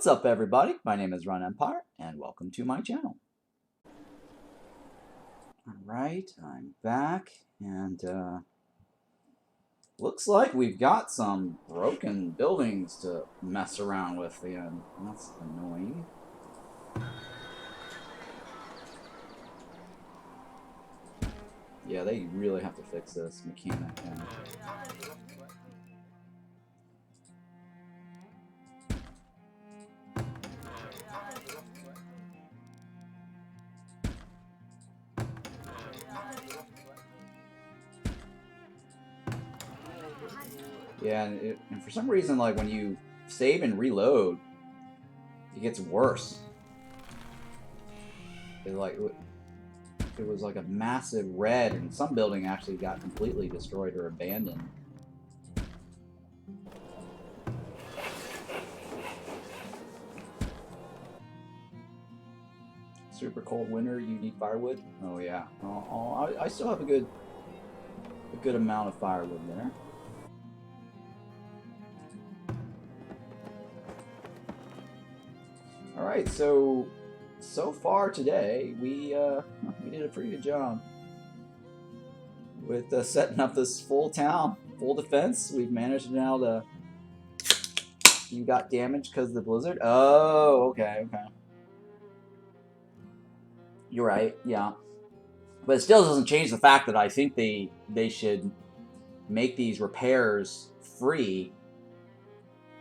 What's up, everybody? My name is Run Empire, and welcome to my channel. Alright, I'm back, and looks like we've got some broken buildings to mess around with again. That's annoying. Yeah, they really have to fix this mechanic. Yeah, and for some reason, like, when you save and reload, it gets worse. It was like a massive red, and some building actually got completely destroyed or abandoned. Super cold winter, you need firewood? Oh yeah. I still have a good amount of firewood there. Alright, so far today, we did a pretty good job with setting up this full town, full defense. We've managed now to... You got damaged because of the blizzard? Oh, okay. You're right, yeah. But it still doesn't change the fact that I think they should make these repairs free,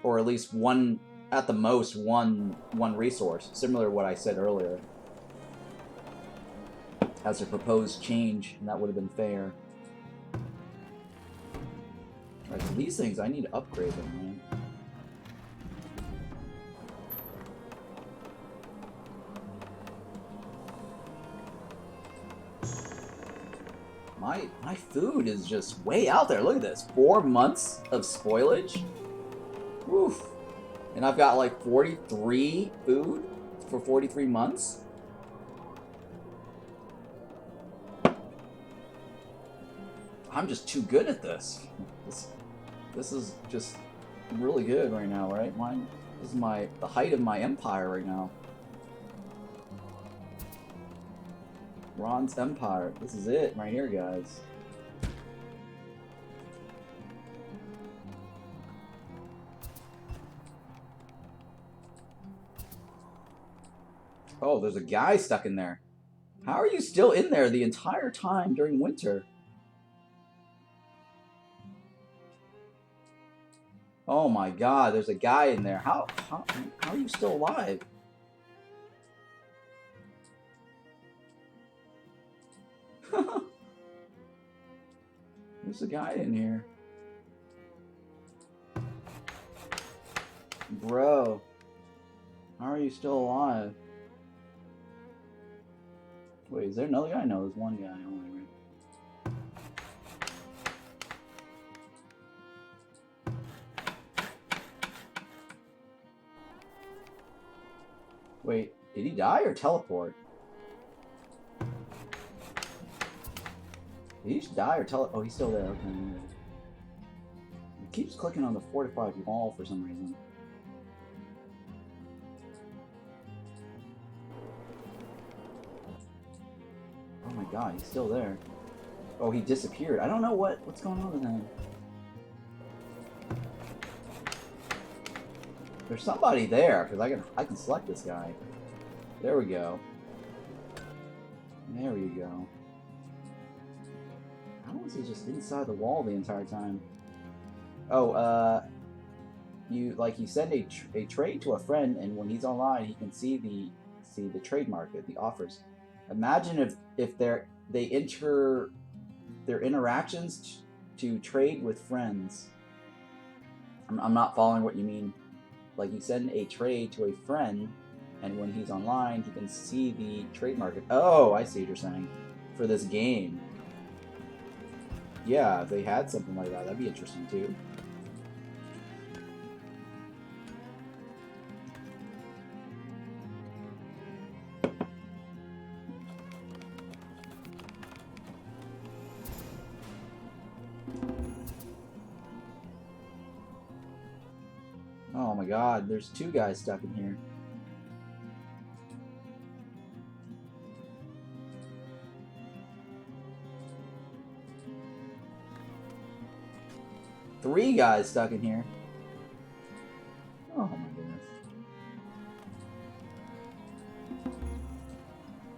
or at least one, at the most, one resource, similar to what I said earlier. As a proposed change, and that would have been fair. Alright, so these things, I need to upgrade them, right? My food is just way out there. Look at this. 4 months of spoilage? Oof. And I've got like 43 food for 43 months? I'm just too good at this. This is just really good right now, right? This is the height of my empire right now. Ron's empire. This is it right here, guys. Oh, there's a guy stuck in there. How are you still in there the entire time during winter? Oh my god, there's a guy in there. How are you still alive? There's a guy in here. Bro. How are you still alive? Wait, is there another guy? No, there's one guy only, right? Wait, did he die or teleport? Did he just die or teleport? Oh, he's still there. Okay. It keeps clicking on the fortified wall for some reason. Oh my god, he's still there. Oh, he disappeared. I don't know what's going on with him. There's somebody there, because I can select this guy. There we go. There we go. How was he just inside the wall the entire time? Oh, you send a trade to a friend, and when he's online, he can see the trade market, the offers. Imagine if they enter their interactions to trade with friends. I'm not following what you mean. Like, you send a trade to a friend, and when he's online, he can see the trade market. Oh, I see what you're saying. For this game. Yeah, if they had something like that, that'd be interesting too. Oh my god, there's 2 guys stuck in here. Three guys stuck in here. Oh my goodness.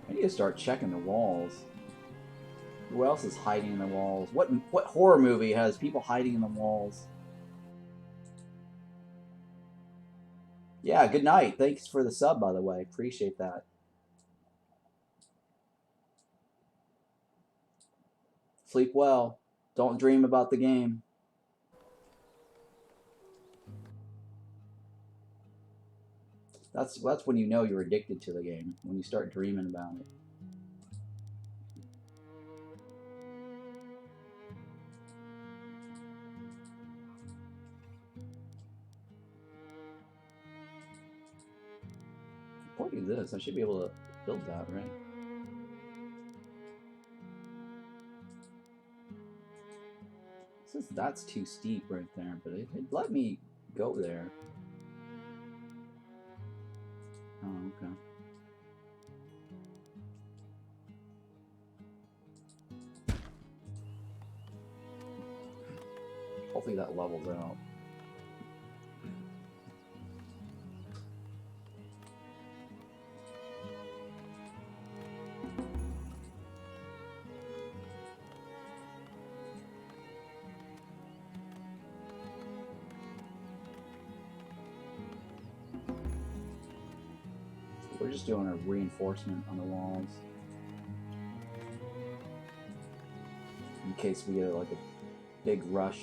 I need to start checking the walls. Who else is hiding in the walls? What horror movie has people hiding in the walls? Yeah, good night. Thanks for the sub, by the way. Appreciate that. Sleep well. Don't dream about the game. That's when you know you're addicted to the game, when you start dreaming about it. What is this? I should be able to build that, right? Since that's too steep right there, but it let me go there. Oh, okay. Hopefully that levels out. We're just doing a reinforcement on the walls. In case we get like a big rush.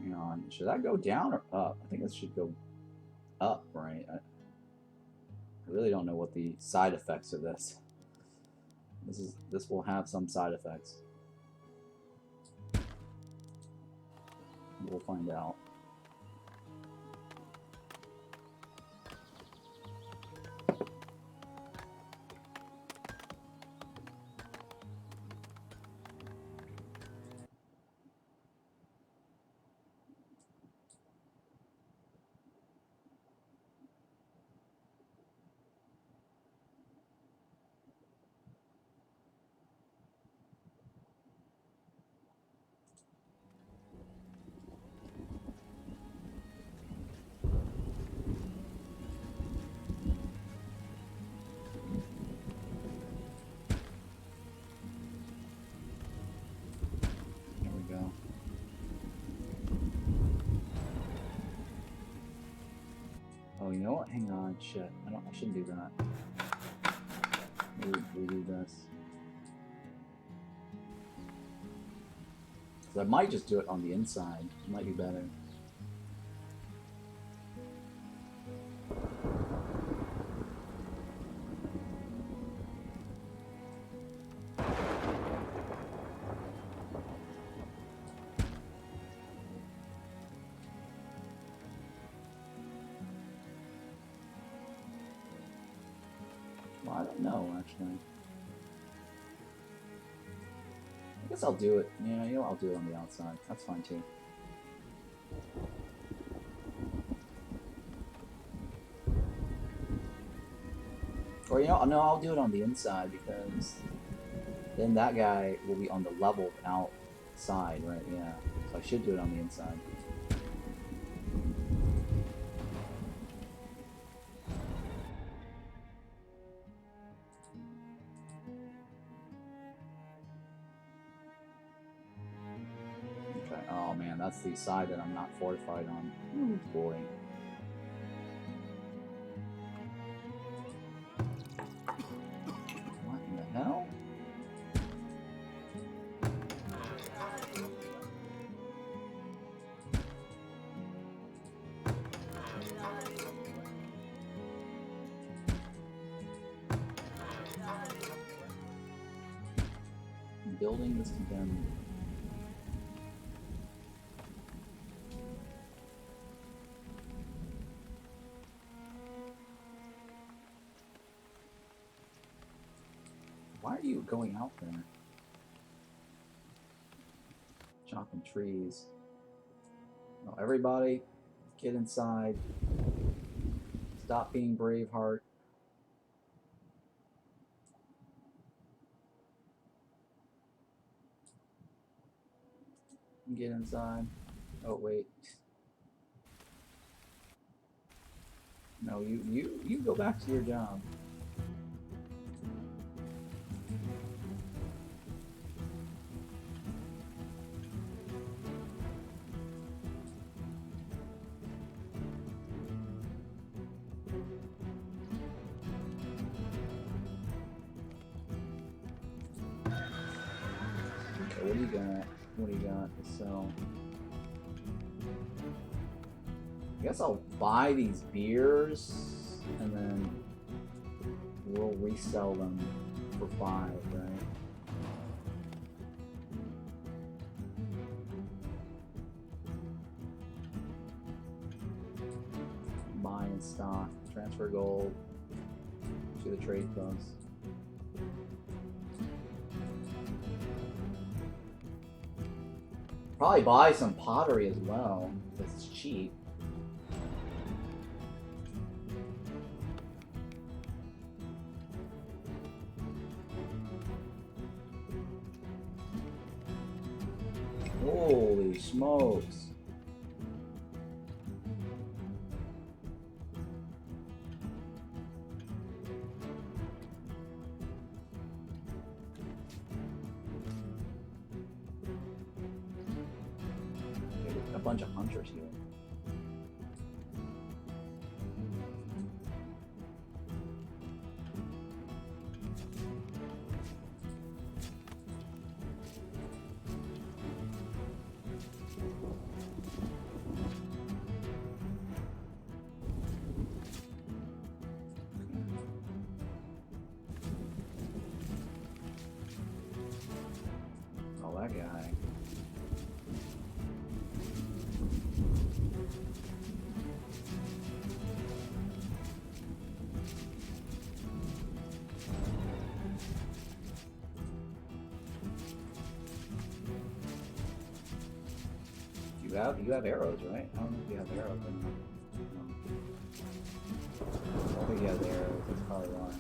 Hang on, should that go down or up? I think it should go up, right? I really don't know what the side effects of this. This will have some side effects. We'll find out. Oh, you know what? Hang on, shit. I shouldn't do that. Maybe redo this. So I might just do it on the inside. It might be better. Well, I don't know, actually. I guess I'll do it. Yeah, you know, I'll do it on the outside. That's fine, too. Or, you know, no, I'll do it on the inside because then that guy will be on the leveled out side, right? Yeah. So I should do it on the inside. Okay. Oh man, that's the side that I'm not fortified on. Ooh, boy. What in the hell? building is condemned. Why are you going out there? Chopping trees. No, everybody, get inside. Stop being Braveheart. Get inside. Oh wait. No, you go back to your job. Okay, what do you got? What do you got to sell? I guess I'll buy these beers and then we'll resell them for 5, right? Buy in stock, transfer gold to the trade post. Probably buy some pottery as well, because it's cheap. Holy smokes. A bunch of hunters here. Oh, that guy. You have arrows, right? I don't know if you have arrows or not. No. I don't think you have arrows, that's probably why.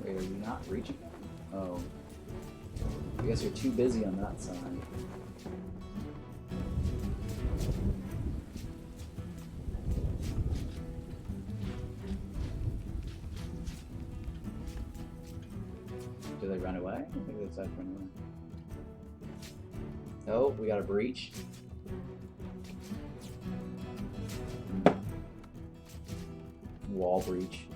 Wait, are you not reaching it? Oh. I guess you're too busy on that side. Do they run away? I don't think they decided to run away. Oh, we got a breach. Wall breach.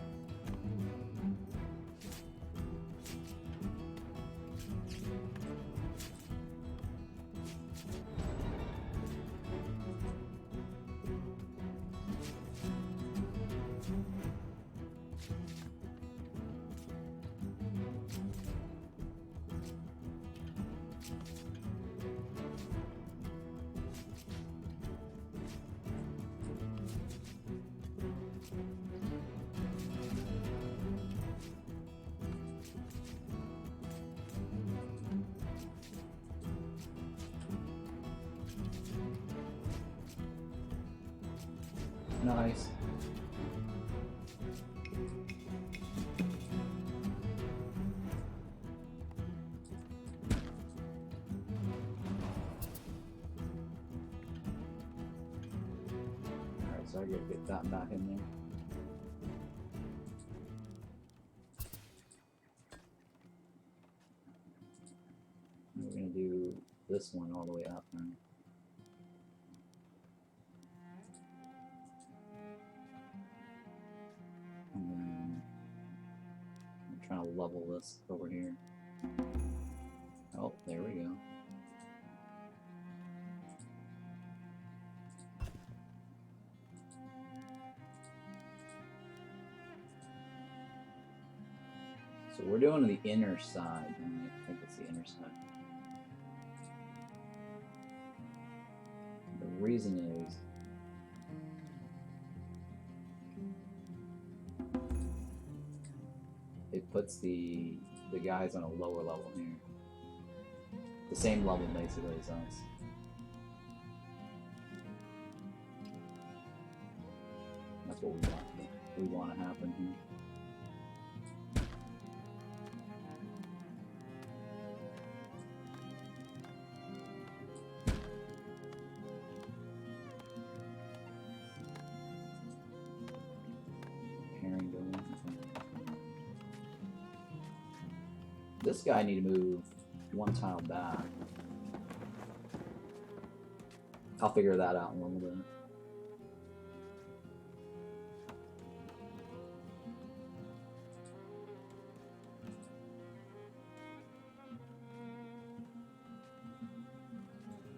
Nice. Alright, so I gotta get that back in there. this one all the way up then. And then I'm trying to level this over here. Oh, there we go. So we're doing the inner side. I think it's the inner side. The reason is it puts the guys on a lower level here. The same level basically as us. That's what we want to happen here. This guy need to move one tile back. I'll figure that out in a little bit.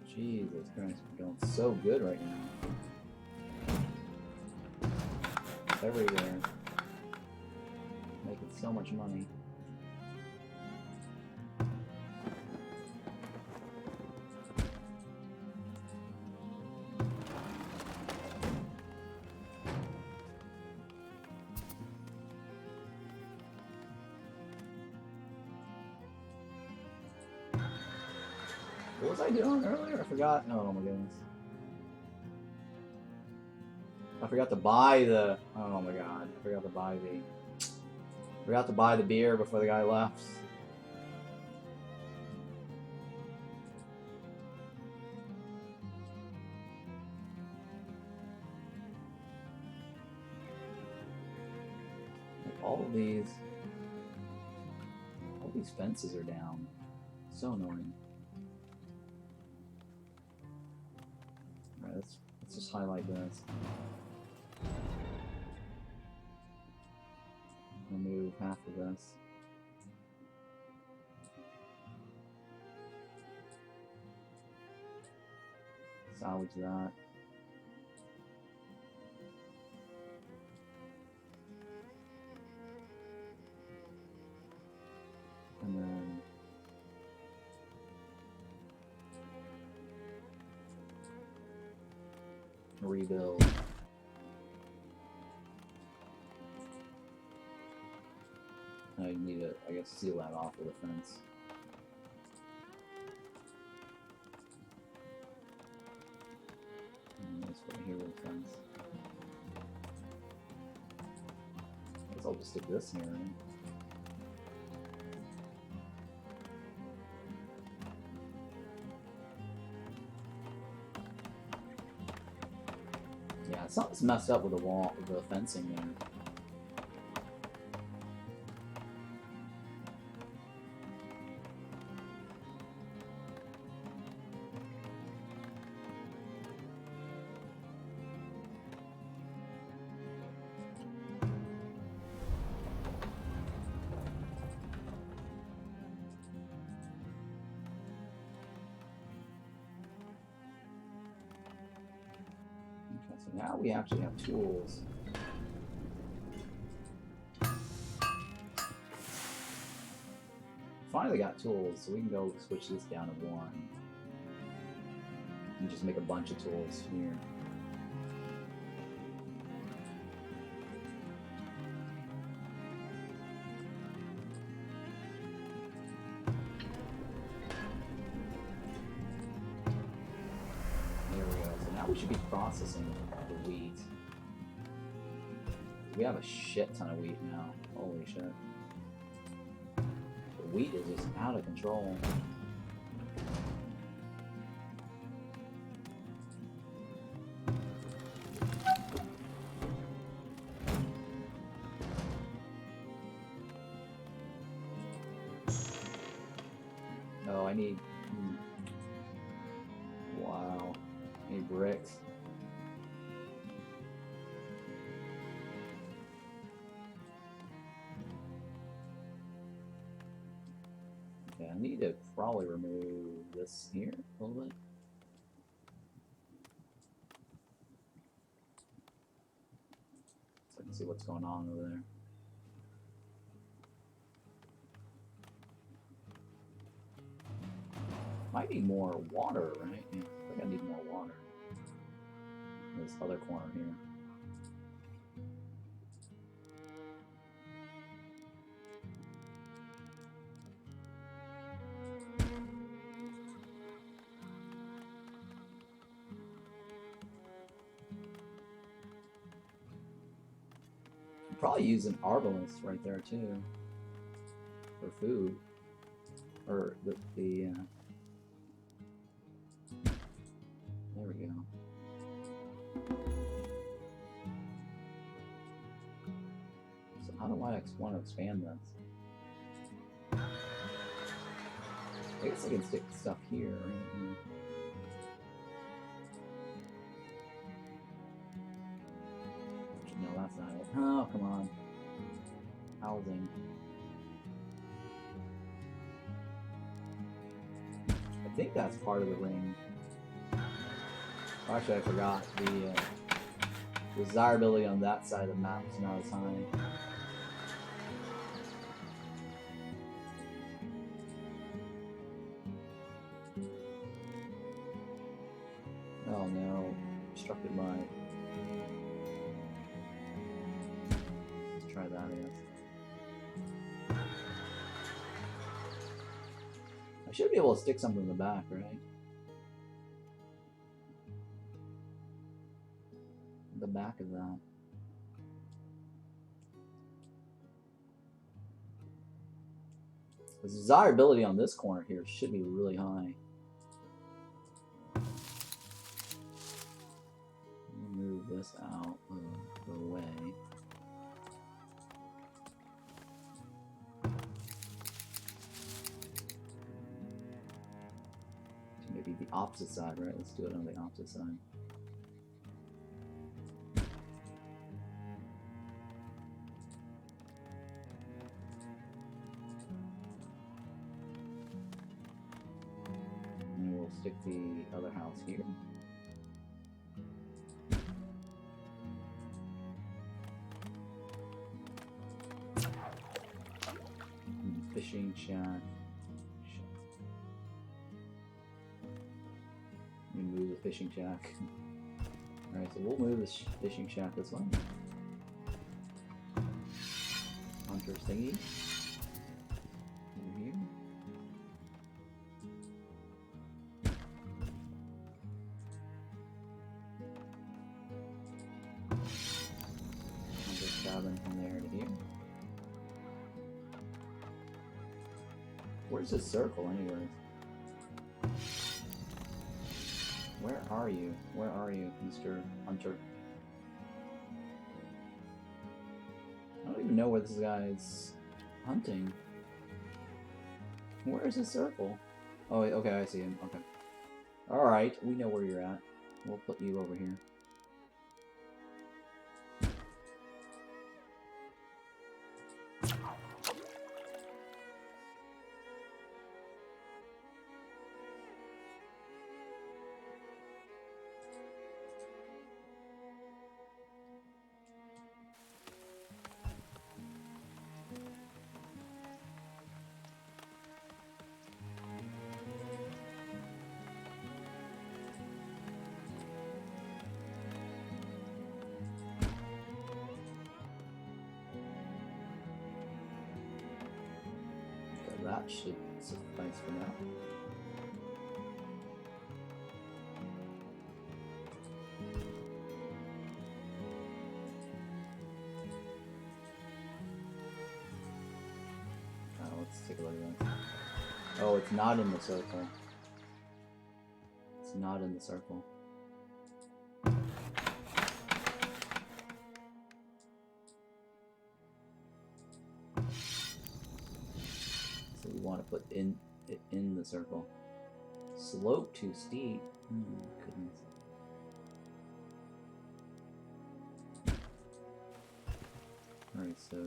Jesus Christ, we're doing so good right now. Everywhere. Making so much money. What was I doing earlier? I forgot. No, oh my goodness. I forgot to buy the. Oh my god. I forgot to buy the. Forgot to buy the beer before the guy left. Like all these fences are down. So annoying. Alright, let's just highlight this. Remove half of this. Salvage that. And then rebuild. I need to, I guess, seal that off with a fence. And let's put here with a fence. I guess I'll just stick this here, right? Yeah, something's messed up with the wall, with the fencing there. So now we actually have tools. Finally got tools, so we can go switch this down to 1. And just make a bunch of tools here. There we go. So now we should be processing the wheat. We have a shit ton of wheat now. Holy shit. The wheat is just out of control. Oh, I need... bricks. Okay, I need to probably remove this here a little bit. So I can see what's going on over there. Might need more water, right? Yeah, I think I need more water. This other corner here. Probably use an arbalist right there too for food, or the there we go. So how do I want to expand this? I guess I can stick stuff here, right? No, that's not it. Oh, come on. Housing. I think that's part of the ring. Actually, I forgot. The desirability on that side of the map is not as high. Oh no. Obstructed by. Let's try that, I guess. I should be able to stick something in the back, right? The back of that. The desirability on this corner here should be really high. Move this out of the way. Maybe the opposite side, right? Let's do it on the opposite side. And we'll stick the other house here. Fishing shack. Move the fishing shack. Alright, so we'll move the fishing shack this way. Hunter thingy. Over here. Hunter cabin from there to here. Where's this circle, anyways? Where are you? Where are you, Mr. Hunter? I don't even know where this guy's hunting. Where is his circle? Oh, okay, I see him. Okay. Alright, we know where you're at. We'll put you over here. That should suffice for now. Let's take a look at that. Oh, it's not in the circle. It's not in the circle. So we want to put it in the circle. Slope too steep. Goodness. Alright, so...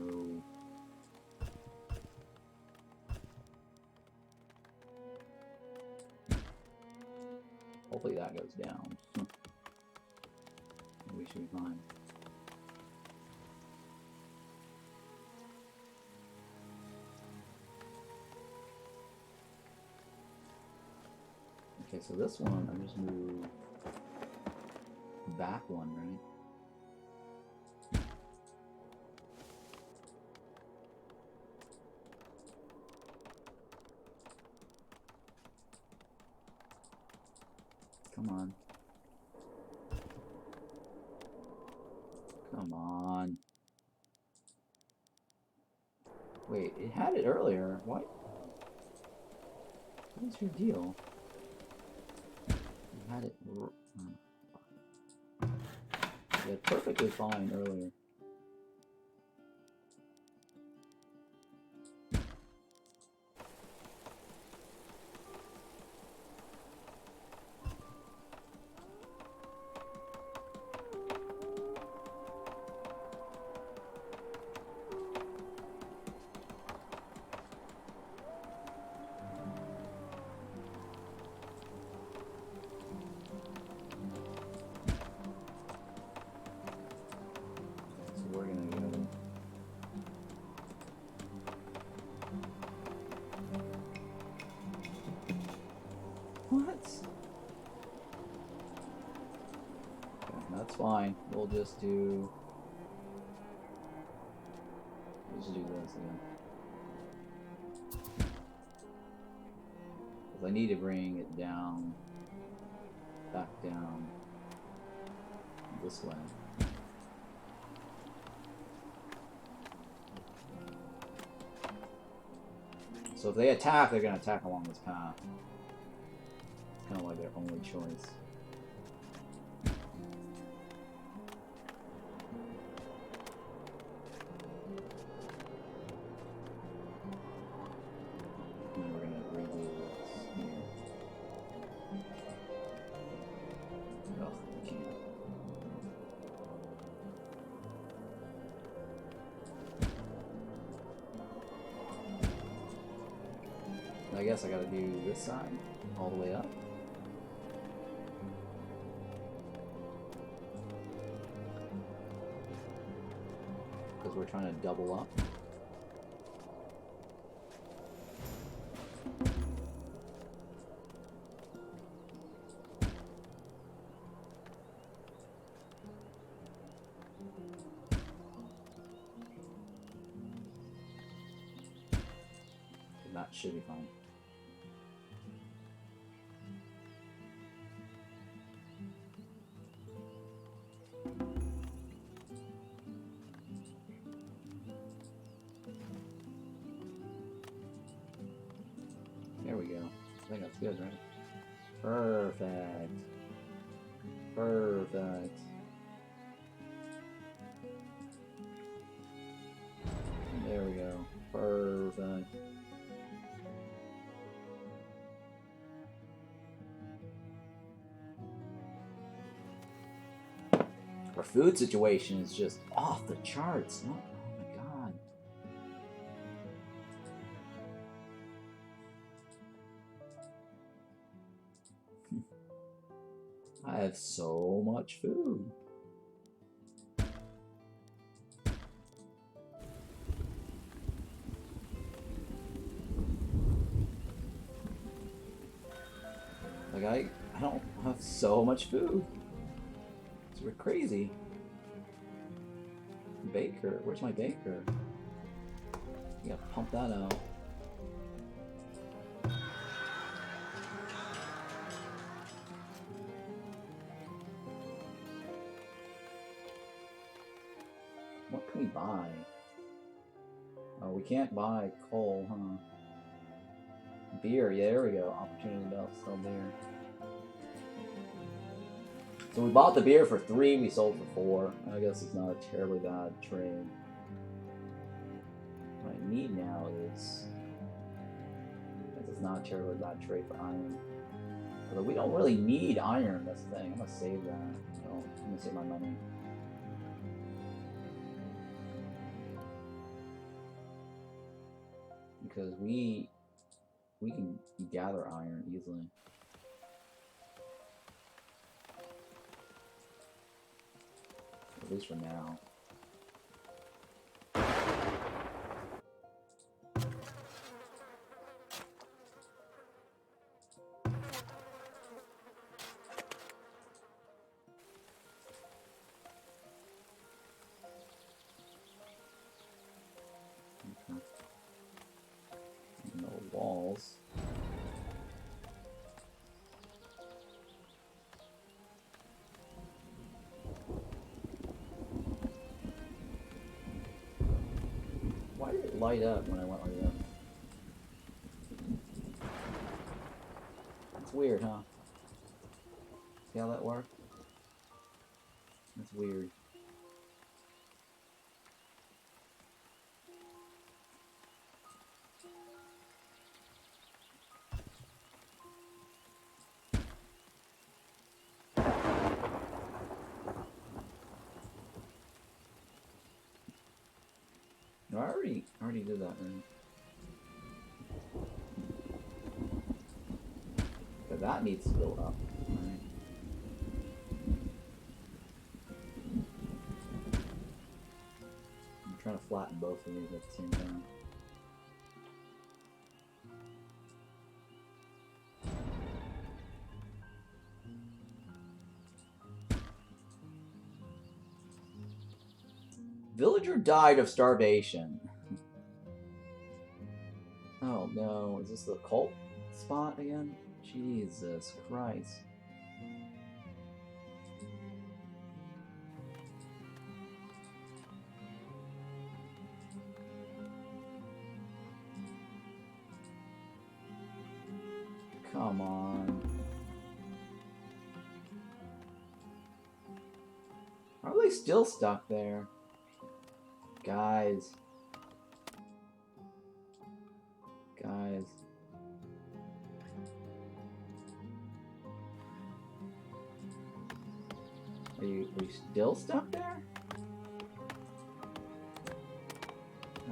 hopefully that goes down. We should be fine. Okay, so this one, I just move back one, right? Come on. Come on. Wait, it had it earlier. What? What is your deal? You had it... yeah, perfectly fine earlier. That's fine. We'll just do this again. Because I need to bring it down, back down this way. So if they attack, they're going to attack along this path. It's kind of like their only choice. I guess I gotta do this side all the way up. Because we're trying to double up. And that should be fine. There we go. I think that's good, right? Perfect. Perfect. There we go. Perfect. Our food situation is just off the charts. Oh my god. I have so much food. Like I don't have so much food. We're crazy. Baker, where's my baker? You gotta pump that out. What can we buy? Oh, we can't buy coal, huh? Beer, yeah, there we go. Opportunity to sell beer. So we bought the beer for 3, we sold for 4. I guess it's not a terribly bad trade. What I need now is... it's not a terribly bad trade for iron. Although we don't really need iron, that's the thing. I'm gonna save that. I'm gonna save my money. because we can gather iron easily. At least for now. No walls. Why did it light up when I went like that? That's weird, huh? See how that worked? That's weird. No, I already did that, right? But that needs to build up, right? I'm trying to flatten both of these at the same time. Villager died of starvation. Oh no, is this the cult spot again? Jesus Christ. Come on. Are they still stuck there? Guys. Guys. Are you still stuck there?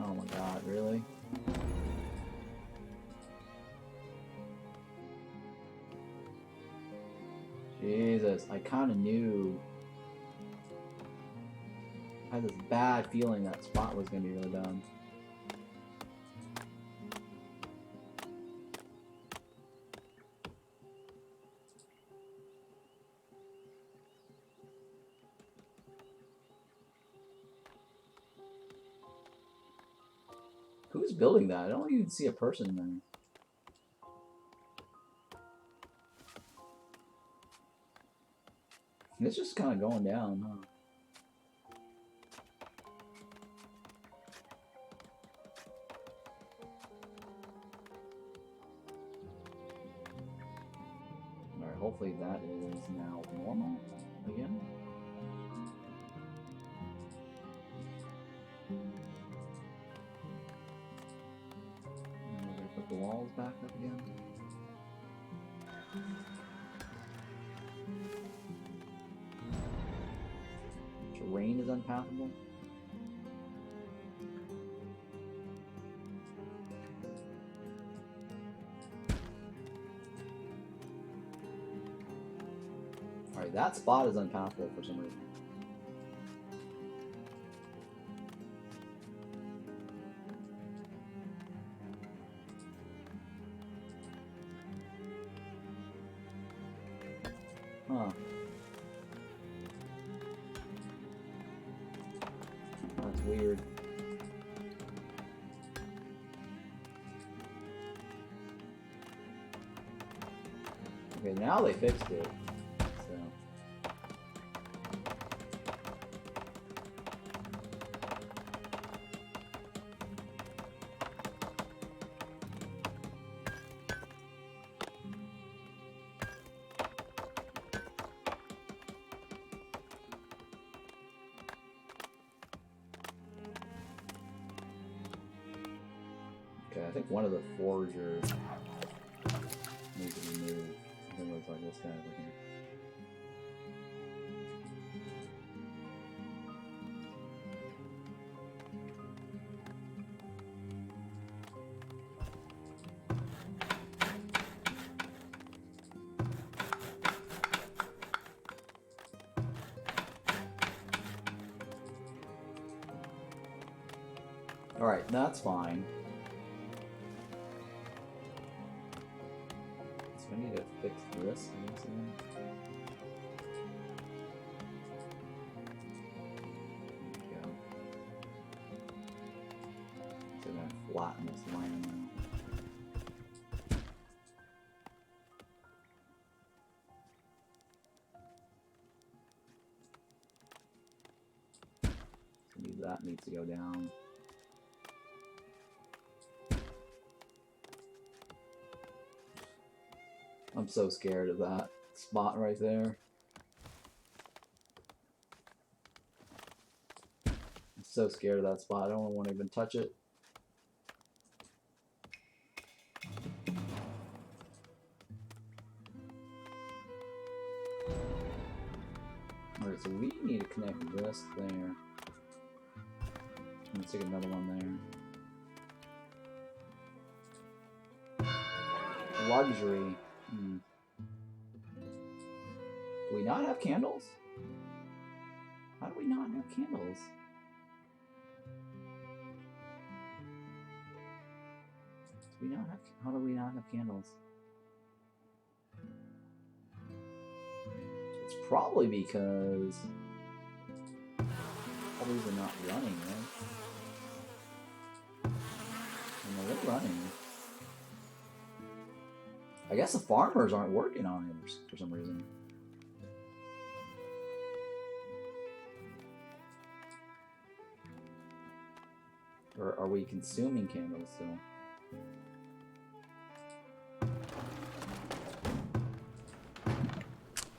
Oh my god, really? Jesus, I kinda knew. I had this bad feeling that spot was gonna be really dumb. Who's building that? I don't even see a person there. It's just kind of going down, huh? Alright, hopefully that is now normal again. And we're gonna put the walls back up again. Terrain is unpathable. Alright, that spot is unpathable for some reason. Huh. That's weird. Okay, now they fixed it. So. Okay, I think one of the forgers needs to be moved. I think it was like this guy over here. Alright, that's fine. So I need to fix this. Flatten this line now. That needs to go down. I'm so scared of that spot right there. I'm so scared of that spot. I don't want to even touch it. Alright, so we need to connect this there. Let's take another one there. Luxury. Do we not have candles? How do we not have candles? How do we not have candles? It's probably because all these are not running, right? No, they're running. I guess the farmers aren't working on it for some reason. Or are we consuming candles still?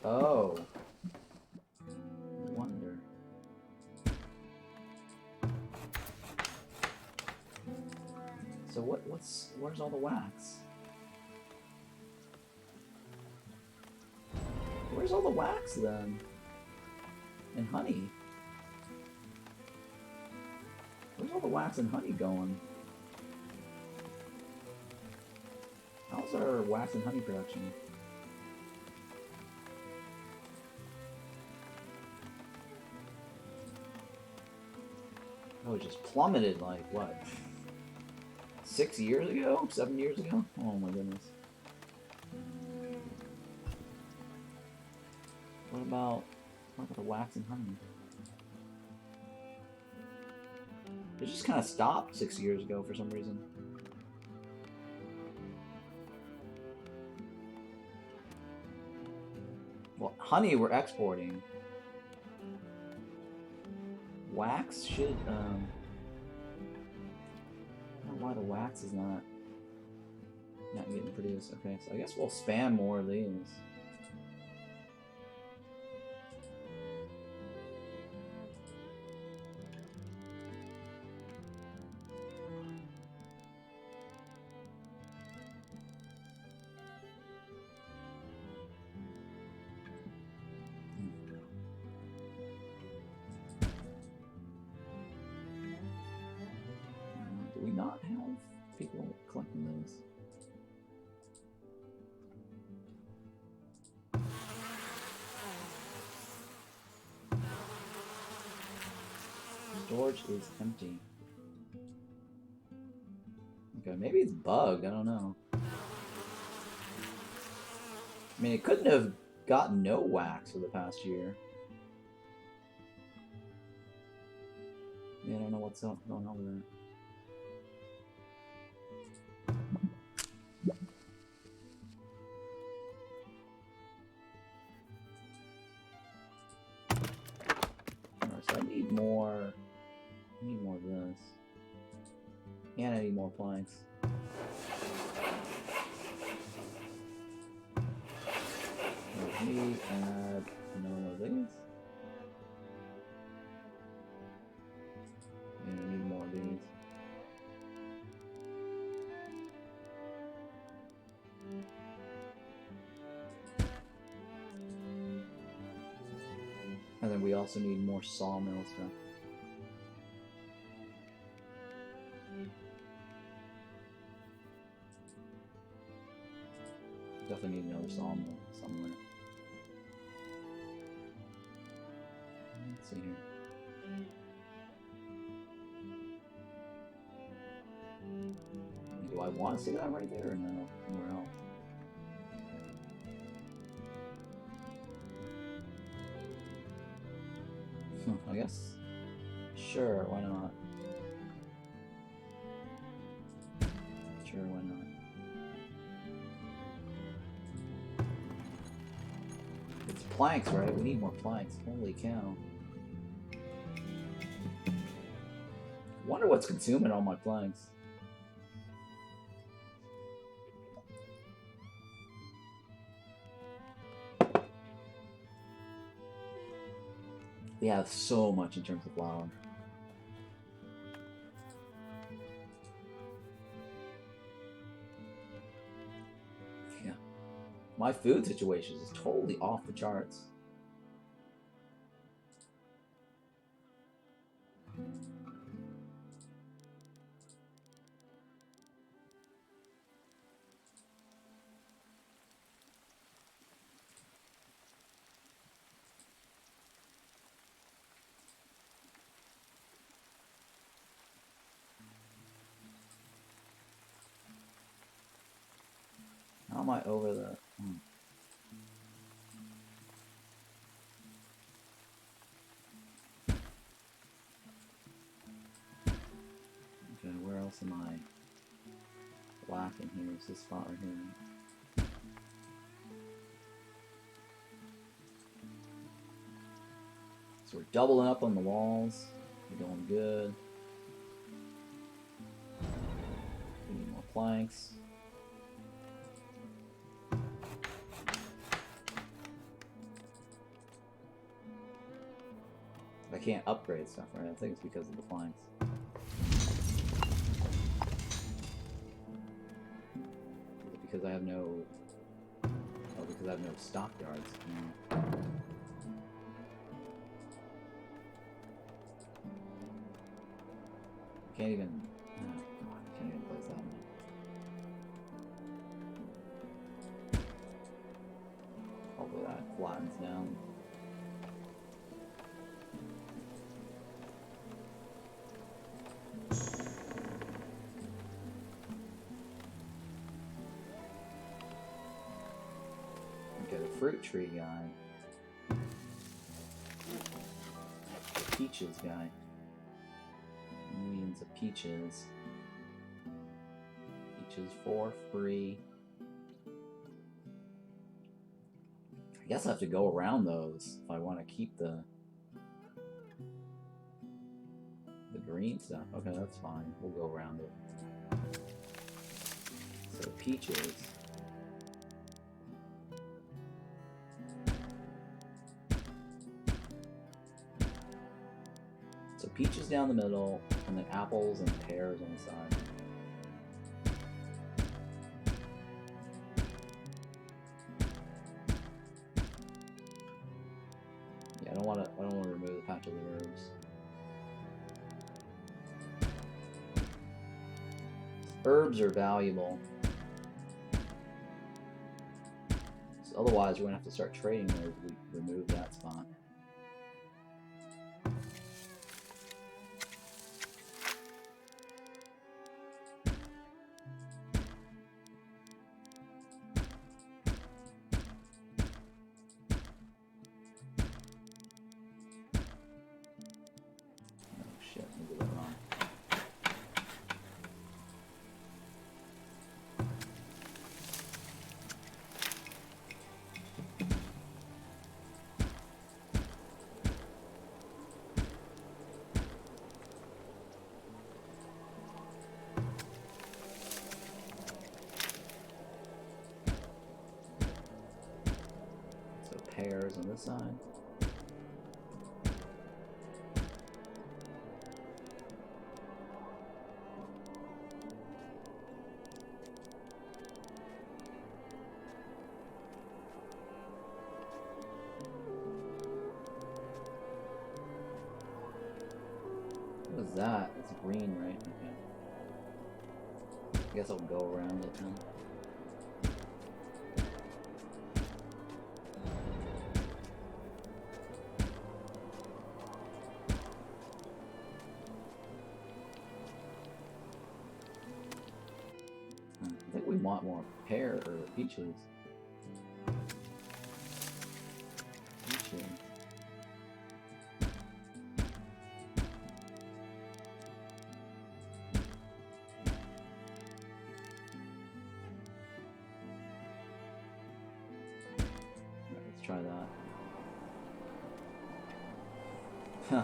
Oh. I wonder. So where's all the wax? Where's all the wax then? And honey? Where's all the wax and honey going? How's our wax and honey production? Oh, it just plummeted like what? 6 years ago? 7 years ago? Oh my goodness. What about the wax and honey? It just kind of stopped 6 years ago for some reason. Well, honey we're exporting. Wax should, I don't know why the wax is not getting produced. Okay, so I guess we'll spam more of these. Do we not have people collecting those? Storage is empty. Okay, maybe it's bugged, I don't know. I mean, it couldn't have gotten no wax for the past year. Yeah, I don't know what's going on with that. Alright, so I need more of this. And I need more planks. Let me add another one of these. And I need more of these. And then we also need more sawmill stuff. Definitely need another sawmill somewhere. Let's see here. I want to stick that right there or no? Somewhere else? I guess. Sure, why not? Sure, why not? It's planks, right? We need more planks. Holy cow. Wonder what's consuming all my planks. We have so much in terms of flour. Yeah. My food situation is totally off the charts. How am I over the... Okay, where else am I lacking here? Is this spot right here? So we're doubling up on the walls. We're doing good. We need more planks. I can't upgrade stuff, right? I think it's because of the planks. Because I have no... Oh, because I have no stockyards. No. Can't even... Oh, God, I can't even place that one. Hopefully that flattens down. Fruit tree guy. Peaches guy. Millions of peaches. Peaches for free. I guess I have to go around those if I want to keep the green stuff. Okay, that's fine. We'll go around it. So peaches. So peaches down the middle, and then apples and pears on the side. Yeah, I don't want to remove the patch of the herbs. Herbs are valuable. So otherwise, we're gonna have to start trading those if we remove that spot. Pears on this side. What is that? It's green, right? Okay. I guess I'll go around it then. want more pear or peaches. Peaches. Let's try that.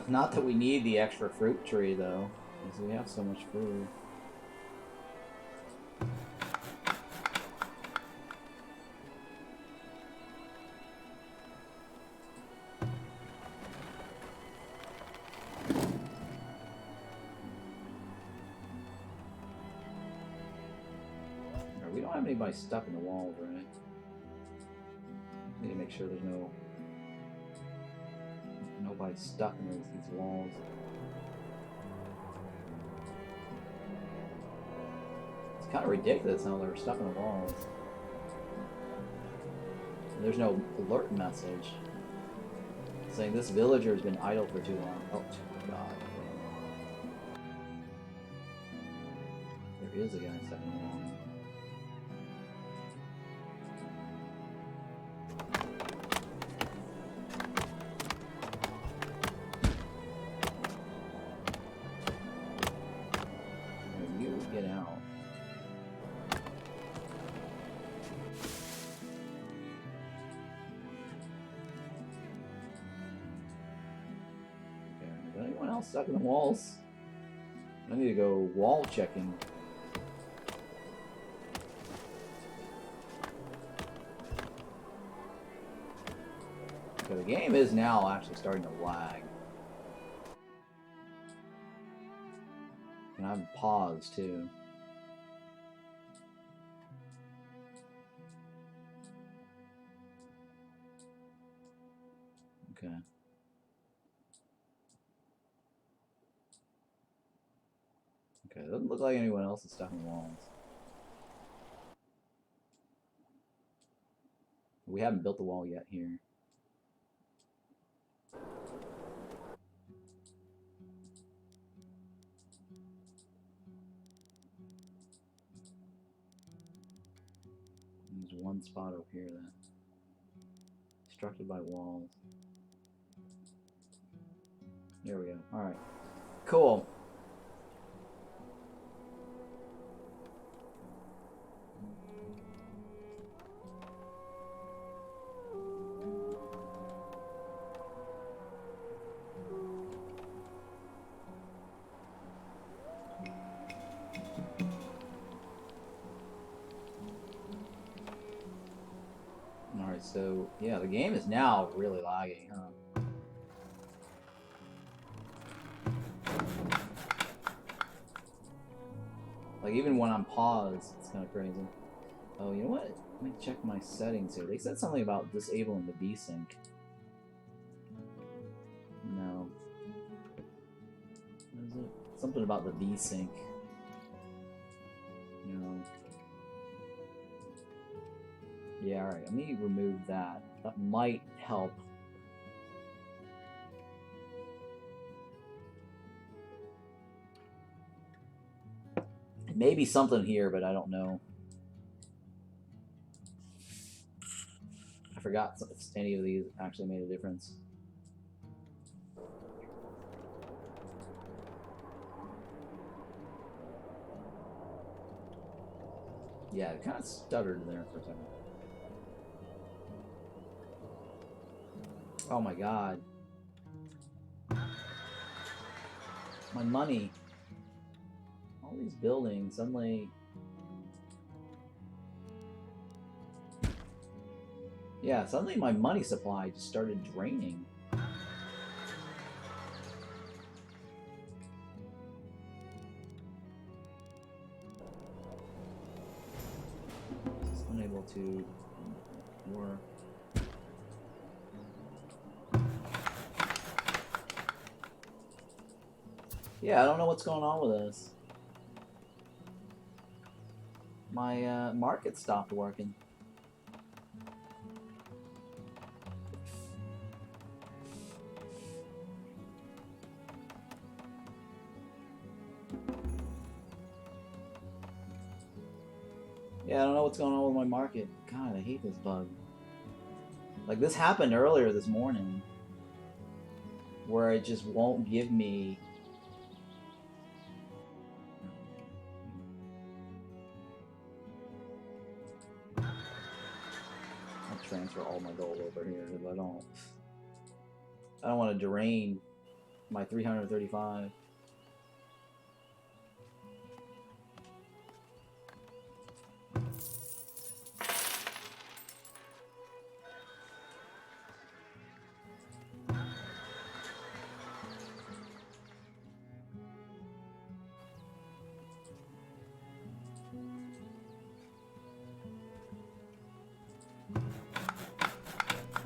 Not that we need the extra fruit tree though, because we have so much food. We don't have anybody stuck in the walls, right? Need to make sure there's nobody stuck in these walls. It's kind of ridiculous how they're stuck in the walls. There's no alert message saying this villager has been idle for too long. Oh god. There is a guy stuck in the wall. Get out. Okay, is anyone else stuck in the walls? I need to go wall checking. Okay, the game is now actually starting to lag. And I'm paused too. Okay. Okay, it doesn't look like anyone else is stuck in the walls. We haven't built the wall yet here. There's one spot over here that's obstructed by walls. There we go. Alright. Cool. Alright, so yeah, the game is now really lagging, huh? Like, even when I'm paused, it's kind of crazy. Oh, you know what? Let me check my settings here. They said something about disabling the desync. No. What is it? Something about the desync. No. Yeah, alright. Let me remove that. That might help. Maybe something here, but I don't know. I forgot if any of these actually made a difference. Yeah, it kind of stuttered there for a second. Oh my god. My money. All these buildings suddenly... Yeah, suddenly my money supply just started draining. Just unable to work. Yeah, I don't know what's going on with this. My market stopped working. Yeah, I don't know what's going on with my market. God, I hate this bug. Like, this happened earlier this morning, where it just won't give me... I'll transfer all my gold over here, because I don't want to drain my 335.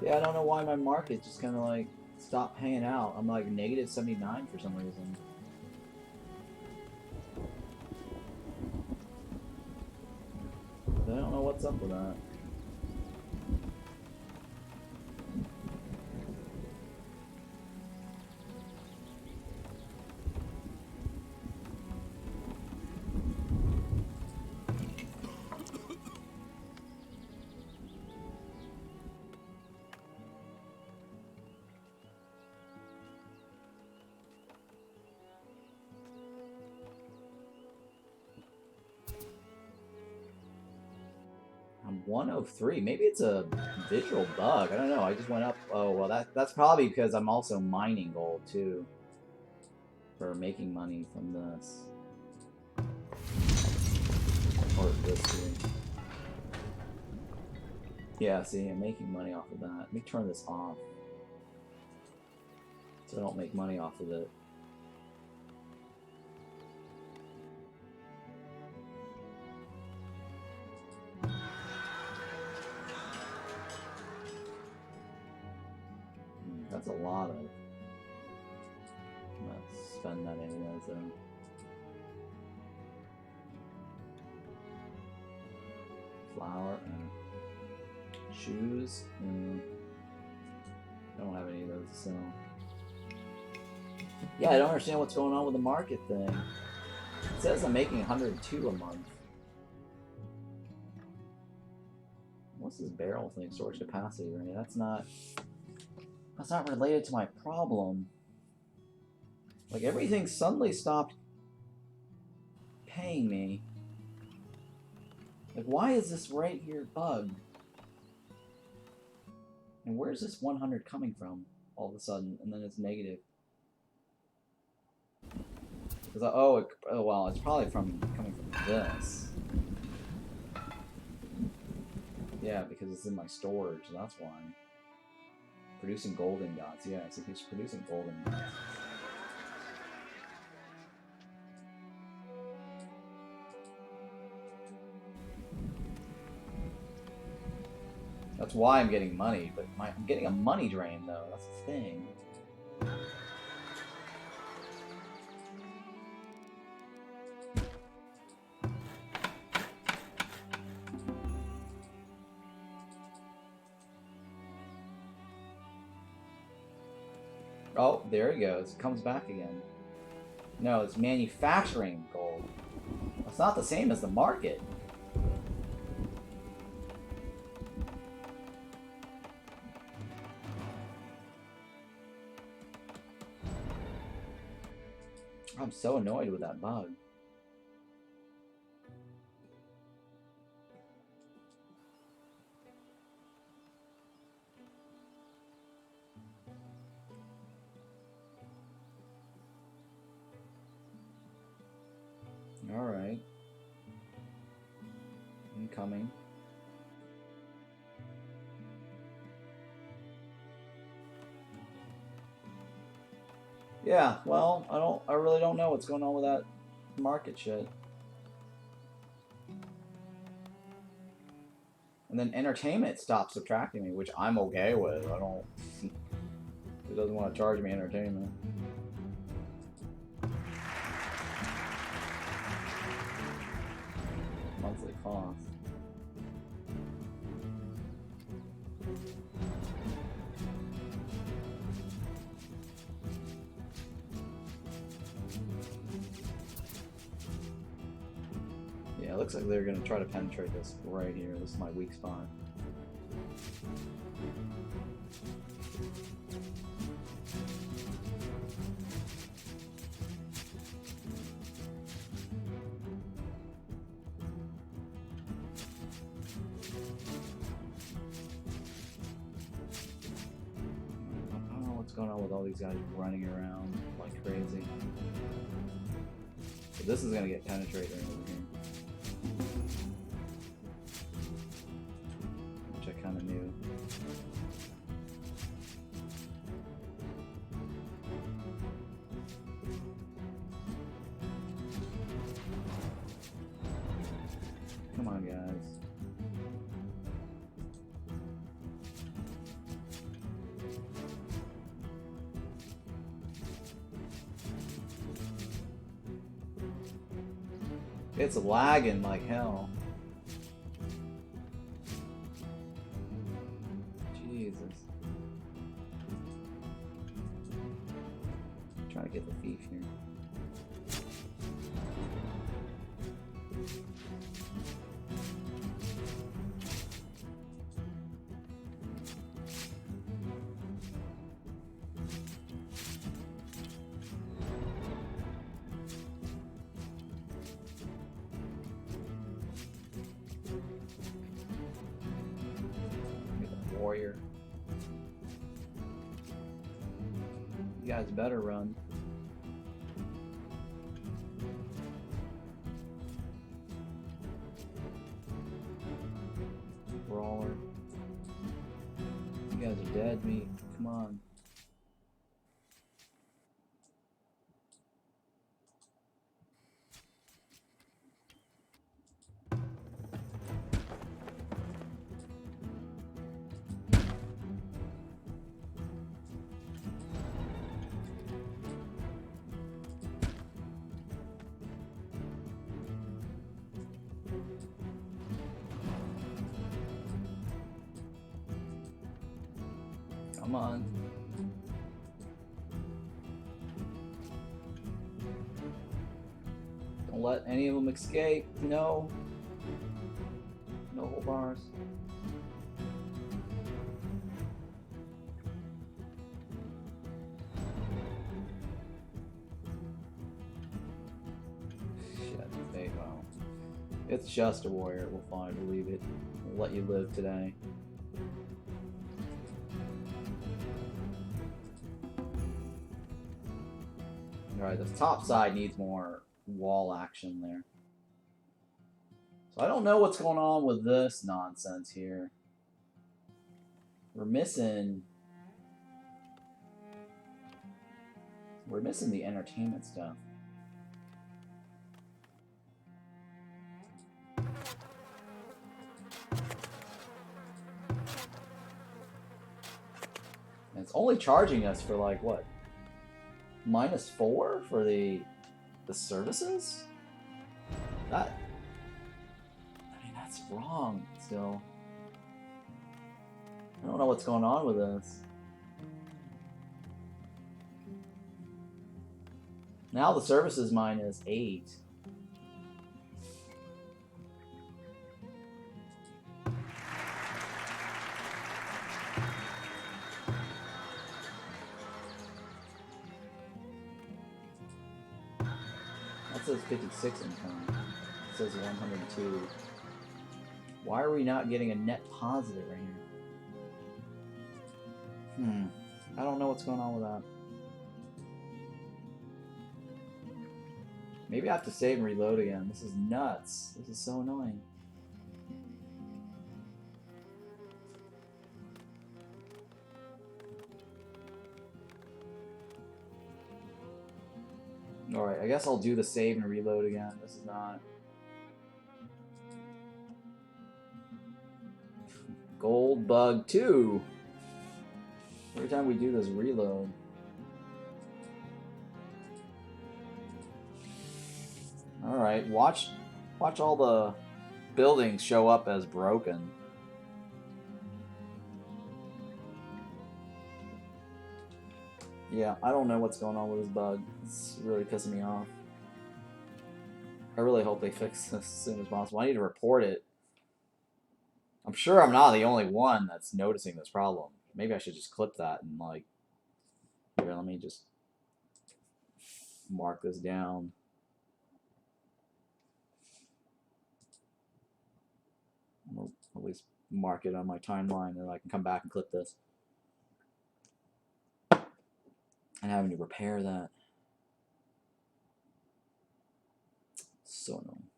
Yeah, I don't know why my market just kind of like stopped paying out. I'm like negative 79 for some reason. I don't know what's up with that. I'm 103. Maybe it's a visual bug. I don't know. I just went up. Oh, well, that's probably because I'm also mining gold, too. For making money from this. Or this here. Yeah, see, I'm making money off of that. Let me turn this off. So I don't make money off of it. That's a lot of... Let's spend that anyways, though. Flour and shoes. I don't have any of those to sell. Yeah, I don't understand what's going on with the market thing. It says I'm making 102 a month. What's this barrel thing? Storage capacity, right? That's not related to my problem. Like, everything suddenly stopped paying me. Like, why is this right here bugged? And where's this 100 coming from all of a sudden? And then it's negative. Because oh well, it's probably coming from this. Yeah, because it's in my storage. That's why. Producing gold ingots. Yeah, so he's producing gold ingots. That's why I'm getting money, but I'm getting a money drain, though. That's the thing. Oh, there he goes. It comes back again. No, it's manufacturing gold. That's not the same as the market. I'm so annoyed with that bug. Alright. Incoming. Yeah, well, I really don't know what's going on with that market shit. And then entertainment stops subtracting me, which I'm okay with. I don't... It doesn't want to charge me entertainment. Monthly cost. Yeah, Yeah, it looks like they're going to try to penetrate this right here. This is my weak spot. I don't know what's going on with all these guys running around like crazy. But this is going to get penetrated over here. Which I kind of knew. Come on, guys. It's lagging like hell. Jesus. I'm trying to get the thief here. Warrior. You guys better run. Brawler. You guys are dead meat. Come on. Come on. Don't let any of them escape. No. No whole bars. Shit, hey, well. It's just a warrior. We'll fine, believe it. We'll let you live today. Alright, the top side needs more wall action there. So I don't know what's going on with this nonsense here. We're missing the entertainment stuff. And it's only charging us for like what? -4 for the services? That, I mean, that's wrong still. I don't know what's going on with this. Now the service is -8. That says 56 income. It says 102. Why are we not getting a net positive right here? I don't know what's going on with that. Maybe I have to save and reload again. This is nuts. This is so annoying. Alright, I guess I'll do the save and reload again. This is not... Gold bug 2! Every time we do this reload. Alright, watch all the buildings show up as broken. Yeah, I don't know what's going on with this bug. It's really pissing me off. I really hope they fix this as soon as possible. I need to report it. I'm sure I'm not the only one that's noticing this problem. Maybe I should just clip that and like, here, let me just mark this down. I'll at least mark it on my timeline and I can come back and clip this. And having to repair that. So annoying.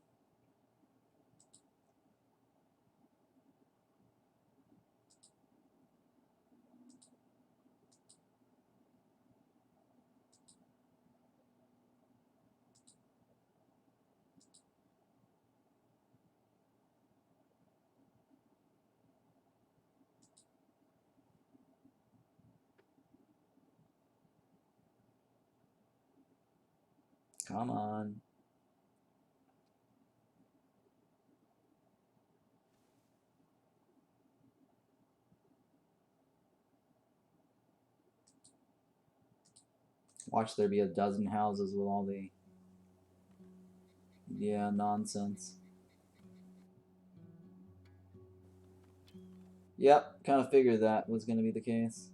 Come on. Watch there be a dozen houses with all the nonsense. Yep, kind of figured that was going to be the case.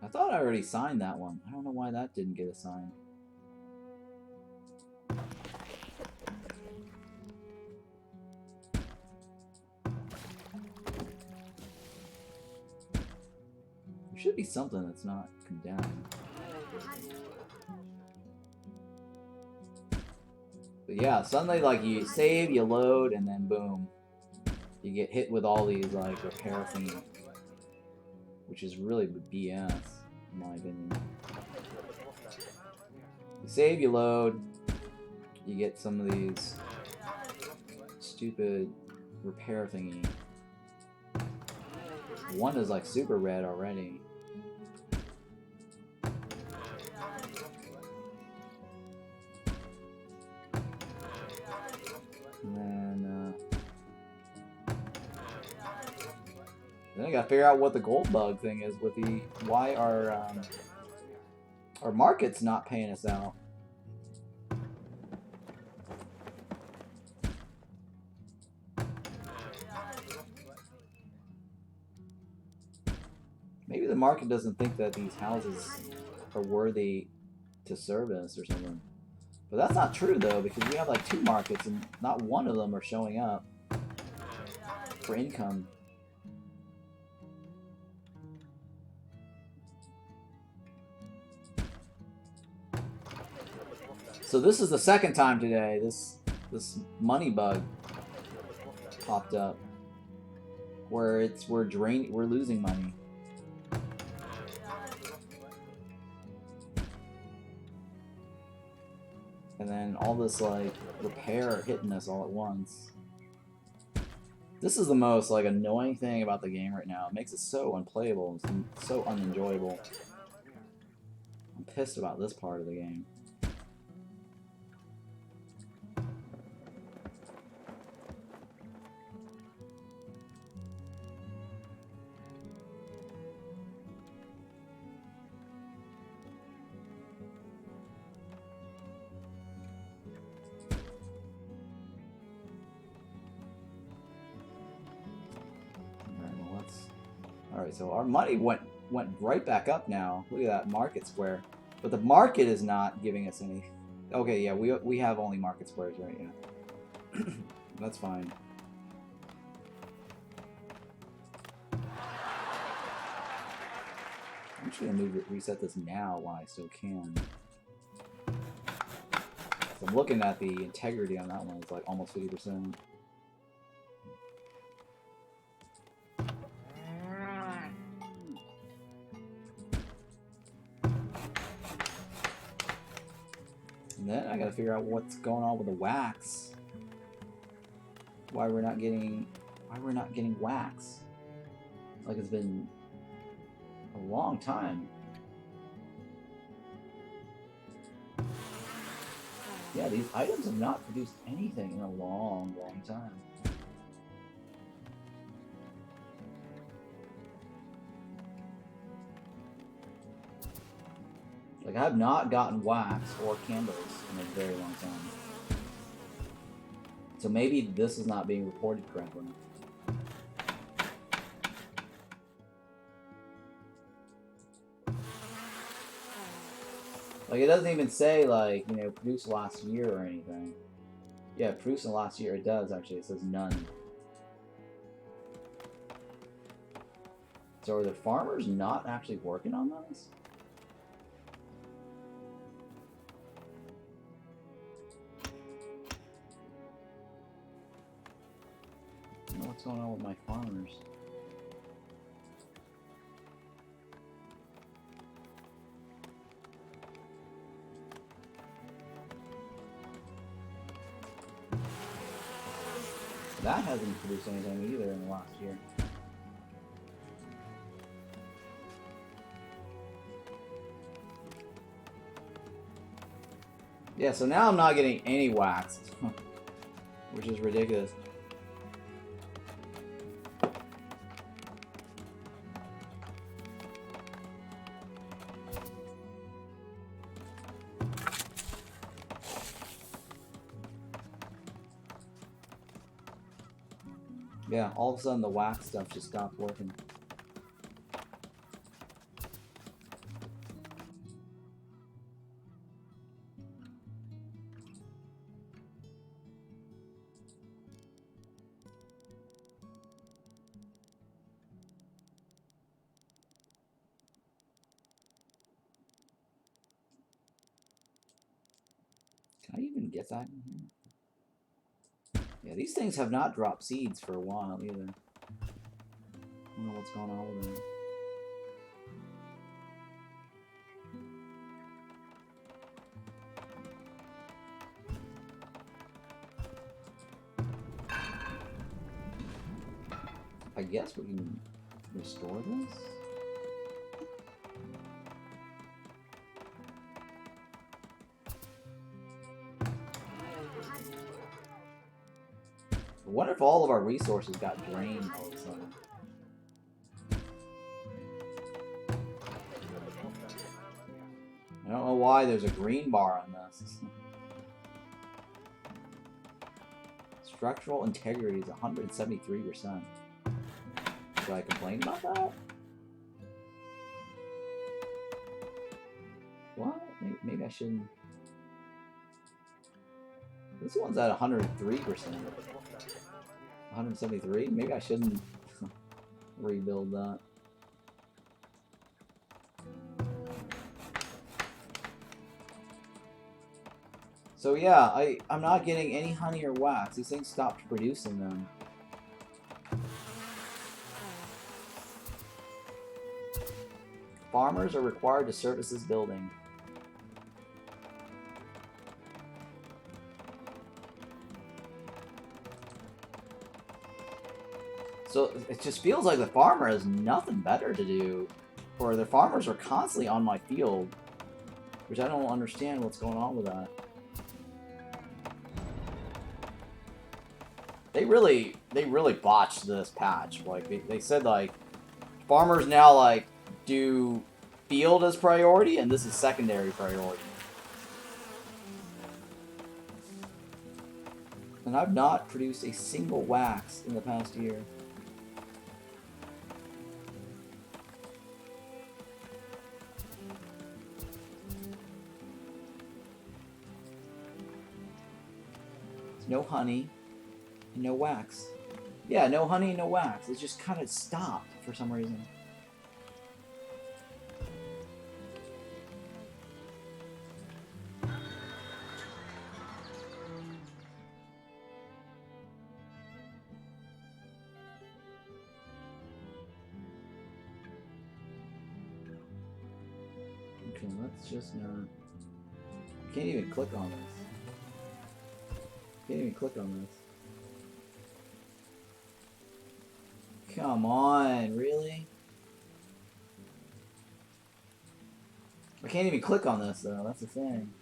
I thought I already signed that one. I don't know why that didn't get assigned. There should be something that's not condemned. But yeah, suddenly like you save, you load, and then boom. You get hit with all these like repair thingy. Which is really BS, in my opinion. You save, you load, you get some of these stupid repair thingy. One is like super red already. And then I gotta figure out what the gold bug thing is with the why our market's not paying us out. Maybe the market doesn't think that these houses are worthy to service or something. But that's not true though, because we have like 2 markets and not one of them are showing up for income. So this is the second time today this money bug popped up, where we're losing money. And then all this like repair hitting us all at once. This is the most like annoying thing about the game right now. It makes it so unplayable and so unenjoyable. I'm pissed about this part of the game. Alright, so our money went right back up now. Look at that market square. But the market is not giving us any... Okay, yeah, we have only market squares, right? Yeah. That's fine. I'm just gonna reset this now while I still can. So I'm looking at the integrity on that one. It's like almost 50%. And then I gotta figure out what's going on with the wax. Why we're not getting wax. Like it's been a long time. Yeah, these items have not produced anything in a long, long time. Like Like, I have not gotten wax or candles in a very long time. So maybe this is not being reported correctly. Like, it doesn't even say, like, you know, produced last year or anything. Yeah, produced in the last year. It does, actually. It says none. So are the farmers not actually working on this? I don't know what's going on with my farmers. That hasn't produced anything either in the last year. Yeah, so now I'm not getting any wax, which is ridiculous. Yeah, all of a sudden the wax stuff just stopped working. Can I even get that in here? Yeah, these things have not dropped seeds for a while either. I don't know what's going on with them. I guess we can restore this? I wonder if all of our resources got drained all of a sudden. I don't know why there's a green bar on this. Structural integrity is 173%. Should I complain about that? What? Maybe I shouldn't. This one's at 103%. 173? Maybe I shouldn't rebuild that. So yeah, I'm not getting any honey or wax. These things stopped producing them. Farmers are required to service this building. So it just feels like the farmer has nothing better to do. Or the farmers are constantly on my field. Which I don't understand what's going on with that. They really botched this patch. Like they said like farmers now like do field as priority and this is secondary priority. And I've not produced a single wax in the past year. There's no honey. No wax. Yeah, no honey, no wax. It just kind of stopped for some reason. Okay, let's just not... I can't even click on this. Can't even click on this. Come on, really? I can't even click on this, though. That's the thing.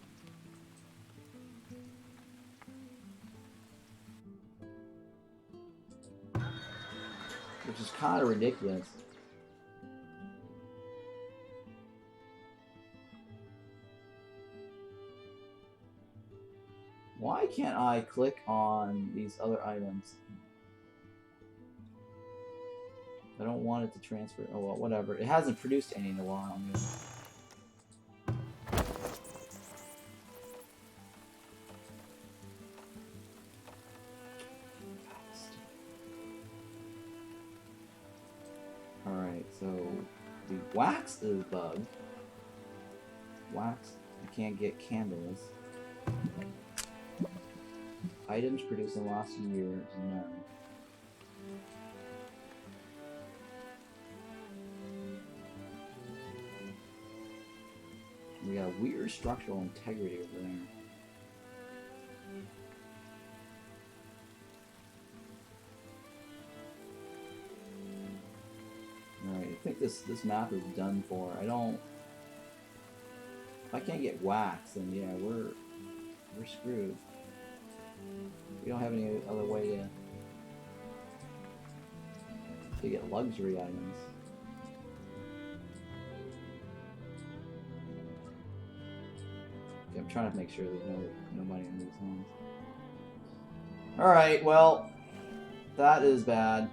Which is kind of ridiculous. Why can't I click on these other items? I don't want it to transfer. Oh well, whatever. It hasn't produced any in a while. Alright, so the wax is bugged. Wax, I can't get candles. Items produced in the last year, no. We got weird structural integrity over there. Alright, I think this map is done for. I don't... If I can't get wax, then yeah, we're screwed. We don't have any other way to get luxury items. Okay, I'm trying to make sure there's nobody in these ones. Alright, well, that is bad.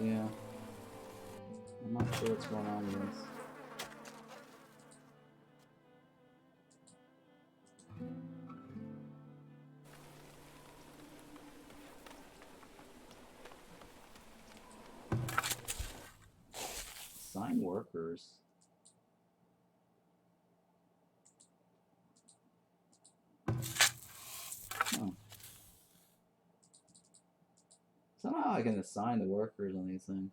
Yeah. I'm not sure what's going on with this. Assign workers. Oh. Somehow I can assign the workers on these things.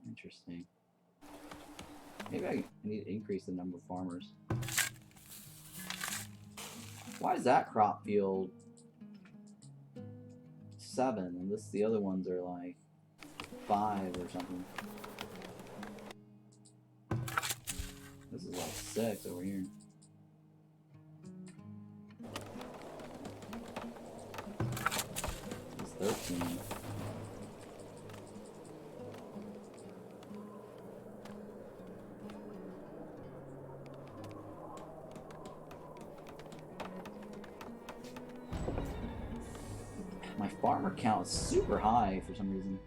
Interesting. Maybe I need to increase the number of farmers. Why is that crop field 7 and the other ones are like 5 or something? This is like 6 over here. It's 13. My farmer count is super high for some reason.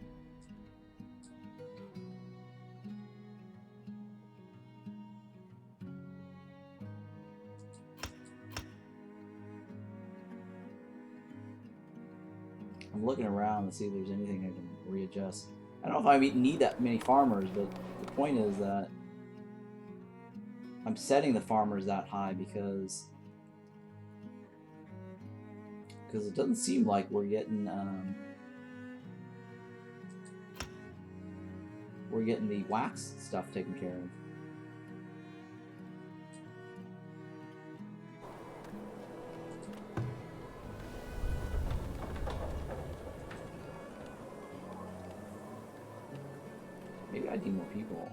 I'm looking around to see if there's anything I can readjust. I don't know if I need that many farmers, but the point is that I'm setting the farmers that high because it doesn't seem like we're getting the wax stuff taken care of. Maybe I need more people.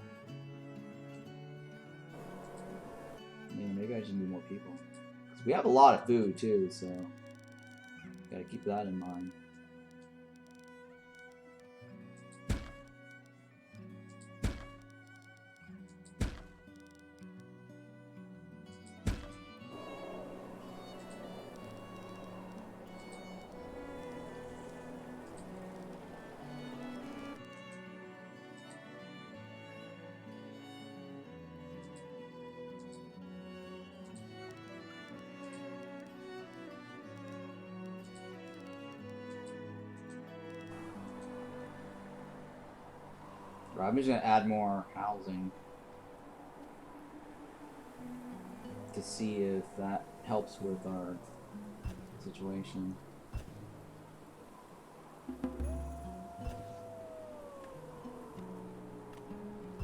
Yeah, maybe I just need more people. 'Cause we have a lot of food too, so gotta keep that in mind. I'm just gonna add more housing to see if that helps with our situation.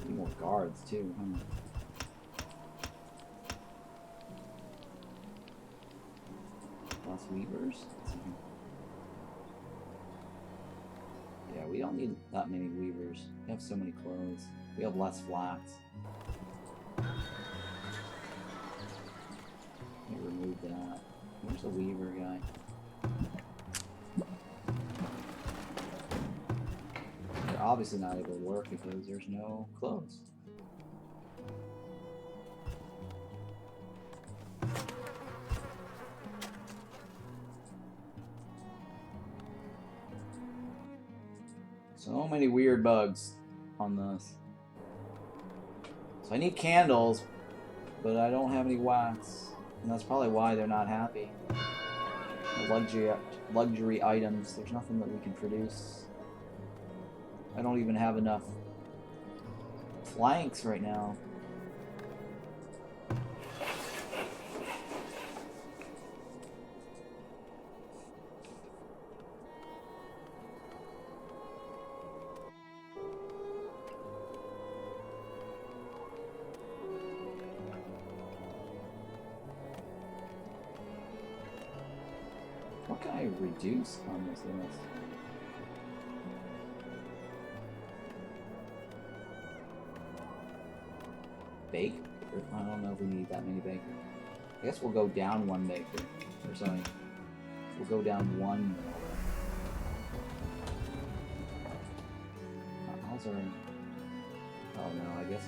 Need more guards too, huh? weavers? Let's see. Yeah, we don't need that many weavers. We have so many clothes. We have less flax. Let me remove that. Where's the weaver guy? They're obviously not able to work because there's no clothes. So many weird bugs on this. So I need candles, but I don't have any wax. And that's probably why they're not happy. Luxury items. There's nothing that we can produce. I don't even have enough planks right now. What can I reduce on this list? Bake? I don't know if we need that many bakers. I guess we'll go down one baker. Or sorry. We'll go down one. How's our... Oh no, I guess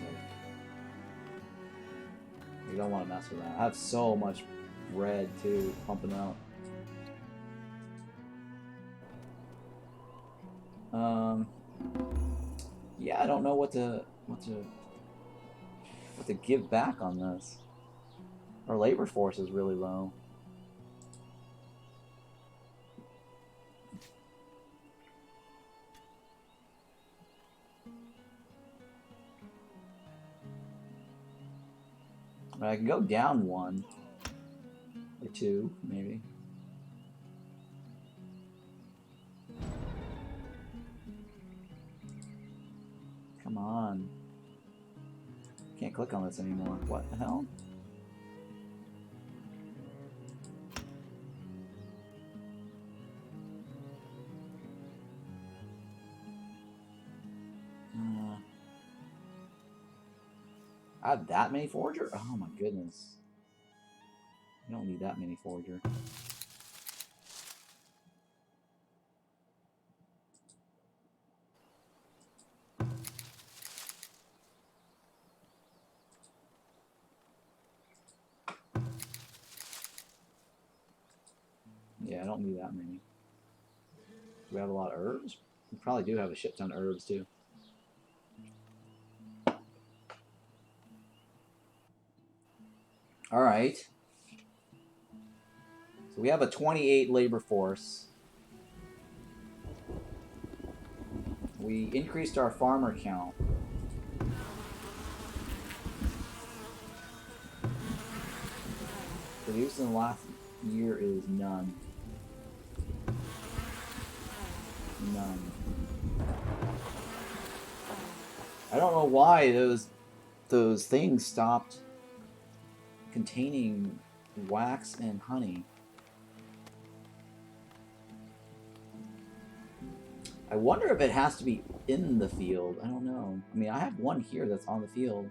we don't want to mess with that. I have so much bread too, pumping out. Yeah, I don't know what to give back on this. Our labor force is really low. But I can go down one or two, maybe. Come on. Can't click on this anymore. What the hell? I have that many forger? Oh my goodness. You don't need that many forger. Yeah, I don't need that many. Do we have a lot of herbs? We probably do have a shit ton of herbs too. Alright. So we have a 28 labor force. We increased our farmer count. Produced in the last year is none. None. I don't know why those things stopped containing wax and honey. I wonder if it has to be in the field. I don't know. I mean, I have one here that's on the field.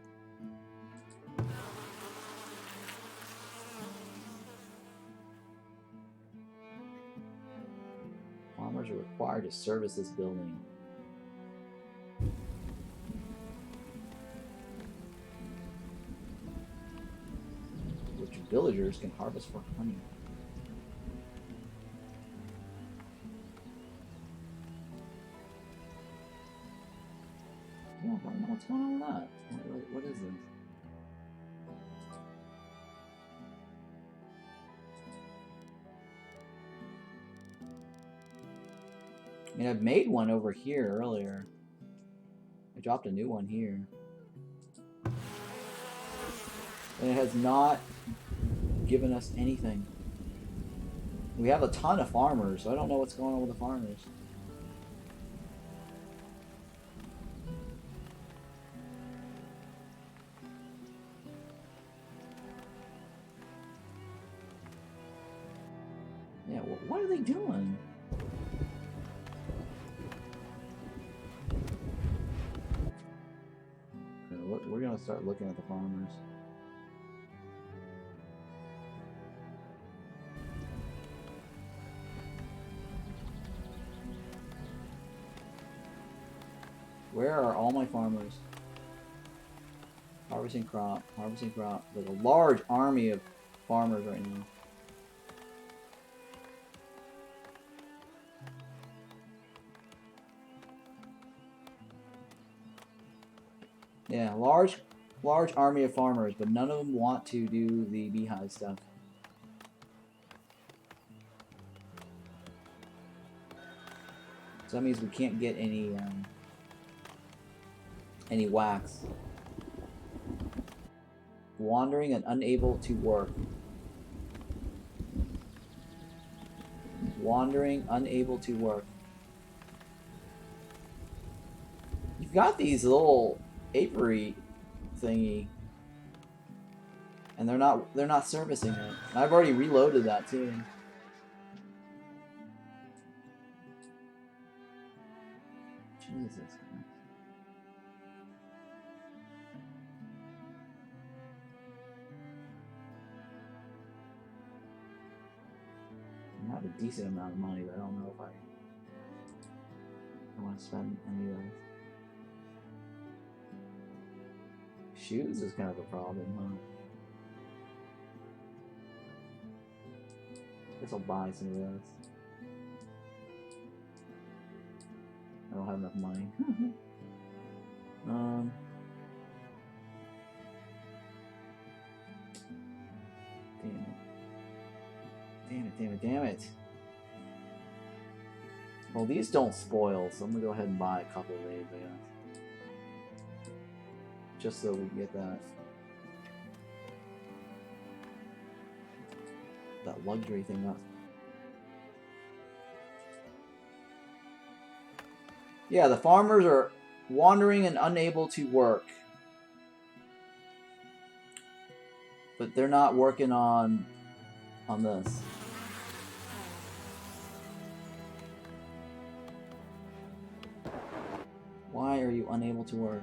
Farmers are required to service this building. Which villagers can harvest for honey. Yeah, I don't know what's going on with that. What is this? I mean, I've made one over here earlier. I dropped a new one here. And it has not given us anything. We have a ton of farmers, so I don't know what's going on with the farmers. Yeah, what are they doing? Okay, we're gonna start looking at the farmers. Where are all my farmers? Harvesting crop, harvesting crop. There's a large army of farmers right now. Yeah, large army of farmers, but none of them want to do the beehive stuff. So that means we can't get any wax. Wandering and unable to work. Wandering, unable to work. You've got these little apiary thingy, and they're not servicing it. And I've already reloaded that too. Jesus Christ. I have a decent amount of money, but I don't know if I want to spend any of those. Shoes is kind of a problem, huh? I guess I'll buy some of those. I don't have enough money. Damn it. Well, these don't spoil, so I'm gonna go ahead and buy a couple of these, I guess. Just so we can get that luxury thing up. Yeah, the farmers are wandering and unable to work. But they're not working on this. Why are you unable to work?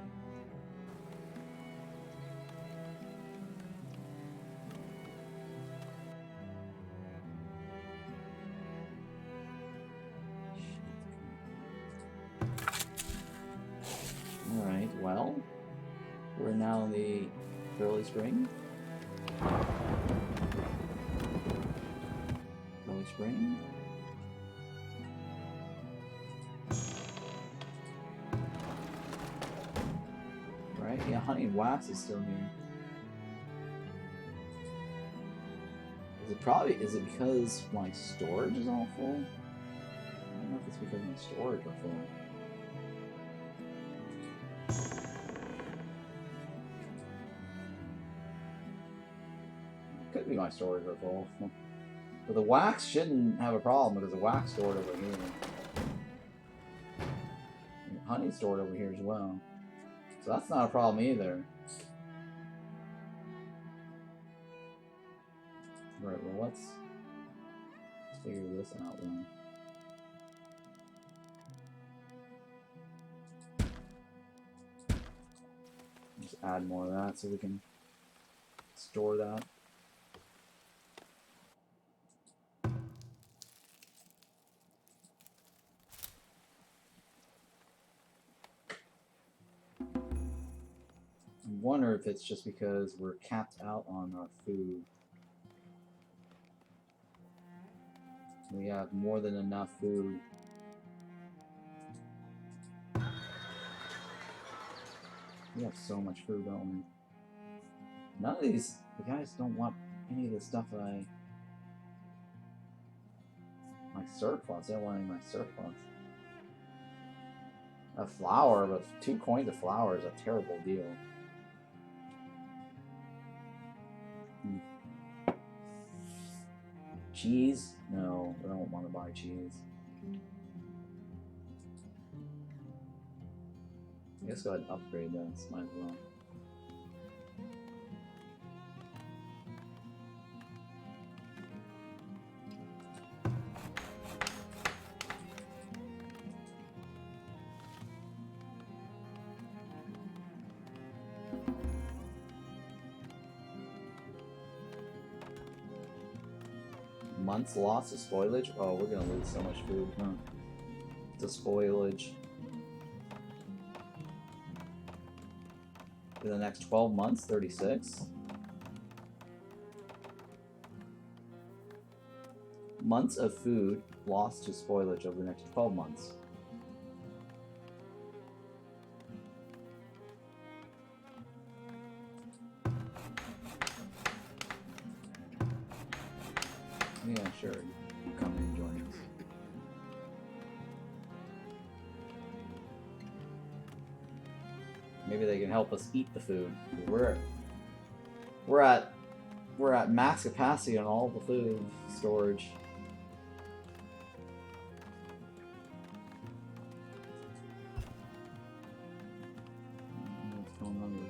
Alright, well, we're now in the early spring. Early spring. Right, yeah, honey and wax is still here. Is it because my storage is all full? I don't know if it's because my storage are full. Could be my storage are full. But the wax shouldn't have a problem because the wax stored over here. And honey stored over here as well. So that's not a problem either. Right, well let's figure this out then. Just add more of that so we can store that. I wonder if it's just because we're capped out on our food. We have more than enough food. We have so much food, don't we? None of these, the guys don't want any of the stuff that my surplus. They don't want any of my surplus. A flower, but 2 coins of flour is a terrible deal. Cheese? No, I don't want to buy cheese. I guess go ahead and upgrade this, might as well. Months lost to spoilage? Oh, we're gonna lose so much food, huh? To spoilage. For the next 12 months, 36. Months of food lost to spoilage over the next 12 months. Yeah, sure. Come and join us. Maybe they can help us eat the food. We're at max capacity on all the food storage. What's going on with?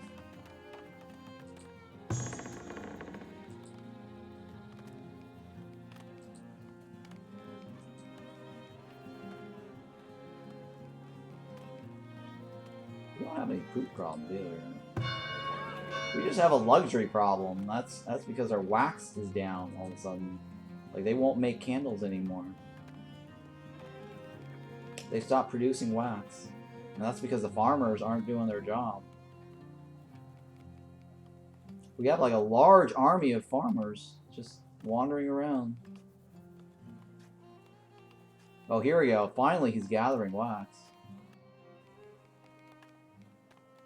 We don't have any poop problems either. We just have a luxury problem. That's because our wax is down all of a sudden. Like, they won't make candles anymore. They stopped producing wax. And that's because the farmers aren't doing their job. We have like a large army of farmers just wandering around. Oh, here we go. Finally, he's gathering wax.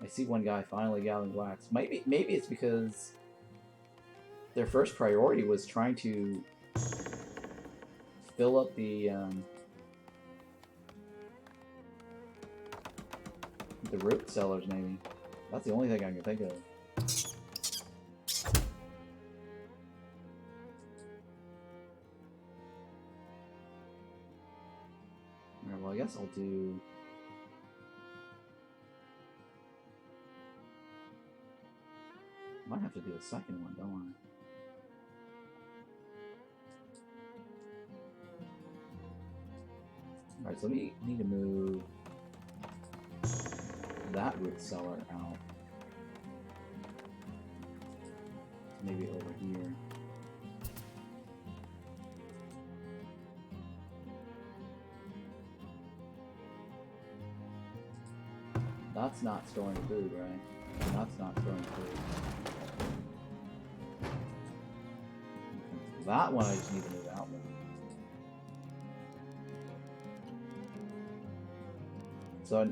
I see one guy finally gathering wax. Maybe it's because their first priority was trying to fill up the root cellars. Maybe that's the only thing I can think of. Alright, well, I guess I'll do. Might have to do a second one, don't I? Alright, so we need to move that root cellar out. Maybe over here. That's not storing food, right? And that's not storing food. Okay. That one I just need to move out with. So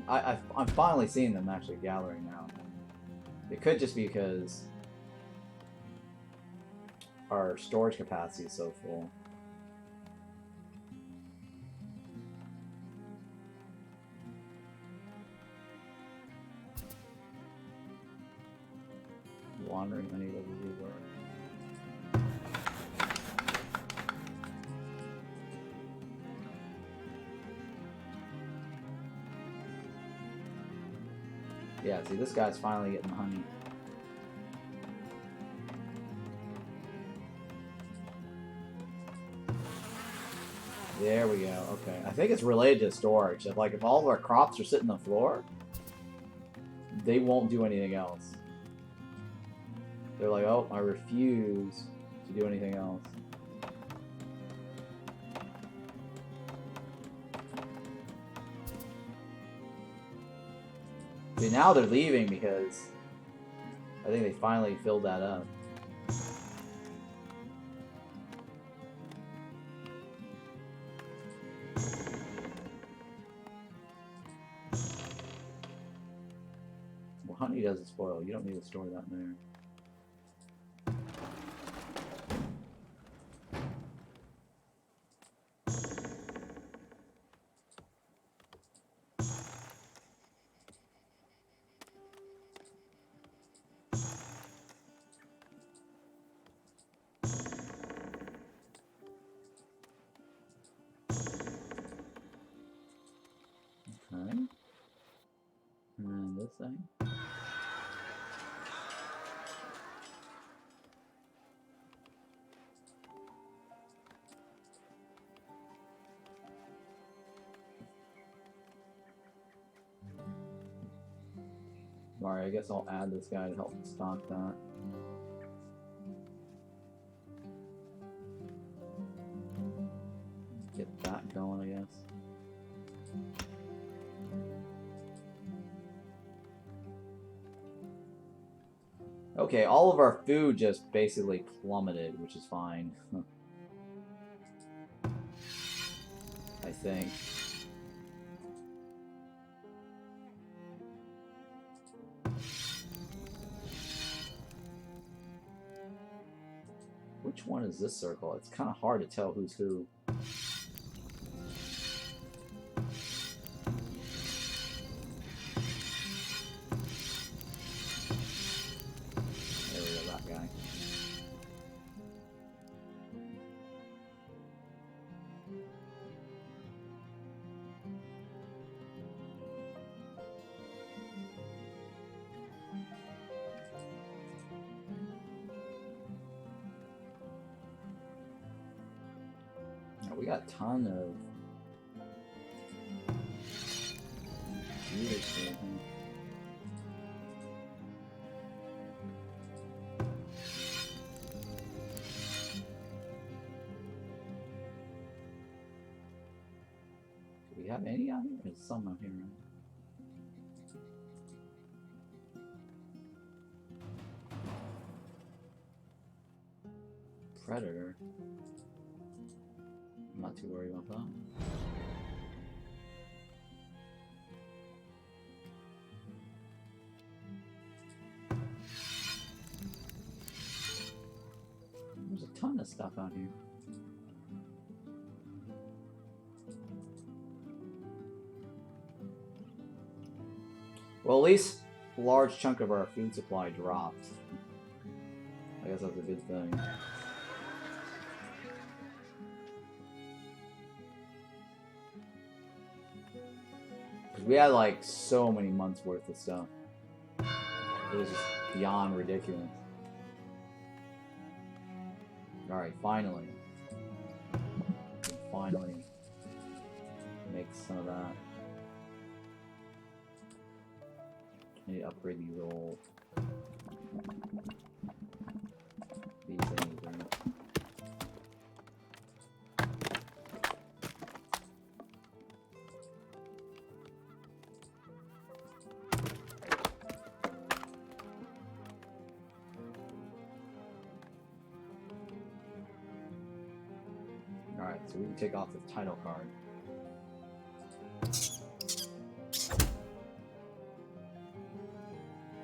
I'm finally seeing them actually gathering now. It could just be because our storage capacity is so full. Wandering unable to do work. Yeah, see, this guy's finally getting honey. There we go. Okay, I think it's related to storage. Like, if all of our crops are sitting on the floor, they won't do anything else. They're like, oh, I refuse to do anything else. See, now they're leaving because I think they finally filled that up. Well, honey doesn't spoil. You don't need to store that in there. Okay. And then this thing. Alright, I guess I'll add this guy to help stock that. that going, I guess. Okay, all of our food just basically plummeted, which is fine. I think. Which one is this circle? It's kind of hard to tell who's who. There we go, that guy. We got a ton of computers here. Do we have any out here? There's some out here. Predator. I'm not too worried about that. There's a ton of stuff out here. Well, at least a large chunk of our food supply dropped. I guess that's a good thing. We had like so many months worth of stuff. It was just beyond ridiculous. Alright, finally. Finally make some of that. I need to upgrade these old things, right? Alright, so we can take off the title card.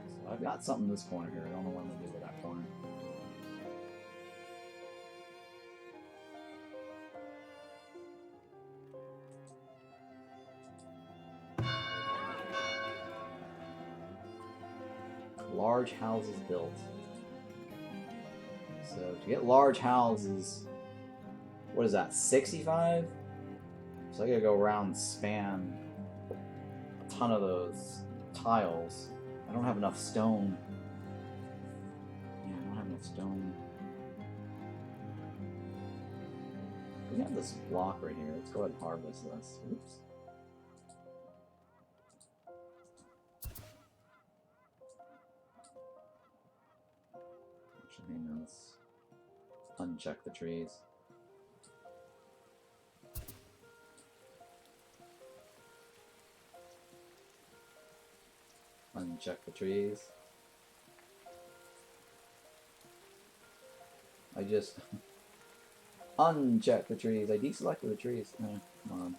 So I've got something in this corner here. I don't know what I'm going to do with that corner. Large houses built. So to get large houses, what is that, 65? So I gotta go around and span a ton of those tiles. I don't have enough stone. Yeah, I don't have enough stone. We have this block right here. Let's go ahead and harvest this. Oops. Actually, let's uncheck the trees. Uncheck the trees. I just uncheck the trees. I deselected the trees. Oh, come on.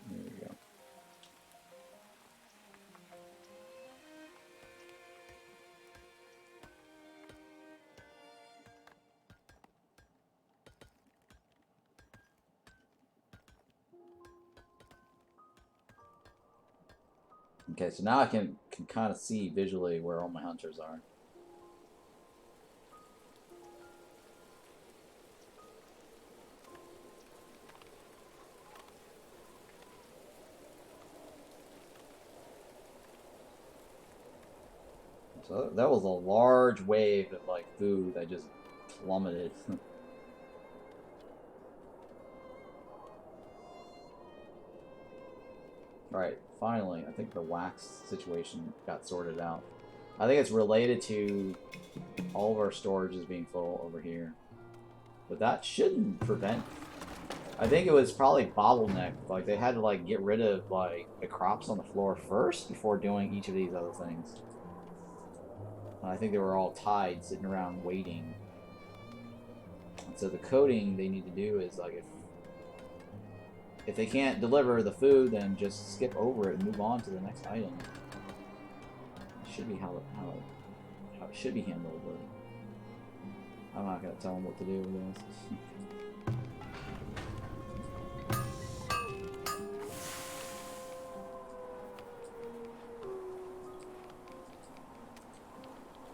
There we go. Okay, so now I can kind of see visually where all my hunters are. So that was a large wave of like food that just plummeted. Alright, finally, I think the wax situation got sorted out. I think it's related to all of our storage is being full over here. But that shouldn't prevent... I think it was probably bottlenecked. Like, they had to, like, get rid of, like, the crops on the floor first before doing each of these other things. And I think they were all tied, sitting around waiting. And so the coding they need to do is, like, if they can't deliver the food, then just skip over it and move on to the next item. It should be how it should be handled, but I'm not gonna tell them what to do with this.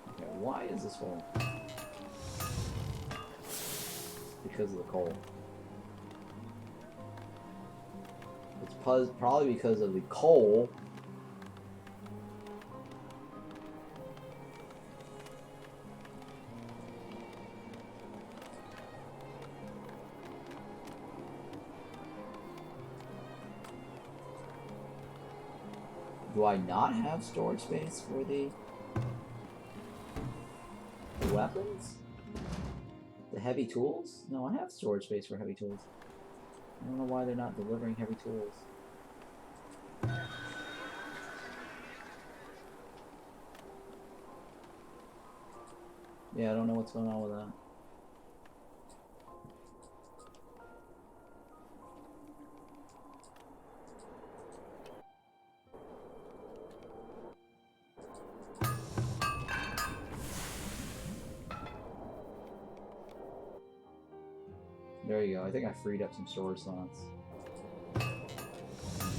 Okay, why is this full? Because of the coal. It's probably because of the coal. Do I not have storage space for the weapons? The heavy tools? No, I have storage space for heavy tools. I don't know why they're not delivering heavy tools. Yeah, I don't know what's going on with that. There you go. I think I freed up some storage slots.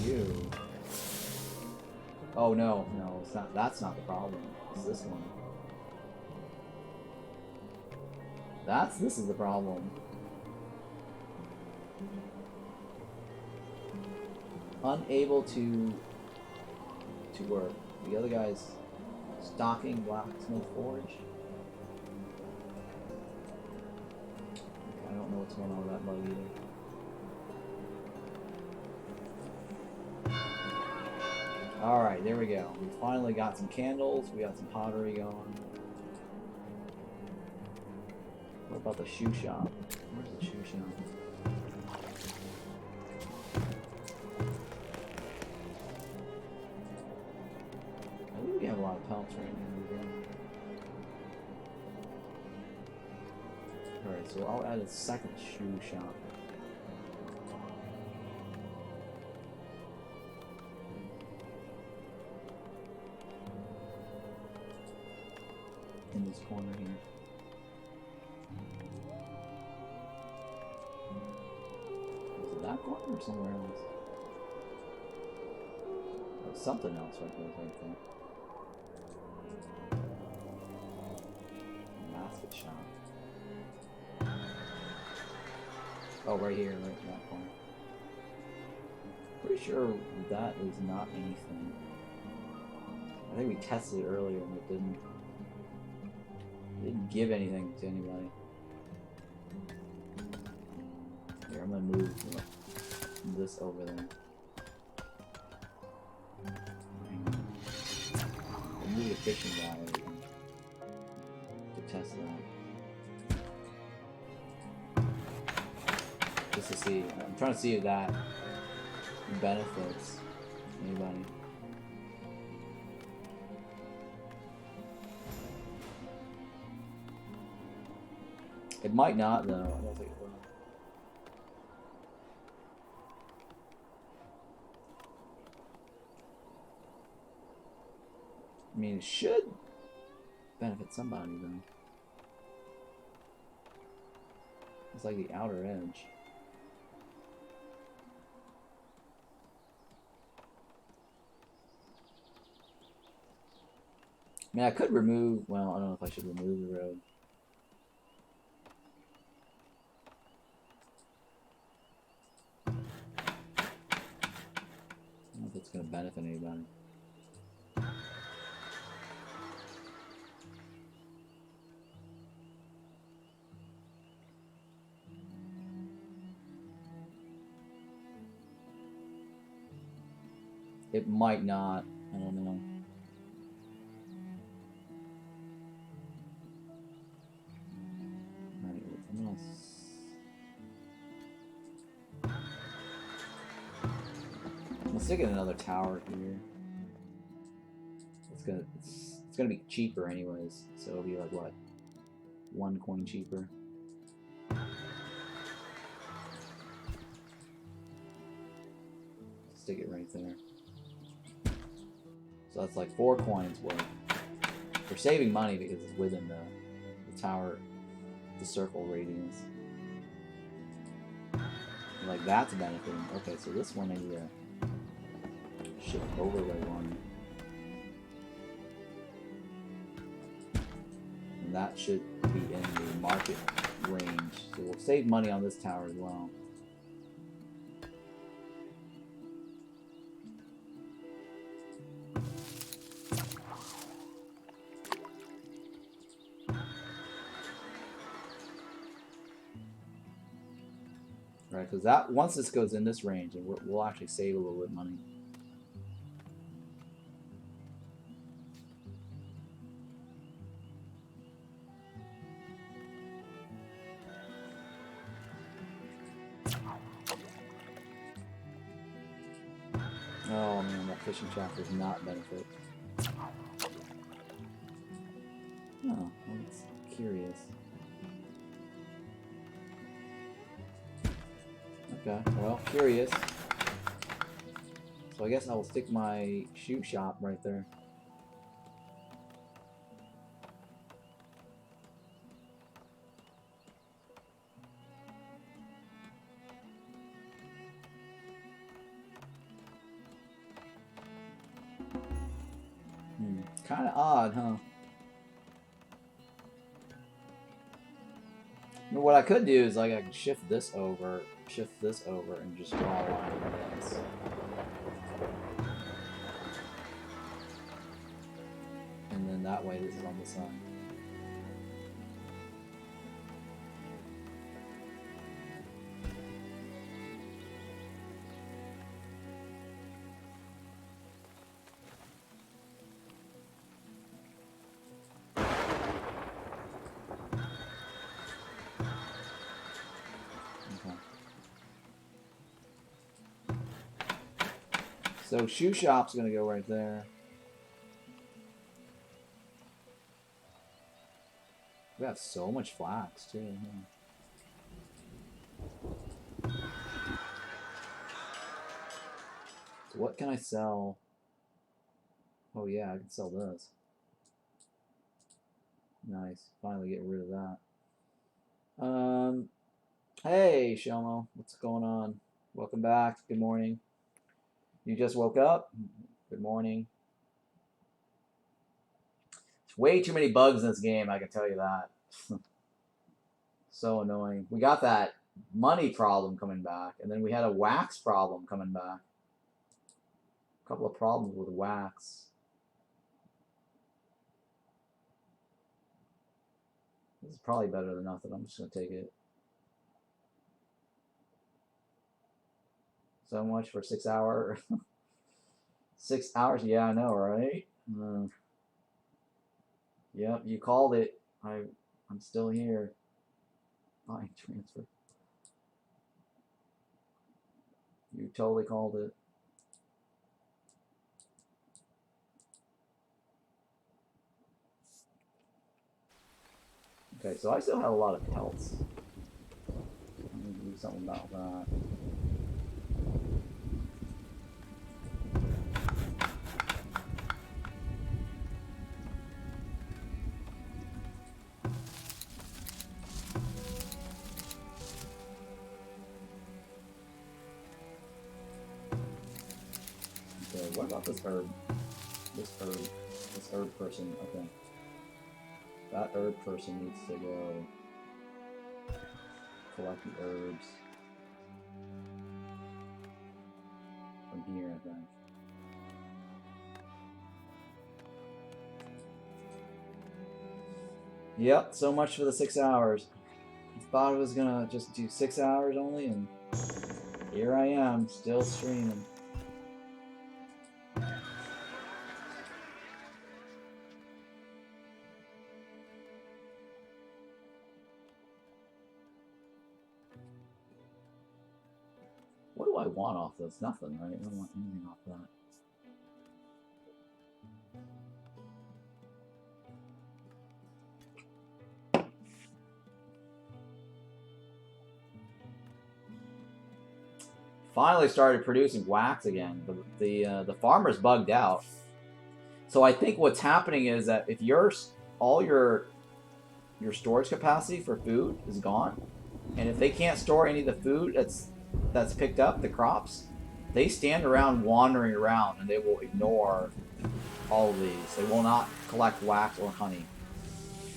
You. Oh no, no, it's not. That's not the problem. It's this one. This is the problem. Unable to work. The other guy's stocking blacksmith forge. I don't know what's going on with that bug either. Alright, there we go. We finally got some candles, we got some pottery going. What about the shoe shop? Where's the shoe shop? I think we have a lot of pelts right now. Alright, so I'll add a second shoe shop. In this corner here. Was it that corner or somewhere else? Oh, something else right there. Basket shop. Oh, right here, right in that corner. Pretty sure that is not anything. I think we tested it earlier and it didn't give anything to anybody. Here, I'm gonna move this over there. I'll move the fishing guy over there to test that. Just to see, I'm trying to see if that benefits anybody. It might not, though. I don't think it will. I mean, it should benefit somebody, though. It's like the outer edge. I mean, I could remove, well, I don't know if I should remove the road. I don't know if it's going to benefit anybody. It might not, I don't know. Let's stick in another tower here. It's gonna be cheaper anyways, so it'll be like what? 1 coin cheaper. Stick it right there. So that's like 4 coins worth. We're saving money because it's within the tower, the circle radius. Like that's benefiting. Okay, so this one I need to shift overlay one. And that should be in the market range. So we'll save money on this tower as well. Right, because that once this goes in this range, and we'll actually save a little bit of money. Oh man, that fishing shaft does not benefit. Oh, that's curious. Okay, well, curious. So I guess I will stick my shoe shop right there. Kind of odd, huh? But what I could do is like I can shift this over, and just draw a line like this. And then that way this is on the side. So shoe shop's gonna go right there. We have so much flax too. Huh? So what can I sell? Oh yeah, I can sell this. Nice. Finally get rid of that. Hey Shelmo, what's going on? Welcome back. Good morning. You just woke up? Good morning. There's way too many bugs in this game, I can tell you that. So annoying. We got that money problem coming back, and then we had a wax problem coming back. A couple of problems with wax. This is probably better than nothing. I'm just going to take it. So much for 6 hours. 6 hours? Yeah, I know, right? Yep, you called it. I'm still here. Buying transfer. You totally called it. Okay, so I still have a lot of pelts. I need to do something about that. Okay, what about this herb? This herb person, okay. That herb person needs to go collect the herbs from here, I think. Yep, so much for the 6 hours. I thought I was gonna just do 6 hours only, and here I am, still streaming. I want off this? Nothing, right? I don't want anything off that. Finally started producing wax again. The farmer's bugged out. So I think what's happening is that if all your storage capacity for food is gone, and if they can't store any of the food that's picked up, the crops, they stand around wandering around and they will ignore all of these. They will not collect wax or honey.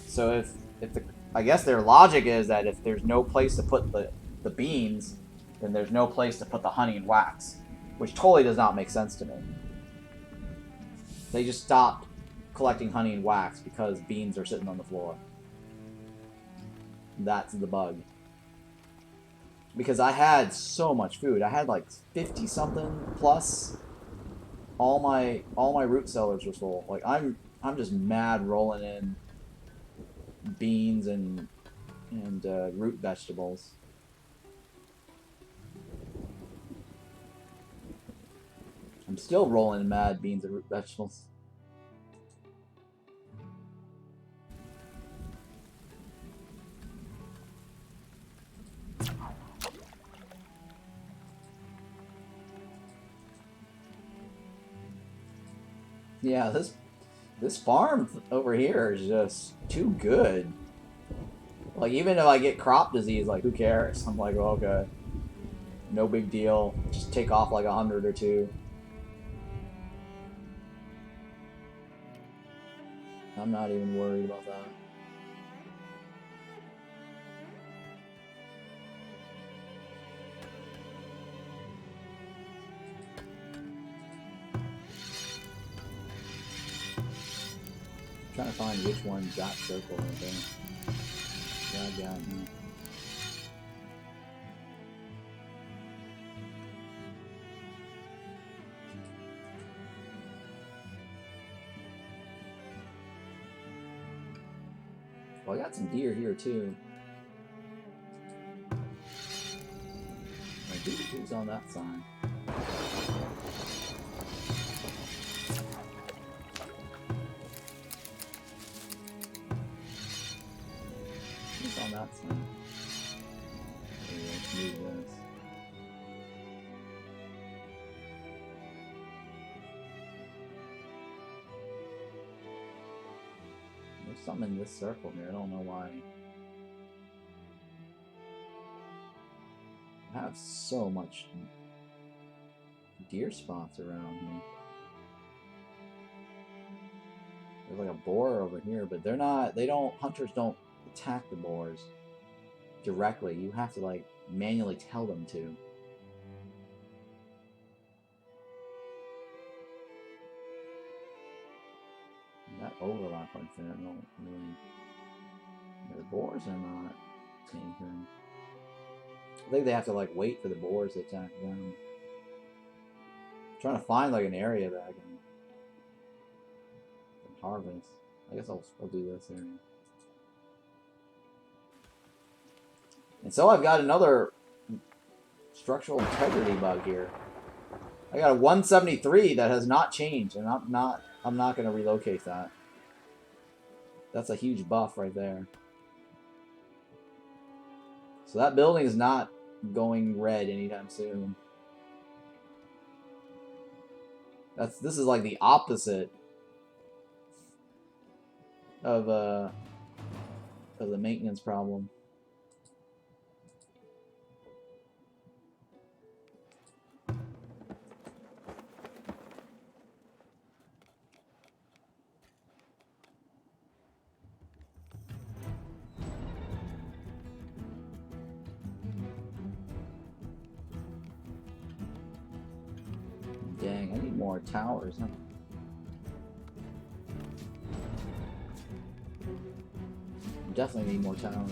So I guess their logic is that if there's no place to put the beans, then there's no place to put the honey and wax, which totally does not make sense to me. They just stopped collecting honey and wax because beans are sitting on the floor. That's the bug. Because I had so much food. I had like 50 something plus. All my root cellars were full. Like I'm just mad rolling in beans and root vegetables. I'm still rolling in mad beans and root vegetables. Yeah, this farm over here is just too good. Like, even if I get crop disease, like, who cares? I'm like, well, okay. No big deal. Just take off like 100 or 2. I'm not even worried about that. I'm trying to find which one's that circle right there. Yeah. Well, I got some deer here too. Like, who's on that side? Who's on that side? Okay, let's move this. There's something in this circle here. I don't know why. I have so much deer spots around here. There's like a boar over here, but hunters don't attack the boars directly. You have to like manually tell them to. That overlap right there, I don't really... The boars are not anything. I think they have to like wait for the boars to attack them. I'm trying to find like an area that I can harvest. I guess I'll do this area. And so I've got another structural integrity bug here. I got a 173 that has not changed, and I'm not going to relocate that. That's a huge buff right there. So that building is not going red anytime soon. This is like the opposite of the maintenance problem. Dang, I need more towers, huh? Definitely need more towers.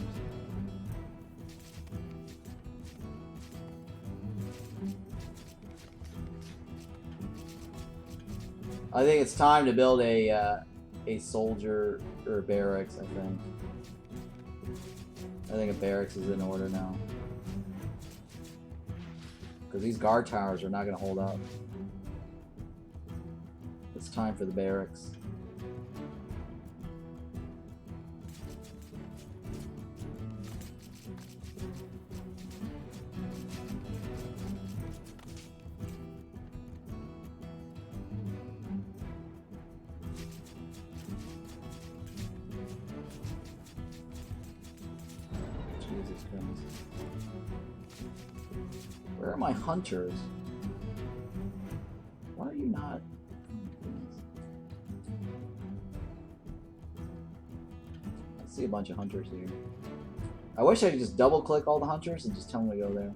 I think it's time to build a soldier or a barracks, I think. I think a barracks is in order now. Because these guard towers are not going to hold up. It's time for the barracks. Jesus Christ. Where are my hunters? Why are you not? I see a bunch of hunters here. I wish I could just double click all the hunters and just tell them to go there.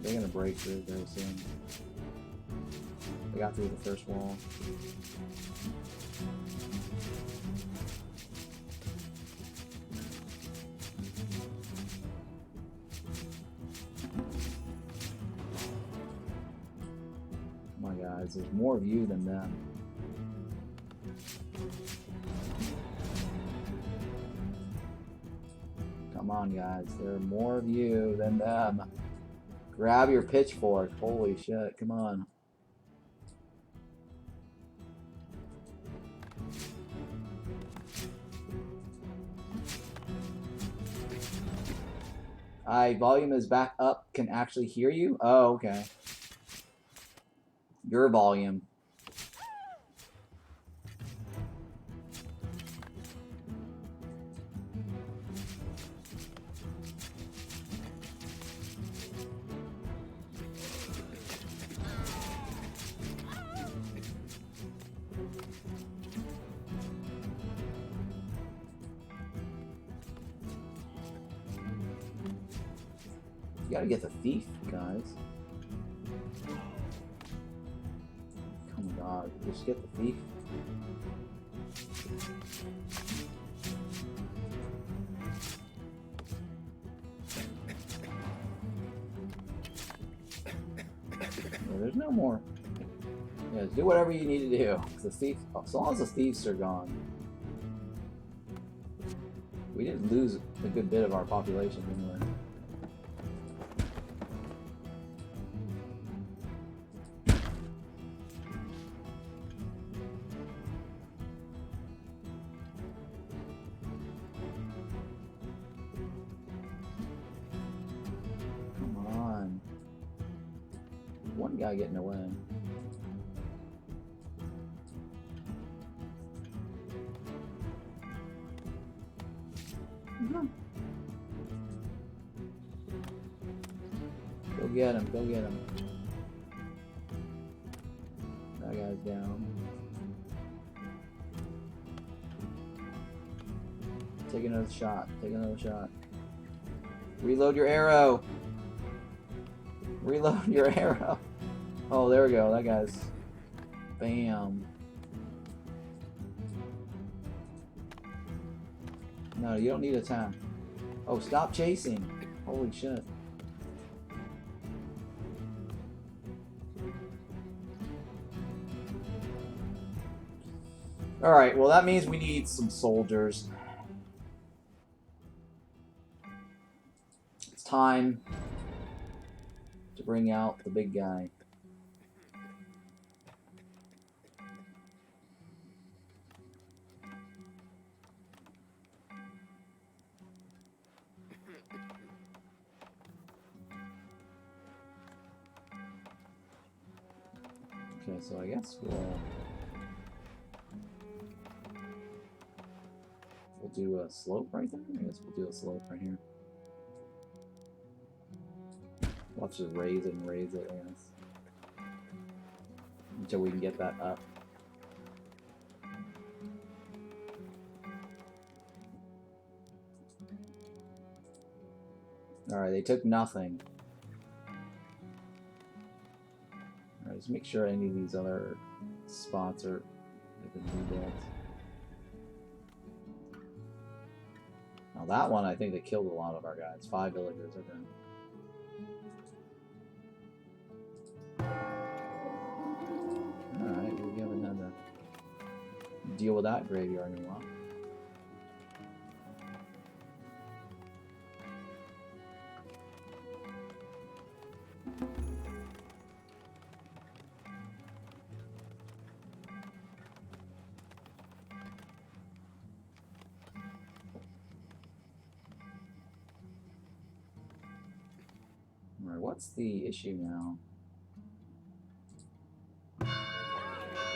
They're gonna break through very soon. They got through the first wall. Oh my guys, there's more of you than them. Come on guys, there are more of you than them. Grab your pitchfork. Holy shit, come on. Alright, volume is back up. Can actually hear you? Oh, okay. Your volume. You gotta get the thief, guys. Come on, God, just get the thief. Yeah, there's no more. Yeah, do whatever you need to do. The thief, as long as the thieves are gone. We didn't lose a good bit of our population anyway. One guy getting away. Go get him, go get him. That guy's down. Take another shot, take another shot. Reload your arrow! Reload your arrow! Oh, there we go. That guy's... Bam. No, you don't need a time. Oh, stop chasing. Holy shit. Alright, well that means we need some soldiers. It's time to bring out the big guy. Okay, so I guess we'll do a slope right there. I guess we'll do a slope right here. We'll have to raise it and raise it, I guess, until we can get that up. Alright, they took nothing. Alright, just make sure any of these other spots are they can do that. Now that one, I think they killed a lot of our guys. 5 villagers, okay. deal with that graveyard in a while. Alright, what's the issue now?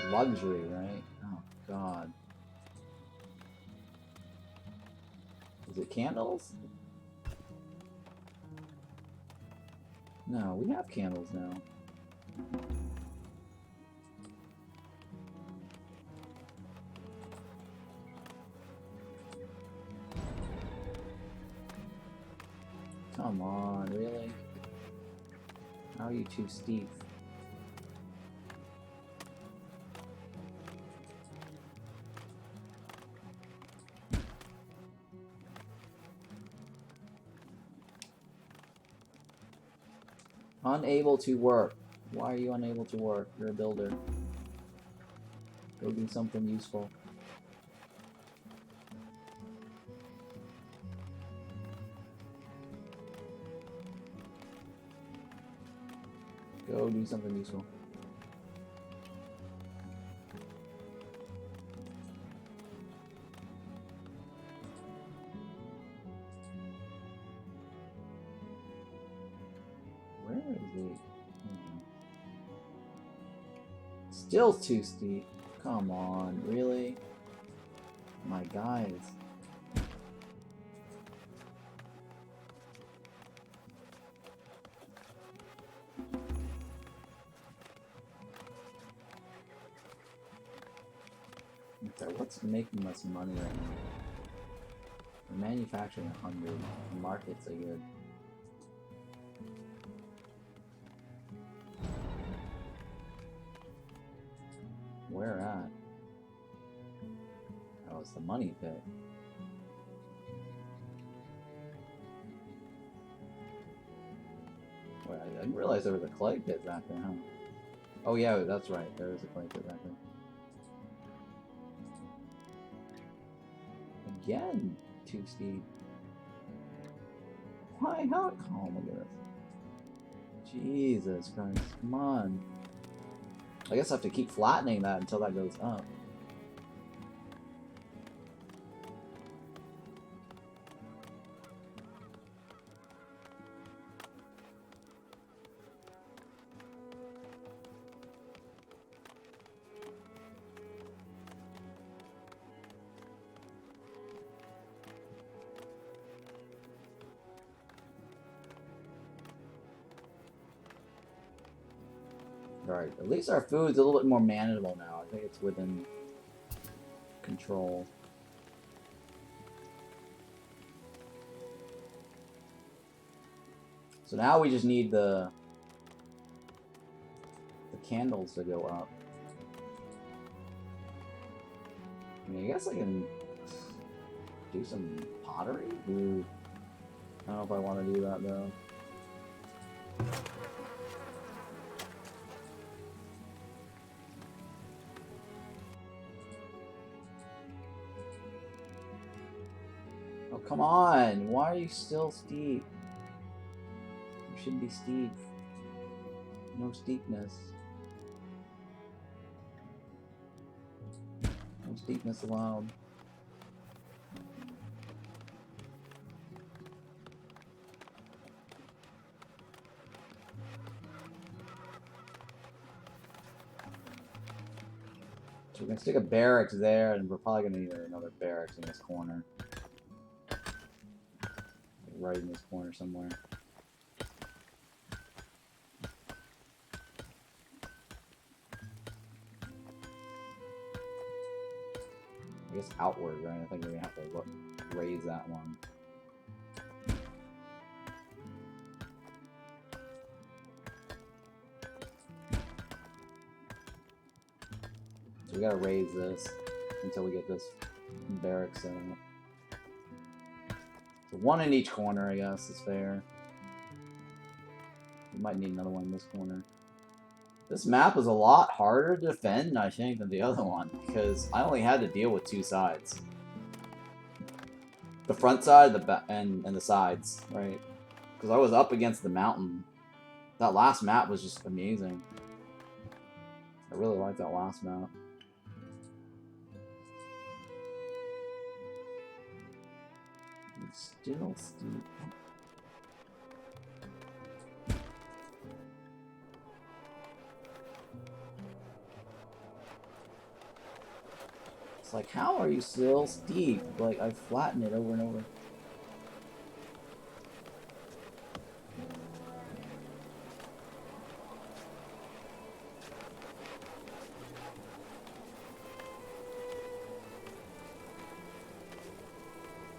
Luxury, right? Oh, God. Is it candles? No, we have candles now. Come on, really? How are you too steep? Unable to work. Why are you unable to work? You're a builder. Go do something useful. Go do something useful. Where is he? Still too steep. Come on, really? My guys. Okay, what's making us money right now? We're manufacturing 100. The markets are good. Where at? Oh, it's the money pit. Wait, I didn't realize there was a clay pit back there, huh? Oh yeah, that's right. There is a clay pit back there. Again, too steep. Why? How? Oh my goodness. Jesus Christ. Come on. I guess I have to keep flattening that until that goes up. Alright, at least our food's a little bit more manageable now. I think it's within control. So now we just need the candles to go up. I mean, I guess I can do some pottery? Ooh. I don't know if I want to do that though. Oh, come on! Why are you still steep? You should be steep. No steepness. No steepness allowed. So we're gonna stick a barracks there, and we're probably gonna need another barracks in this corner. Right in this corner somewhere. I guess outward, right? I think we're gonna have to raise that one. So we gotta raise this until we get this barracks in. So one in each corner, I guess, is fair. We might need another one in this corner. This map is a lot harder to defend, I think, than the other one, because I only had to deal with two sides. The front side, and the sides, right? Because I was up against the mountain. That last map was just amazing. I really liked that last map. It's still steep. It's like, how are you still steep? Like, I flatten it over and over.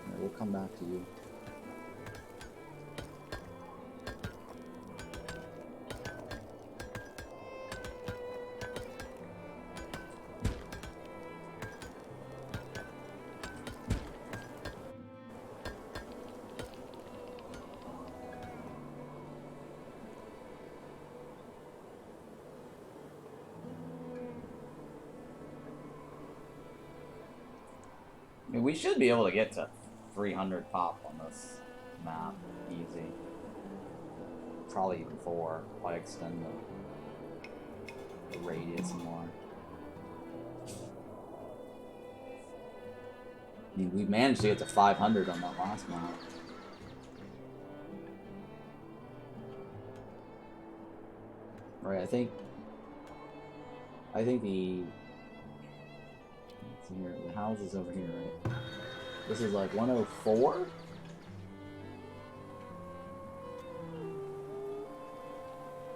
Alright, we'll come back to you. I mean, we should be able to get to 300 pop on this map. Easy. Probably even 4 if I extend the radius more. I mean, we managed to get to 500 on that last map. Right, I think the... Let's see here, the house is over here, right? This is like 104?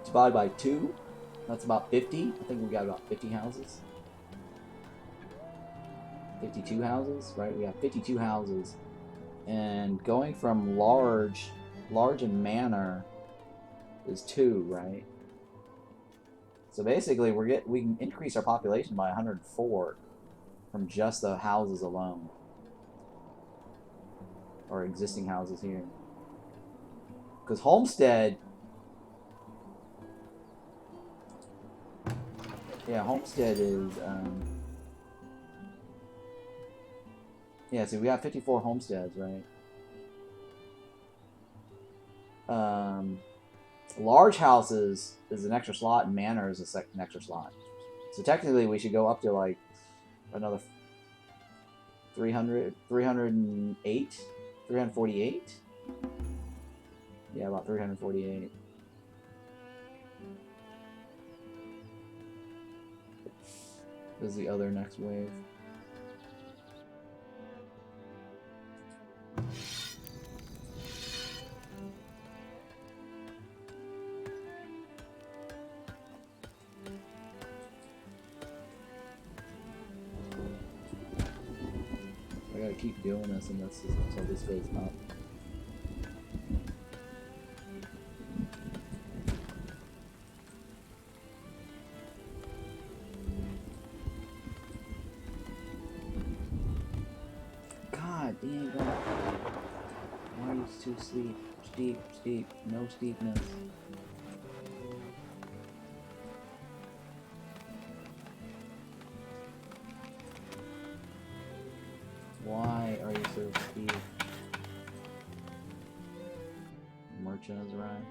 Divided by 2, that's about 50. I think we got about 50 houses. 52 houses, right? We have 52 houses. And going from large and manor is 2, right? So basically we can increase our population by 104 from just the houses alone. Or existing houses here. Because Homestead... Yeah, Homestead is... Yeah, so we have 54 homesteads, right? Large houses is an extra slot, and manor is an extra slot. So technically, we should go up to like another 308, 348. Yeah, about 348. This is the other next wave. I gotta keep doing this until this goes up. God dang it. Why are you too steep? No steepness. Why are you so steep? Merchant has arrived.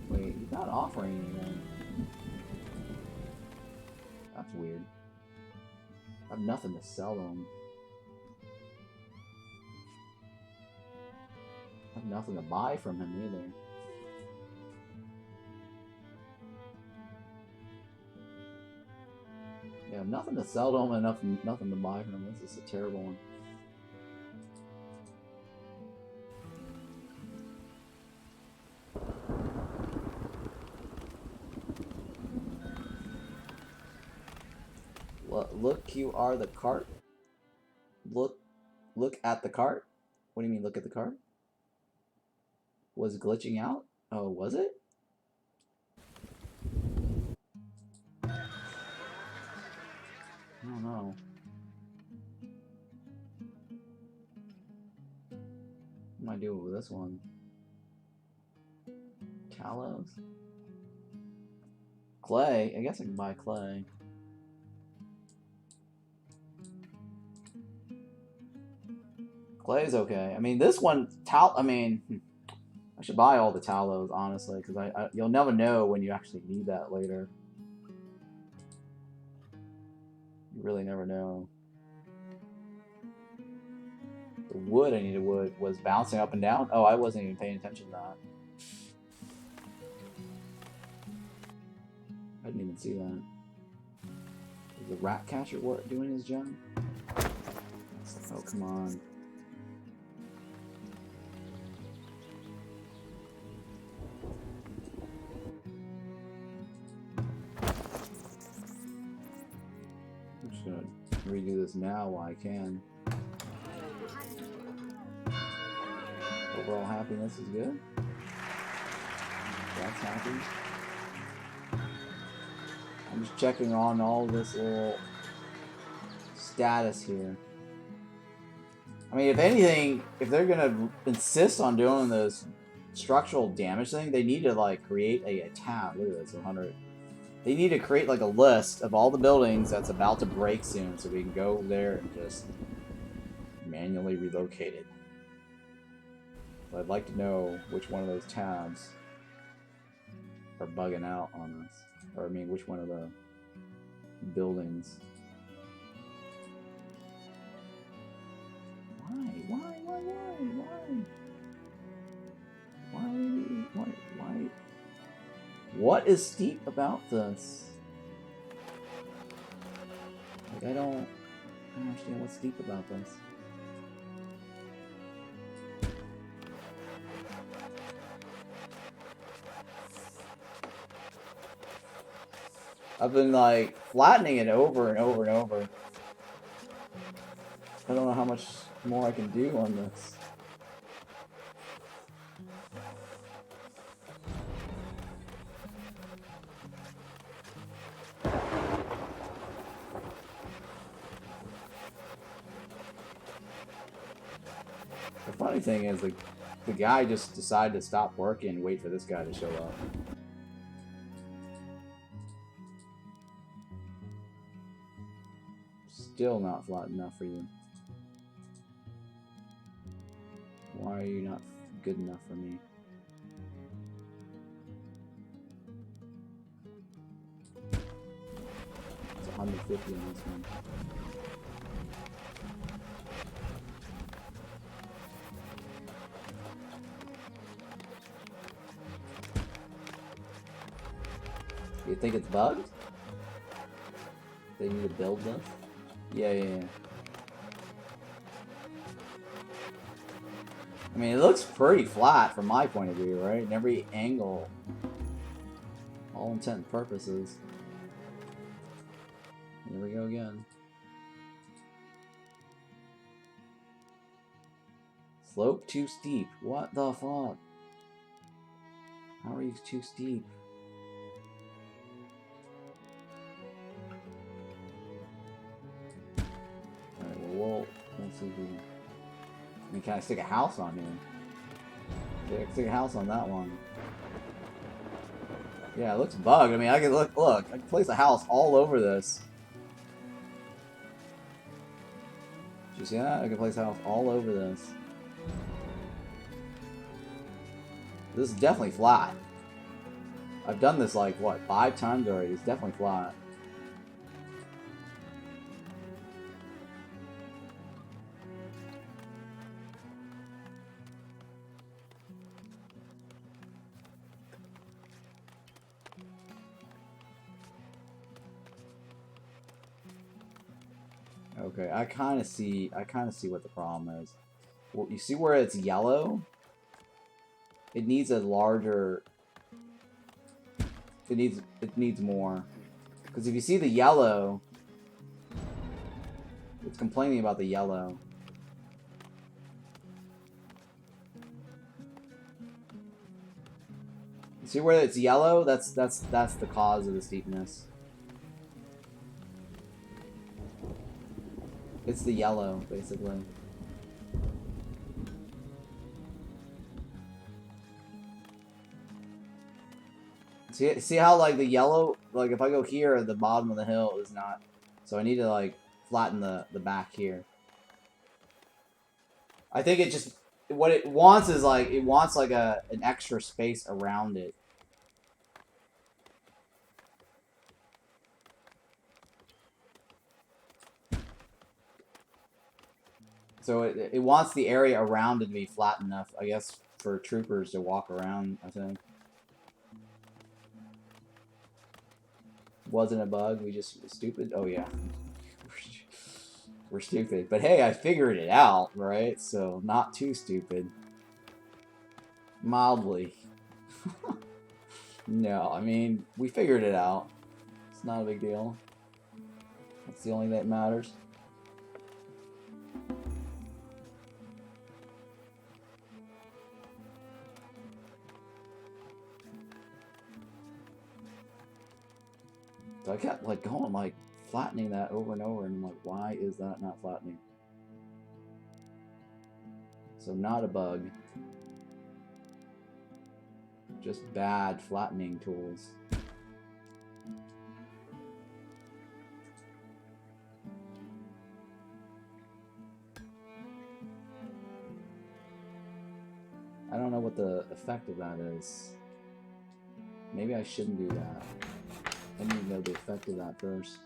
Wait, he's not offering anything. That's weird. I have nothing to sell them. I have nothing to buy from him either. Yeah, nothing to sell to him and nothing to buy from him. This is a terrible one. Look, you are the cart. Look at the cart. What do you mean, look at the cart? Was glitching out? Oh, was it? I don't know. I do with this one? Talos? Clay? I guess I can buy clay. Clay's okay. I mean, this one, I mean, I should buy all the Talos, honestly, because you'll never know when you actually need that later. You really never know. The wood I needed was bouncing up and down. Oh, I wasn't even paying attention to that. I didn't even see that. Is the rat catcher doing his job? Oh, come on. I'm just gonna redo this now while I can. Overall happiness is good. That's happy. I'm just checking on all this little status here. I mean, if anything, if they're gonna insist on doing this structural damage thing, they need to like create a tab. Look at this, 100. They need to create like a list of all the buildings that's about to break soon, so we can go there and just manually relocate it. So I'd like to know which one of those tabs are bugging out on us, or I mean, which one of the buildings. Why? What is steep about this? Like, I don't understand what's steep about this. I've been like flattening it over and over and over. I don't know how much more I can do on this. The funny thing is, the guy just decided to stop working and wait for this guy to show up. Still not flat enough for you. Why are you not good enough for me? It's 150 on this one. You think it's bugged? They need to build this? Yeah. I mean, it looks pretty flat from my point of view, right? In every angle. All intent and purposes. Here we go again. Slope too steep. What the fuck? How are you too steep? Alright, well, let's see if we... I mean, can I stick a house on here? Yeah, stick a house on that one. Yeah, it looks bugged. I mean, I can look, I can place a house all over this. Did you see that? I can place a house all over this. This is definitely flat. I've done this like, what, 5 times already. It's definitely flat. Okay, I kind of see what the problem is. Well, you see where it's yellow? It needs a larger... It needs more. Because if you see the yellow, it's complaining about the yellow. You see where it's yellow? That's the cause of the steepness. It's the yellow, basically. See how like the yellow, like if I go here, the bottom of the hill is not. So I need to like flatten the back here. I think it just what it wants is like it wants like an extra space around it. So it wants the area around it to be flat enough, I guess, for troopers to walk around, I think. Wasn't a bug, we just stupid? Oh yeah. We're stupid. But hey, I figured it out, right? So not too stupid. Mildly. No, I mean, we figured it out. It's not a big deal. That's the only thing that matters. So I kept like going like flattening that over and over, and I'm like, why is that not flattening? So not a bug. Just bad flattening tools. I don't know what the effect of that is. Maybe I shouldn't do that. I need to know the effect of that first.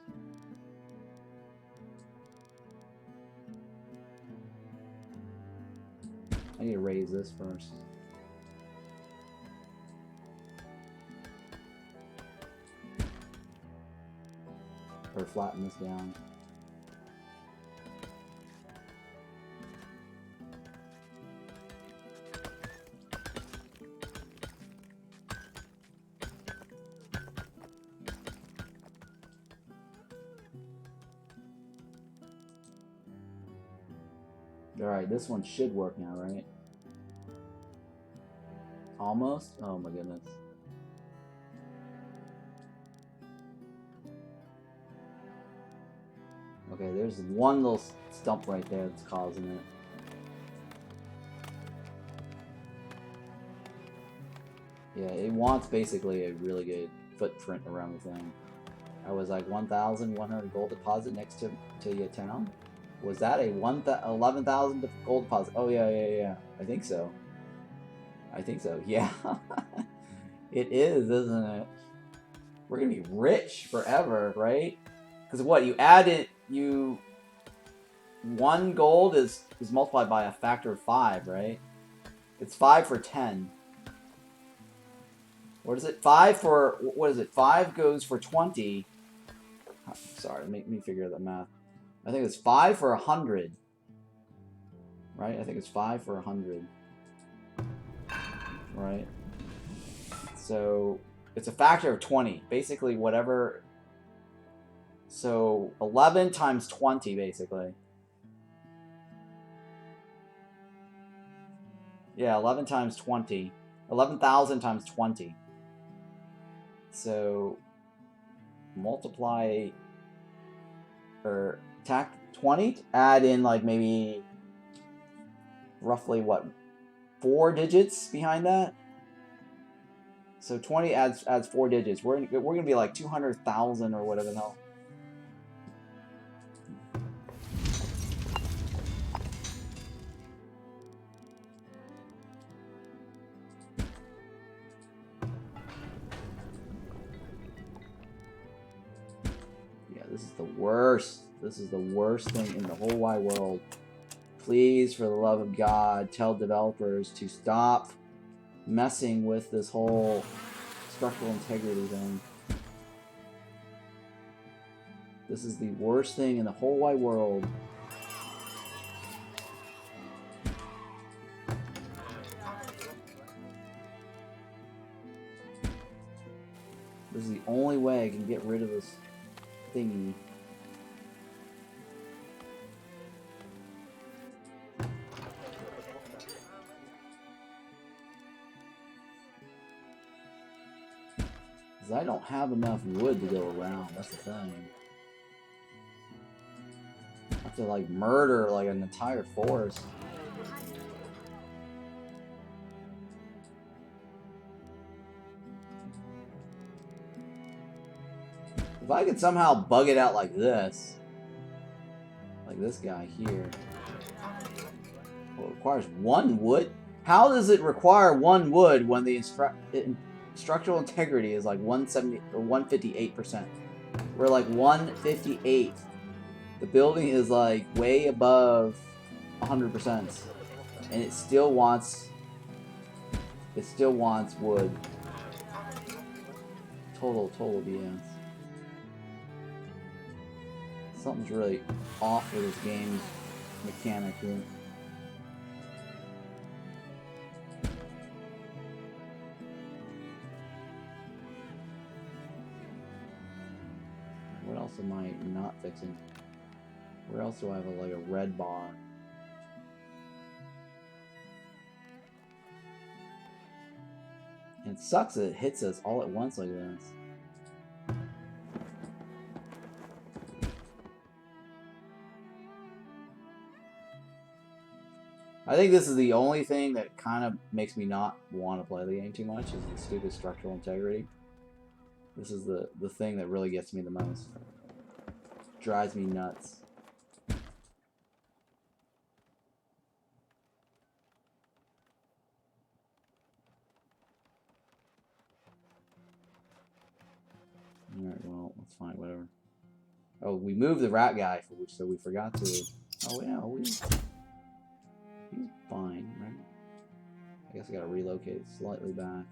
I need to raise this first. Or flatten this down. Alright, this one should work now, right? Almost? Oh my goodness. Okay, there's one little stump right there that's causing it. Yeah, it wants basically a really good footprint around the thing. I was like 1,100 gold deposit next to your town. Was that a 11,000 gold deposit? Oh yeah. I think so. I think so. Yeah. It is, isn't it? We're gonna be rich forever, right? Because what you add it, you 1 gold is multiplied by a factor of 5, right? It's 5 for 10. What is it? 5 for what is it? 5 goes for 20. Sorry, make me figure the math. I think it's 5 for 100. Right? I think it's 5 for 100. Right? So it's a factor of 20. Basically, whatever. So 11 times 20, basically. Yeah, 11 times 20. 11,000 times 20. So multiply or tack 20, add in like maybe roughly what, 4 digits behind that. So 20 adds 4 digits. We're gonna be like 200,000 or whatever the hell. Yeah, this is the worst. This is the worst thing in the whole wide world. Please, for the love of God, tell developers to stop messing with this whole structural integrity thing. This is the worst thing in the whole wide world. This is the only way I can get rid of this thingy. I don't have enough wood to go around, that's the thing. I have to like murder like an entire forest. If I could somehow bug it out like this guy here. Well, it requires 1 wood? How does it require 1 wood when the structural integrity is like 170 or 158%? We're like 158. The building is like way above 100%, and it still wants wood. Total BS. Something's really off with this game's mechanic here. What else am I not fixing? Where else do I have like a red bar? And it sucks that it hits us all at once like this. I think this is the only thing that kind of makes me not want to play the game too much, is the stupid structural integrity. This is the thing that really gets me the most. Drives me nuts. Alright, well, that's fine, whatever. Oh, we moved the rat guy, so we forgot to... Oh, yeah, he's fine, right? I guess I gotta relocate it slightly back.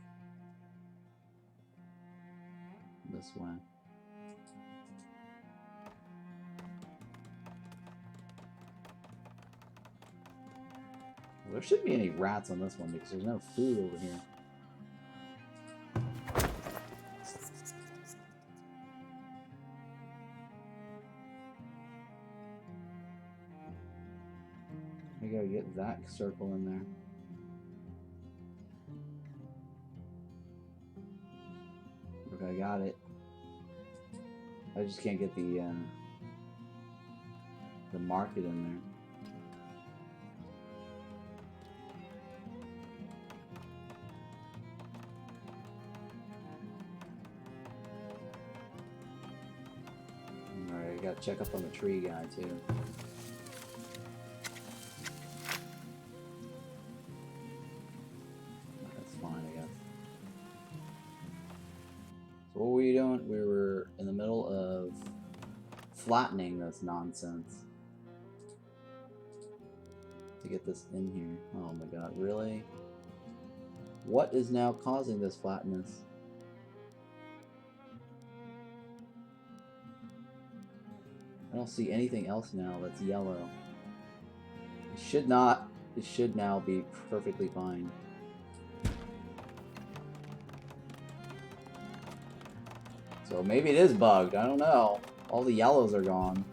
This way. Well, there shouldn't be any rats on this one because there's no food over here. I gotta get that circle in there. Okay, I got it. I just can't get the market in there. Alright, I gotta check up on the tree guy too. That's fine, I guess. So what were you doing? We were in the middle of flattening this nonsense to get this in here. Oh my god, really? What is now causing this flatness? I don't see anything else now that's yellow. It should now be perfectly fine. So maybe it is bugged, I don't know. All the yellows are gone.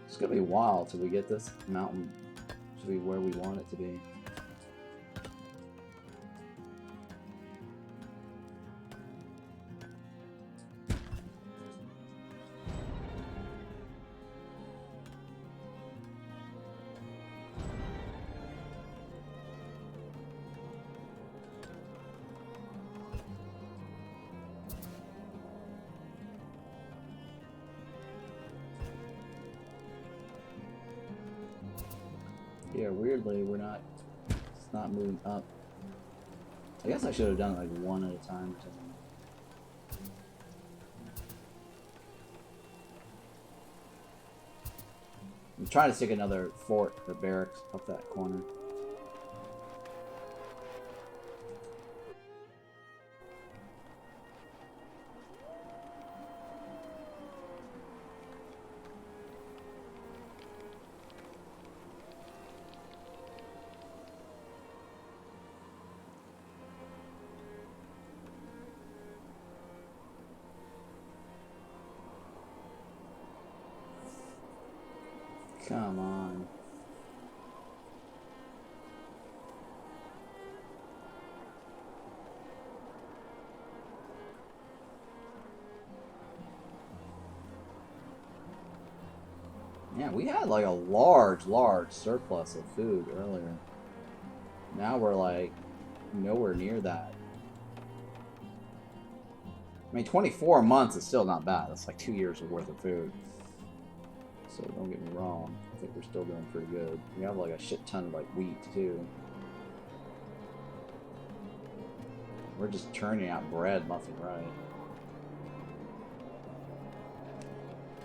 It's gonna be a while till we get this mountain to be where we want it to be. Yeah, weirdly, it's not moving up. I guess I should have done it like one at a time or something. I'm trying to stick another fort or barracks up that corner. Come on. Yeah, we had like a large surplus of food earlier. Now we're like nowhere near that. I mean, 24 months is still not bad. That's like 2 years worth of food. So don't get me wrong. I think we're still doing pretty good. We have like a shit ton of like wheat too. We're just churning out bread left and right.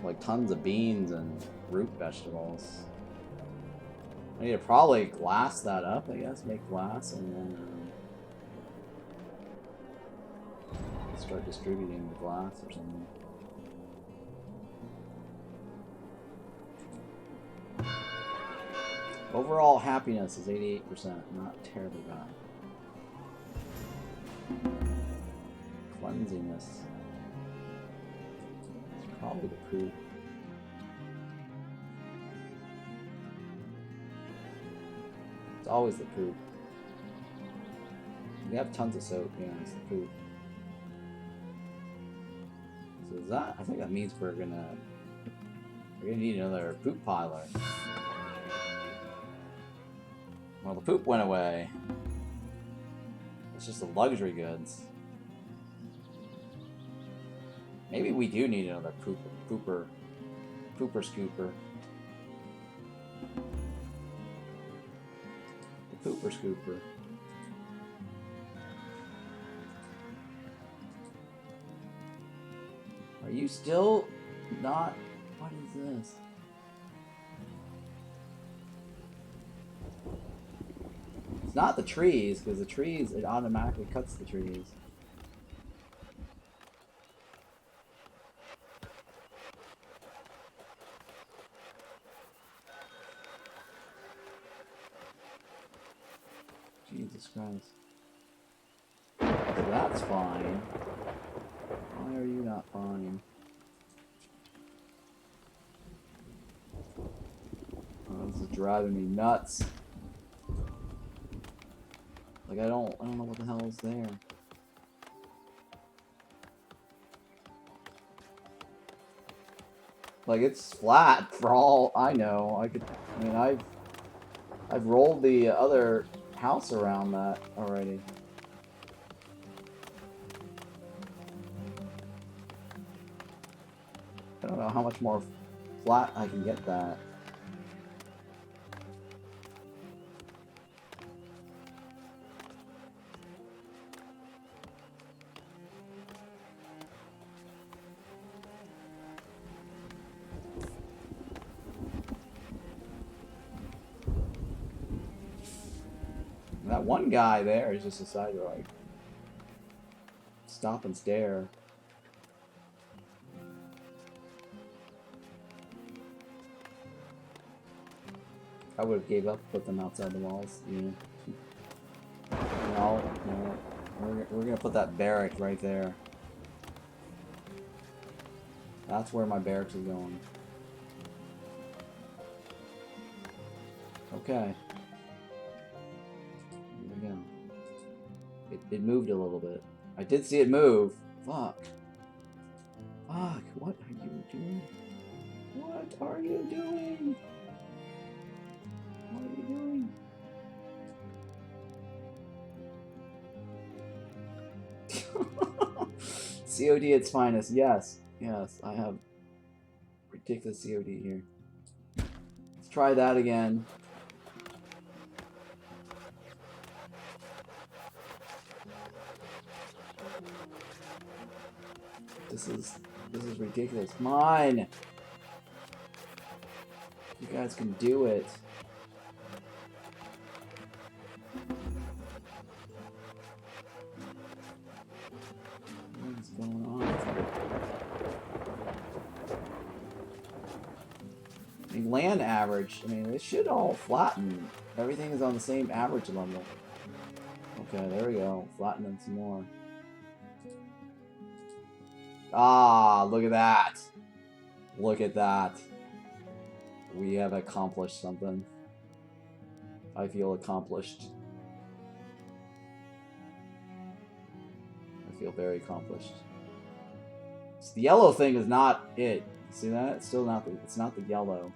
Like tons of beans and root vegetables. I need to probably glass that up, I guess. Make glass and then start distributing the glass or something. Overall happiness is 88%, not terribly bad. Cleansiness. It's probably the poop. It's always the poop. We have tons of soap, yeah, it's the poop. So is that? I think that means we're gonna need another poop piler. Well, the poop went away. It's just the luxury goods. Maybe we do need another pooper scooper. The pooper scooper. Are you still not? What is this? It's not the trees, because the trees, it automatically cuts the trees. Jesus Christ. So that's fine. Why are you not fine? Oh, this is driving me nuts. Like I don't know what the hell is there. Like it's flat for all I know. I mean I've rolled the other house around that already. I don't know how much more flat I can get that. That one guy there is just decided to like stop and stare. I would have gave up, put them outside the walls. Yeah. No, we're gonna put that barrack right there. That's where my barracks is going. Okay. It moved a little bit. I did see it move. Fuck. Fuck. What are you doing? What are you doing? What are you doing? COD at its finest. Yes. Yes, I have ridiculous COD here. Let's try that again. This is ridiculous. Come on! You guys can do it. What is going on? I mean, land average. I mean, it should all flatten. Everything is on the same average level. Okay, there we go. Flatten them some more. Ah, look at that. Look at that. We have accomplished something. I feel accomplished. I feel very accomplished. So the yellow thing is not it. See that? It's still not it's not the yellow.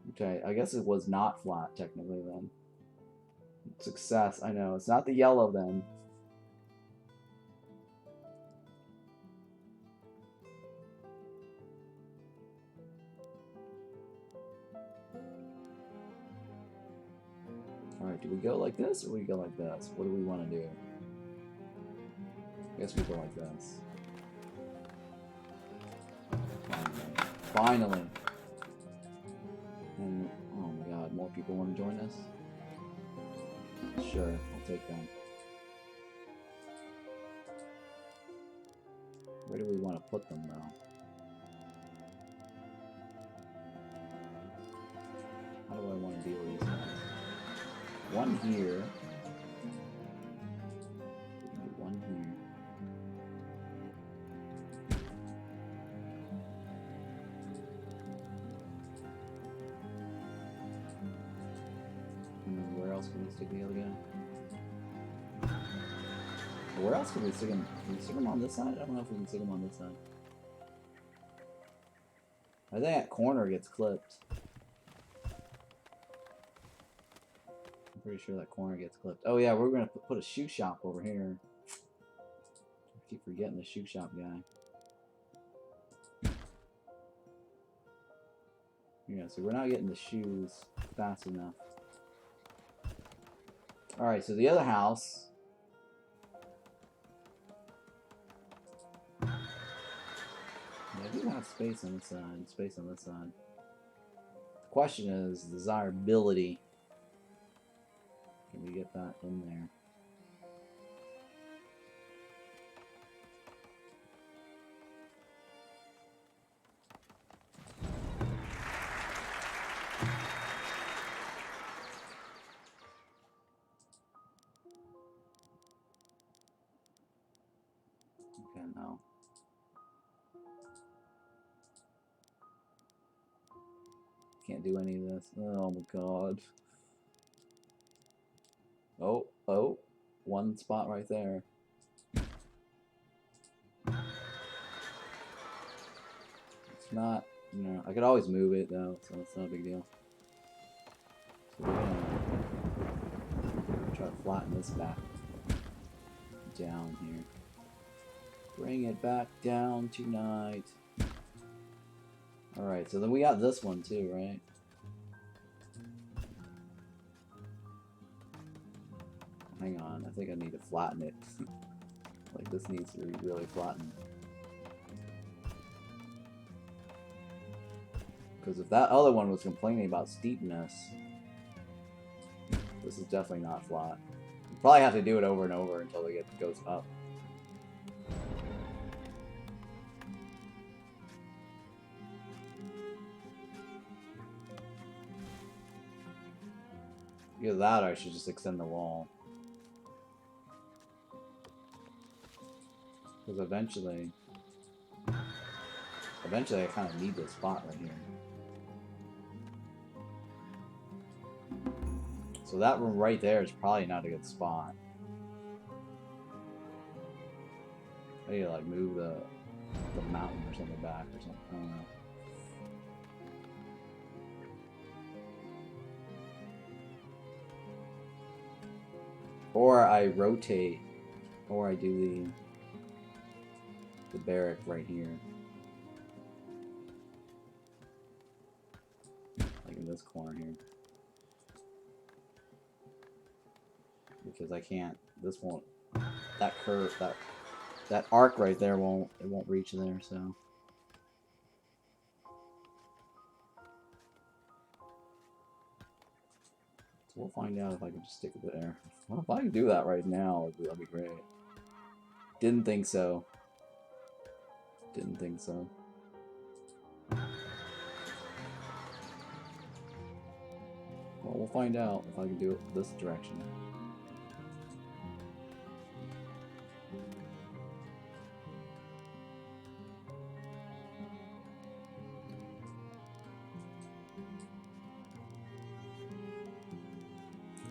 Okay, I guess it was not flat technically then. Success, I know. It's not the yellow then. Alright, do we go like this or we go like this? What do we want to do? I guess we go like this. Finally. And, oh my god, more people want to join us? Sure, I'll take them. Where do we want to put them though? How do I want to deal with these guys? One here. One here. And then where else can we stick the other guy? Where else can we stick him? Can we stick him on this side? I don't know if we can stick him on this side. I think that corner gets clipped. I'm pretty sure that corner gets clipped. Oh yeah, we're gonna put a shoe shop over here. I keep forgetting the shoe shop guy. Yeah, so we're not getting the shoes fast enough. Alright, so the other house. Yeah, I do have space on this side, space on this side. The question is desirability. Can we get that in there? Okay, no. Can't do any of this. Oh my god. Oh, oh. One spot right there. It's not, you know, I could always move it though, so it's not a big deal. So we're gonna try to flatten this back down here. Bring it back down tonight. Alright, so then we got this one too, right? Hang on, I think I need to flatten it. Like this needs to be really flattened. Because if that other one was complaining about steepness, this is definitely not flat. You probably have to do it over and over until it goes up. Either that or I should just extend the wall. Because eventually I kind of need this spot right here. So that room right there is probably not a good spot. I need to like move the mountain or something back or something. I don't know. Or I rotate, or I do the barrack right here. Like in this corner here. Because I can't, this won't, that curve, that arc right there it won't reach there, so. So we'll find out if I can just stick it there. Well, if I can do that right now, that'd be great. Didn't think so. Didn't think so. Well, we'll find out if I can do it this direction.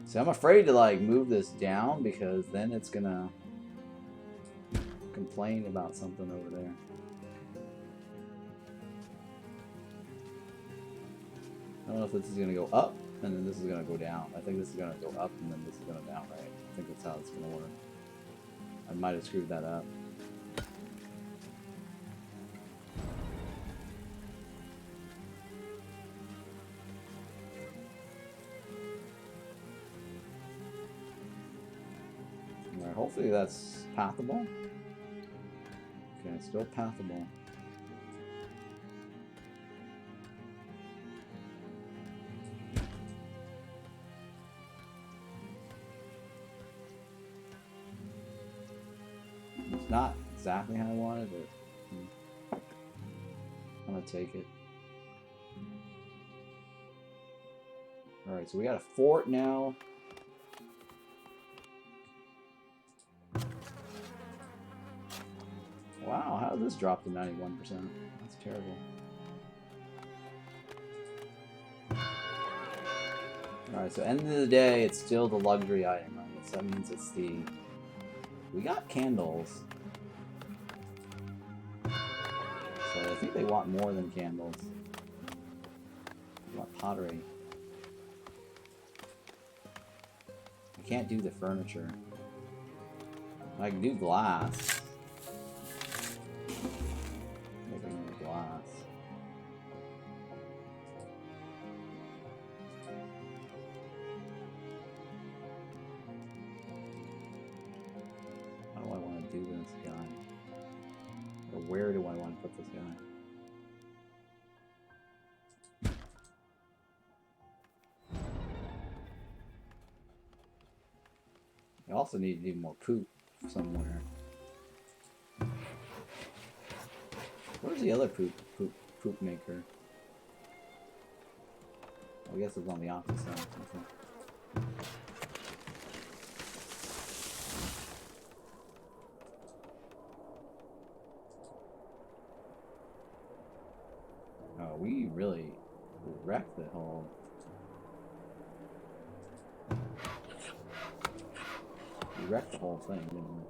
So I'm afraid to like move this down because then it's gonna complain about something over there. I don't know if this is gonna go up And then this is gonna go down. I think this is gonna go up, and then this is gonna down, right? I think that's how it's gonna work. I might have screwed that up. Alright, hopefully that's pathable. Okay, it's still pathable. It's not exactly how I wanted it. I'm gonna take it. Alright, so we got a fort now. Wow, how did this drop to 91%? That's terrible. Alright, so end of the day, it's still the luxury item, right? So that means it's the... We got candles. So I think they want more than candles. They want pottery. I can't do the furniture. I can do glass. Maybe I can do glass. How do I want to do this guy? Or where do I want to put this guy? I also need to do more poop somewhere. Where's the other poop maker? I guess it's on the opposite side. Okay. Oh, we really wrecked the whole... We wrecked the whole thing, didn't we?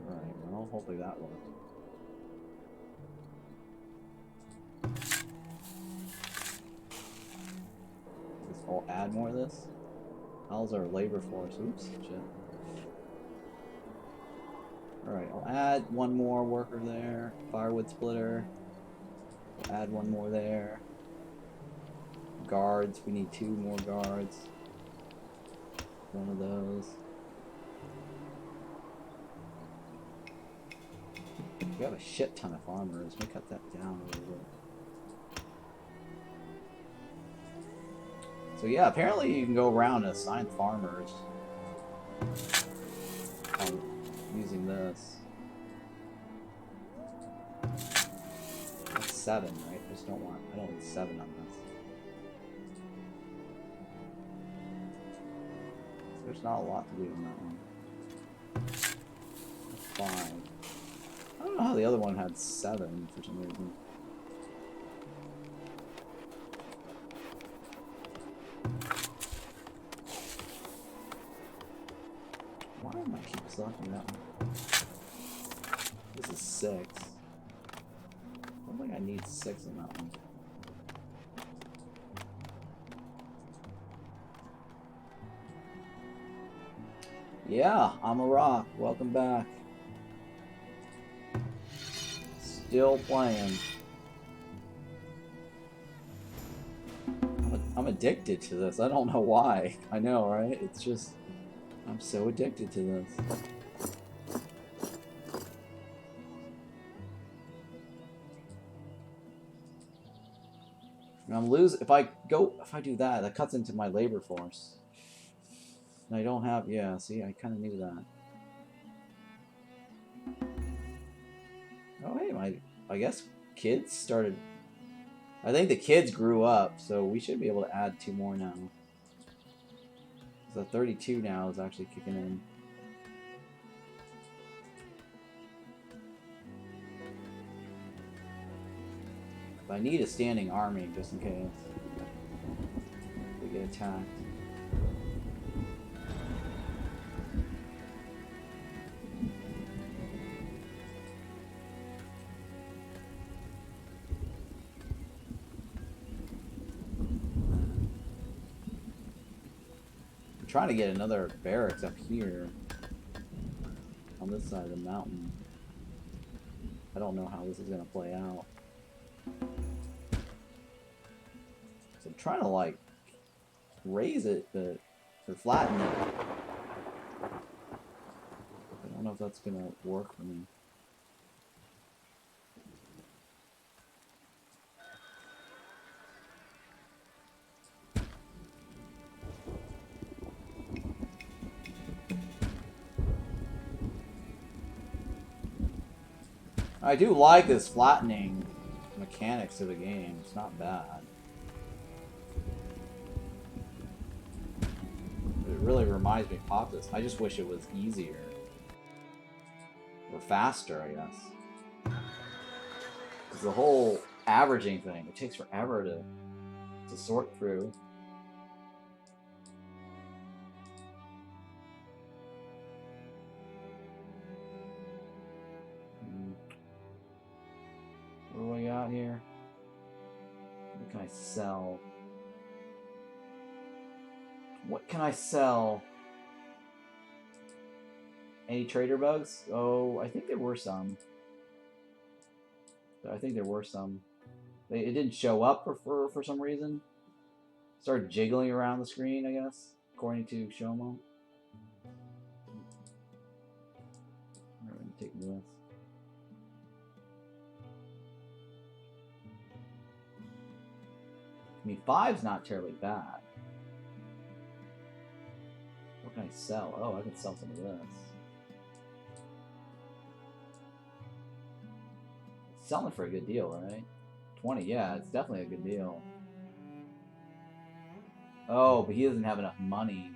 Alright, well, hopefully that worked. I'll add more of this. How's our labor force? Oops, shit. Alright, I'll add one more worker there. Firewood splitter. I'll add one more there. Guards, we need 2 more guards. One of those. We have a shit ton of farmers. Let me cut that down a little bit. So yeah, apparently you can go around and assign farmers using this. That's 7, right? I just don't want, I don't need 7 on this. So there's not a lot to do in that one. That's 5. I don't know how the other one had 7 for some reason. Why am I keep selecting that one? This is 6. I don't think I need 6 in that one. Yeah, I'm a rock. Welcome back. Still playing. I'm addicted to this. I don't know why. I know, right? It's just... I'm so addicted to this. And I'm losing... If I do that, that cuts into my labor force. And I don't have... Yeah, see, I kind of knew that. Oh, hey, I guess kids started... I think the kids grew up, so we should be able to add 2 more now. So 32 now is actually kicking in. I need a standing army just in case we get attacked. trying to get another barracks up here on this side of the mountain. I don't know how this is gonna play out. So I'm trying to like raise it, but or flatten it. I don't know if that's gonna work for me. I do like this flattening mechanics of the game. It's not bad. It really reminds me of Farthest. I just wish it was easier. Or faster, I guess. Because the whole averaging thing, it takes forever to sort through. What do I got here? What can I sell? What can I sell? Any trader bugs? Oh, I think there were some. I think there were some. It didn't show up for some reason. Started jiggling around the screen, I guess, according to Shomo. Alright, let me take this. I mean, 5's not terribly bad. What can I sell? Oh, I can sell some of this. It's selling for a good deal, right? 20, yeah, it's definitely a good deal. Oh, but he doesn't have enough money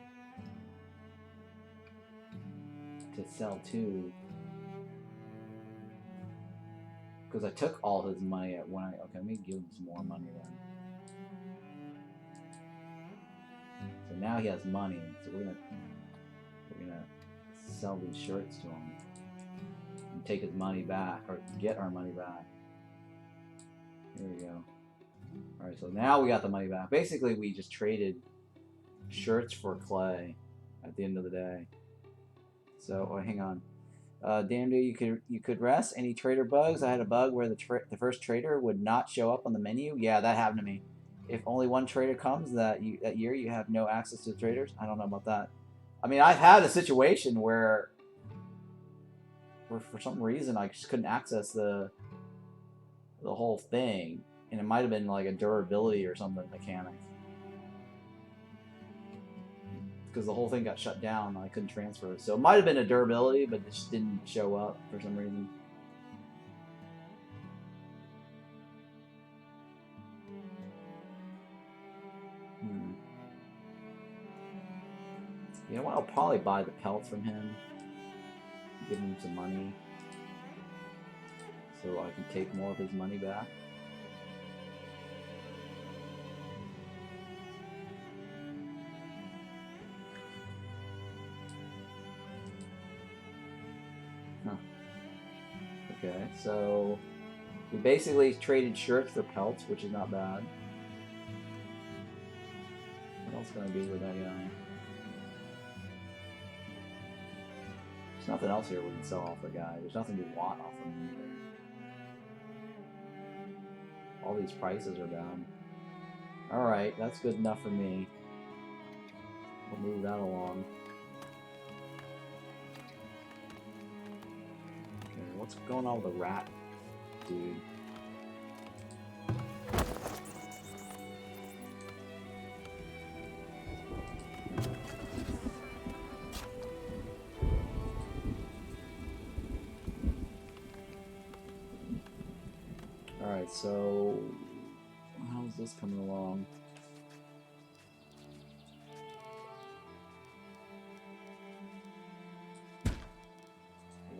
to sell too. Because I took all his money at when I... Okay, let me give him some more money then. So now he has money, so we're gonna sell these shirts to him and take his money back, or get our money back. Here we go. All right, so now we got the money back. Basically, we just traded shirts for clay at the end of the day. So, oh, hang on. Damn dude, you could rest. Any trader bugs? I had a bug where the first trader would not show up on the menu. Yeah, that happened to me. If only one trader comes that year, you have no access to the traders. I don't know about that. I mean, I've had a situation where for some reason I just couldn't access the whole thing, and it might have been like a durability or something mechanic, because the whole thing got shut down and I couldn't transfer it. So it might have been a durability, but it just didn't show up for some reason. You know what? I'll probably buy the pelts from him. Give him some money. So I can take more of his money back. Huh. Okay, so we basically traded shirts for pelts, which is not bad. What else can I do with that guy? There's nothing else here we can sell off the guy. There's nothing we want off of him either. All these prices are down. Alright, that's good enough for me. We'll move that along. Okay, what's going on with the rat dude? Alright, so how's this coming along?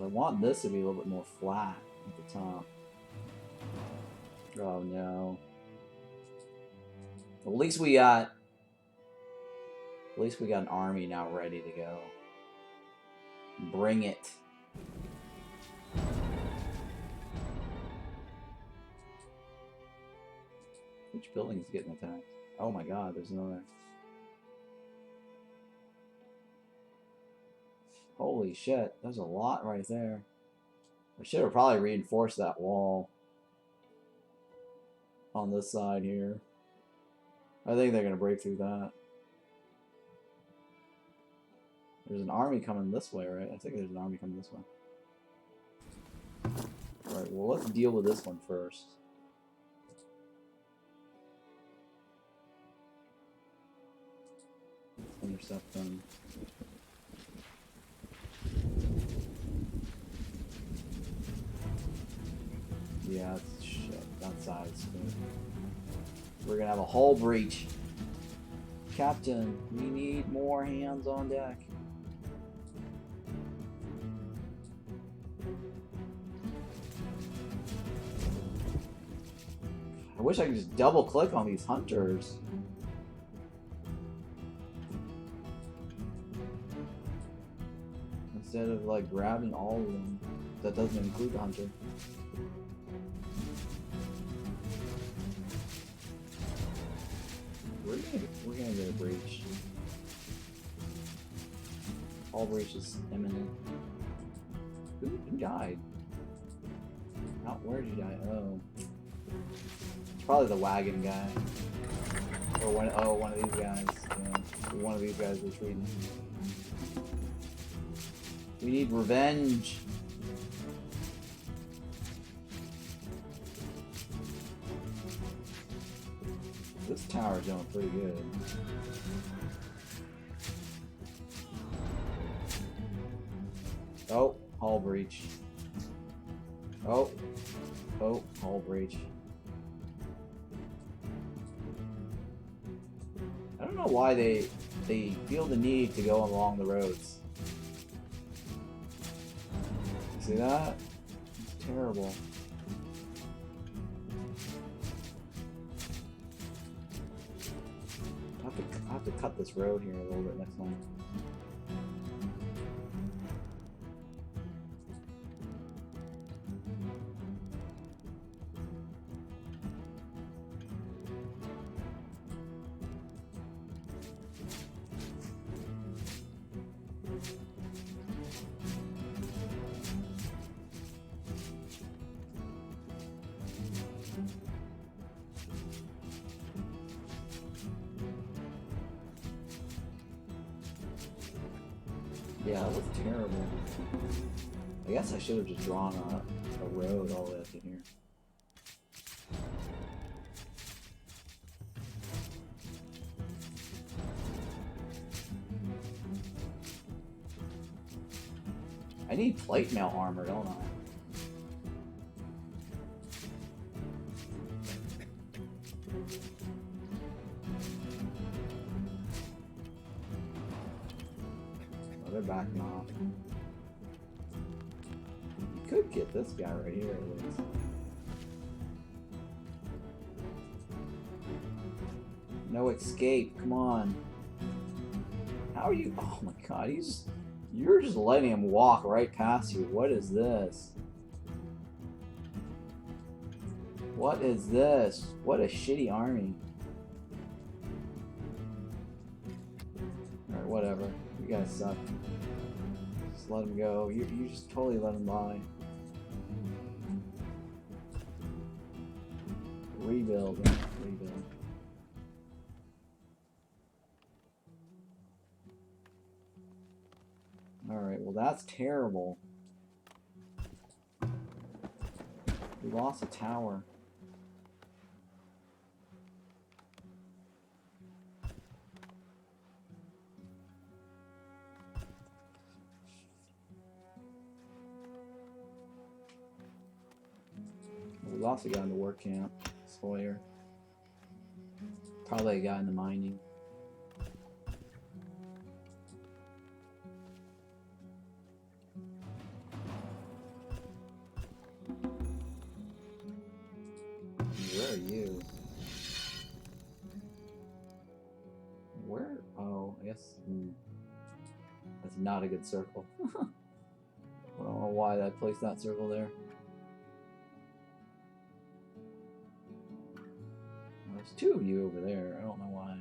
I want this to be a little bit more flat at the top. Oh no. At least we got an army now ready to go. Bring it. Which building is getting attacked? Oh my god, there's another. Holy shit, there's a lot right there. I should have probably reinforced that wall on this side here. I think they're gonna break through that. There's an army coming this way, right? I think there's an army coming this way. Alright, well, let's deal with this one first. Intercept them. Yeah, shit. That side's good. We're gonna have a hull breach. Captain, we need more hands on deck. I wish I could just double click on these hunters. Instead of like grabbing all of them. That doesn't include the hunter. We're gonna get a breach. All breach is imminent. Who died? Where did he die? Oh. It's probably the wagon guy. Or one of these guys. Yeah. One of these guys was reading. We need revenge. This tower's doing pretty good. Oh, hull breach. Oh, hull breach. I don't know why they feel the need to go along the roads. See that? It's terrible. I have to cut this road here a little bit next time. Yeah, that was terrible. I guess I should have just drawn a road all the way up to here. I need plate mail armor, don't I? They're backing off. You could get this guy right here at least. No escape, come on. How are you? Oh my god, you're just letting him walk right past you. What is this? What is this? What a shitty army. Alright, whatever. You guys suck. Just let him go. You just totally let him lie. Rebuild, man. Rebuild. Alright, well that's terrible. We lost a tower. We lost a guy in the work camp. Sawyer. Probably a guy in the mining. Where are you? Where? Oh, I guess that's not a good circle. I don't know why I placed that circle there. There's two of you over there. I don't know why.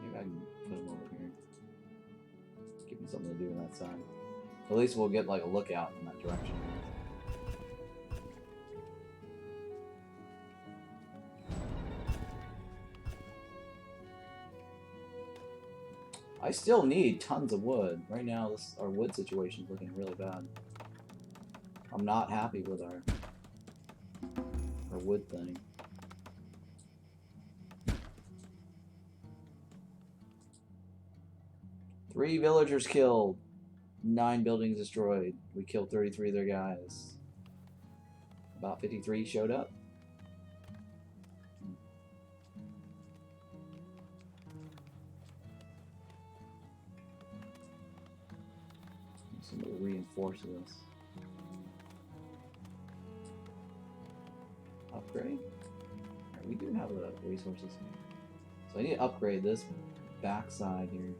Maybe I can put them over here. Give me something to do on that side. At least we'll get like a lookout in that direction. I still need tons of wood. Right now, our wood situation is looking really bad. I'm not happy with our wood thing. Three villagers killed. 9 buildings destroyed. We killed 33 of their guys. About 53 showed up. Somebody reinforce this. Upgrade? Right, we do have the resources. So I need to upgrade this backside here.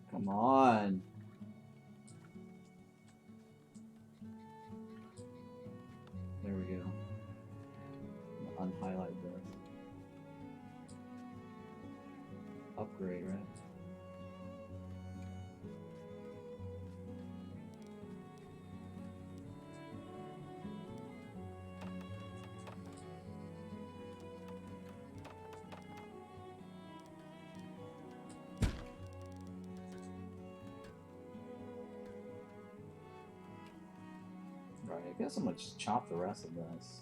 Come on. There we go. Unhighlight this. Upgrade, right? Right, I guess I'm gonna just chop the rest of this.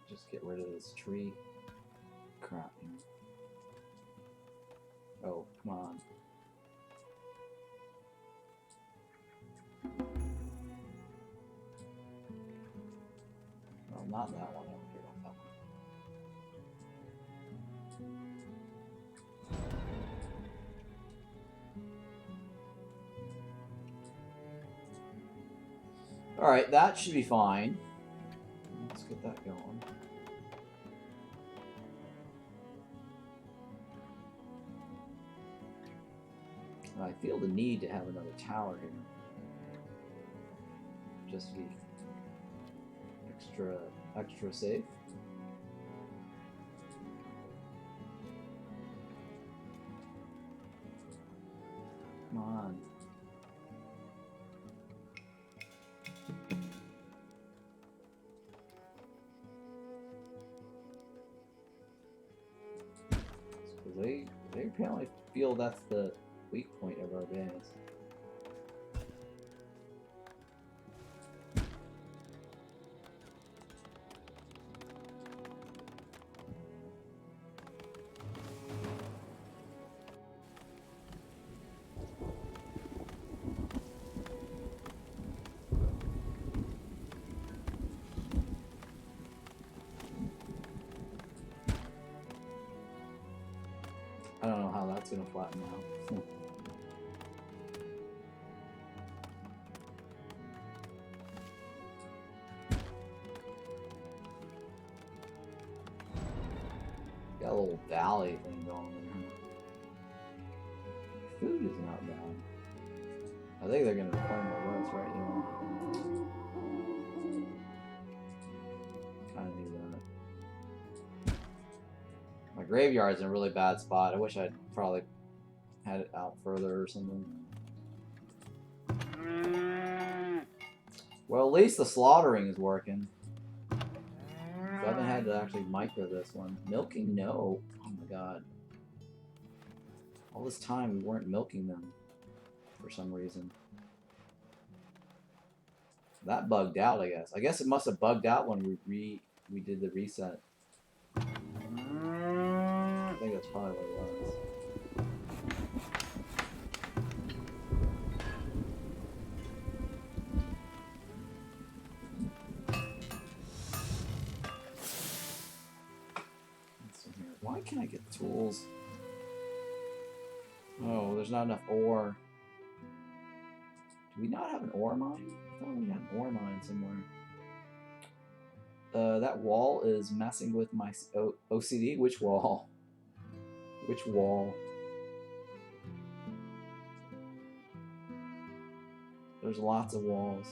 Just get rid of this tree crap here. Oh, come on. Well, not that one over here. That one. Alright, that should be fine. Let's get that going. And I feel the need to have another tower here. Just to be extra safe. Come on. They apparently feel that's the weak point of our base. I don't know how that's gonna flatten out. Got a little valley thing going there. Food is not bad. I think they're gonna reclaim the west right here. Kinda need that. My graveyard's in a really bad spot. I wish I'd probably had it out further or something. Well, at least the slaughtering is working. So I haven't had to actually micro this one. Milking? No. Oh my god. All this time we weren't milking them for some reason. That bugged out, I guess. I guess it must have bugged out when we did the reset. I think that's probably what it was. Let's see here. Why can't I get tools? Oh, there's not enough ore. Do we not have an ore mine? I thought we had an ore mine somewhere. that wall is messing with my OCD. Which wall? Which wall? There's lots of walls.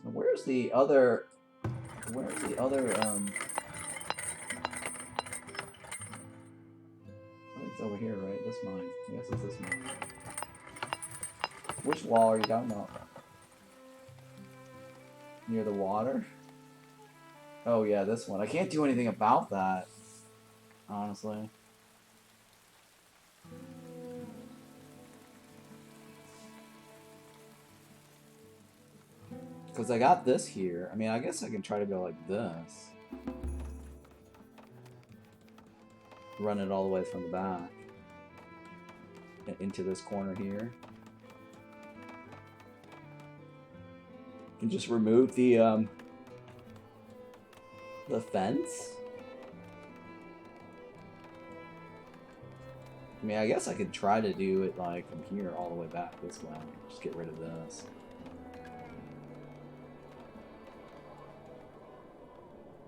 And where's the other? Where's the other? I think it's over here, right? This mine. I guess it's this mine. Which wall are you talking about? Near the water? Oh yeah, this one. I can't do anything about that, honestly. Because I got this here. I mean, I guess I can try to go like this. Run it all the way from the back. Into this corner here. And just remove the fence. I mean, I guess I could try to do it like from here all the way back this way. Just get rid of this.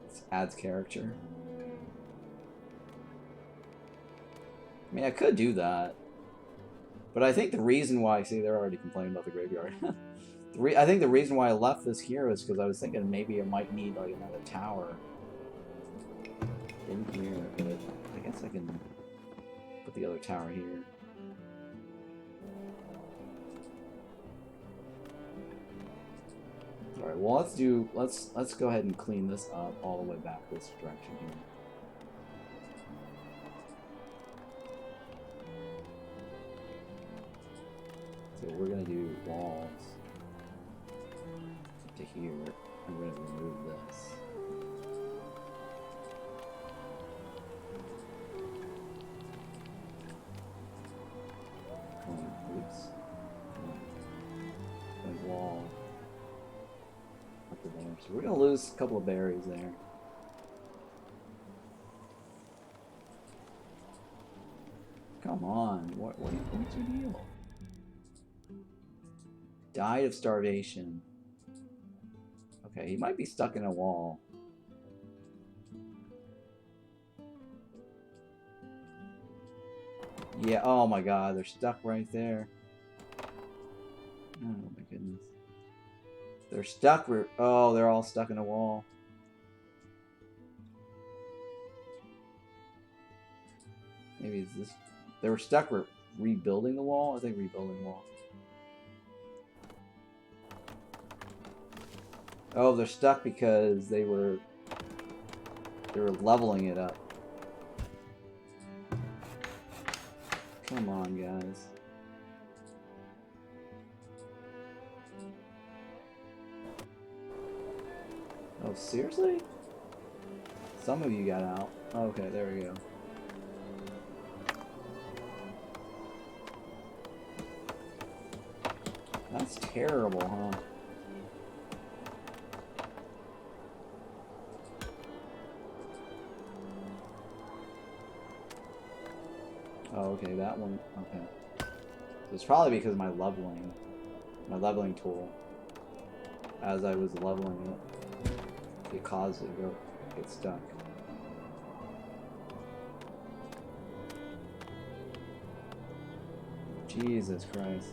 This adds character. I mean, I could do that. But I think the reason why... See, they're already complaining about the graveyard. I think the reason why I left this here is because I was thinking maybe I might need like another tower in here, but I guess I can put the other tower here. All right, well let's go ahead and clean this up all the way back this direction here. So we're gonna do walls to here. I'm going to remove this. Oops. A wall up to there. So we're going to lose a couple of berries there. Come on. What's your deal? Died of starvation. Okay, he might be stuck in a wall. Yeah, oh my god, they're stuck right there. Oh my goodness. They're stuck, oh, they're all stuck in a wall. Maybe it's this... They were stuck rebuilding the wall? I think rebuilding the wall. Oh, they're stuck because they were leveling it up. Come on, guys. Oh, seriously? Some of you got out. Okay, there we go. That's terrible, huh? Oh, okay, that one. Okay. So it's probably because of my leveling tool. As I was leveling it caused it to get stuck. Jesus Christ.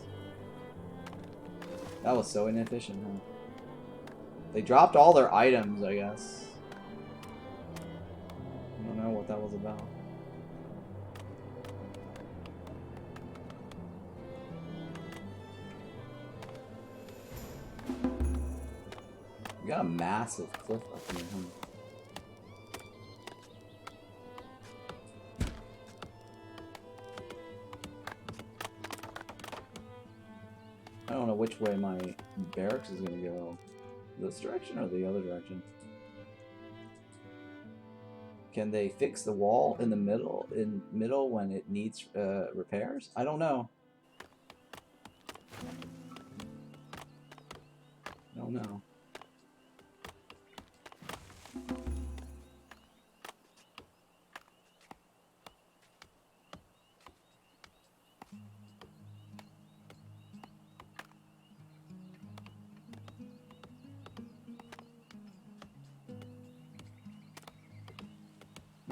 That was so inefficient, huh? They dropped all their items, I guess. I don't know what that was about. We got a massive cliff up here, huh? I don't know which way my barracks is gonna go. This direction or the other direction? Can they fix the wall in the middle when it needs repairs? I don't know. I don't know.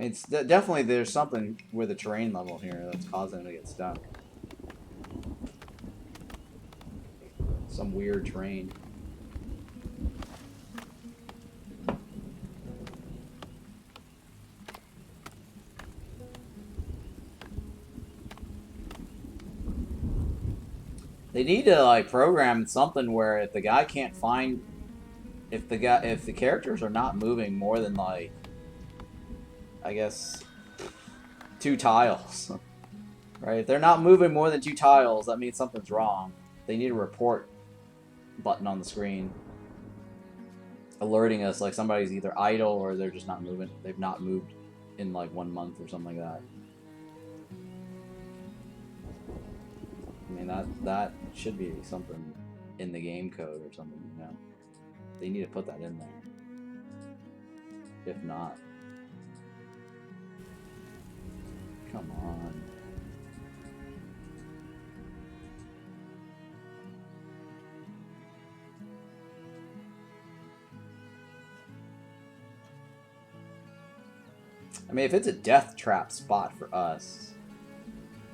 It's definitely there's something with the terrain level here that's causing him to get stuck. Some weird terrain. They need to like program something where if the guy can't find, if the characters are not moving more than like, I guess, 2 tiles, right? If they're not moving more than 2 tiles, that means something's wrong. They need a report button on the screen, alerting us like somebody's either idle or they're just not moving. They've not moved in like 1 month or something like that. I mean, that should be something in the game code or something, you know? They need to put that in there. If not. Come on. I mean, if it's a death trap spot for us,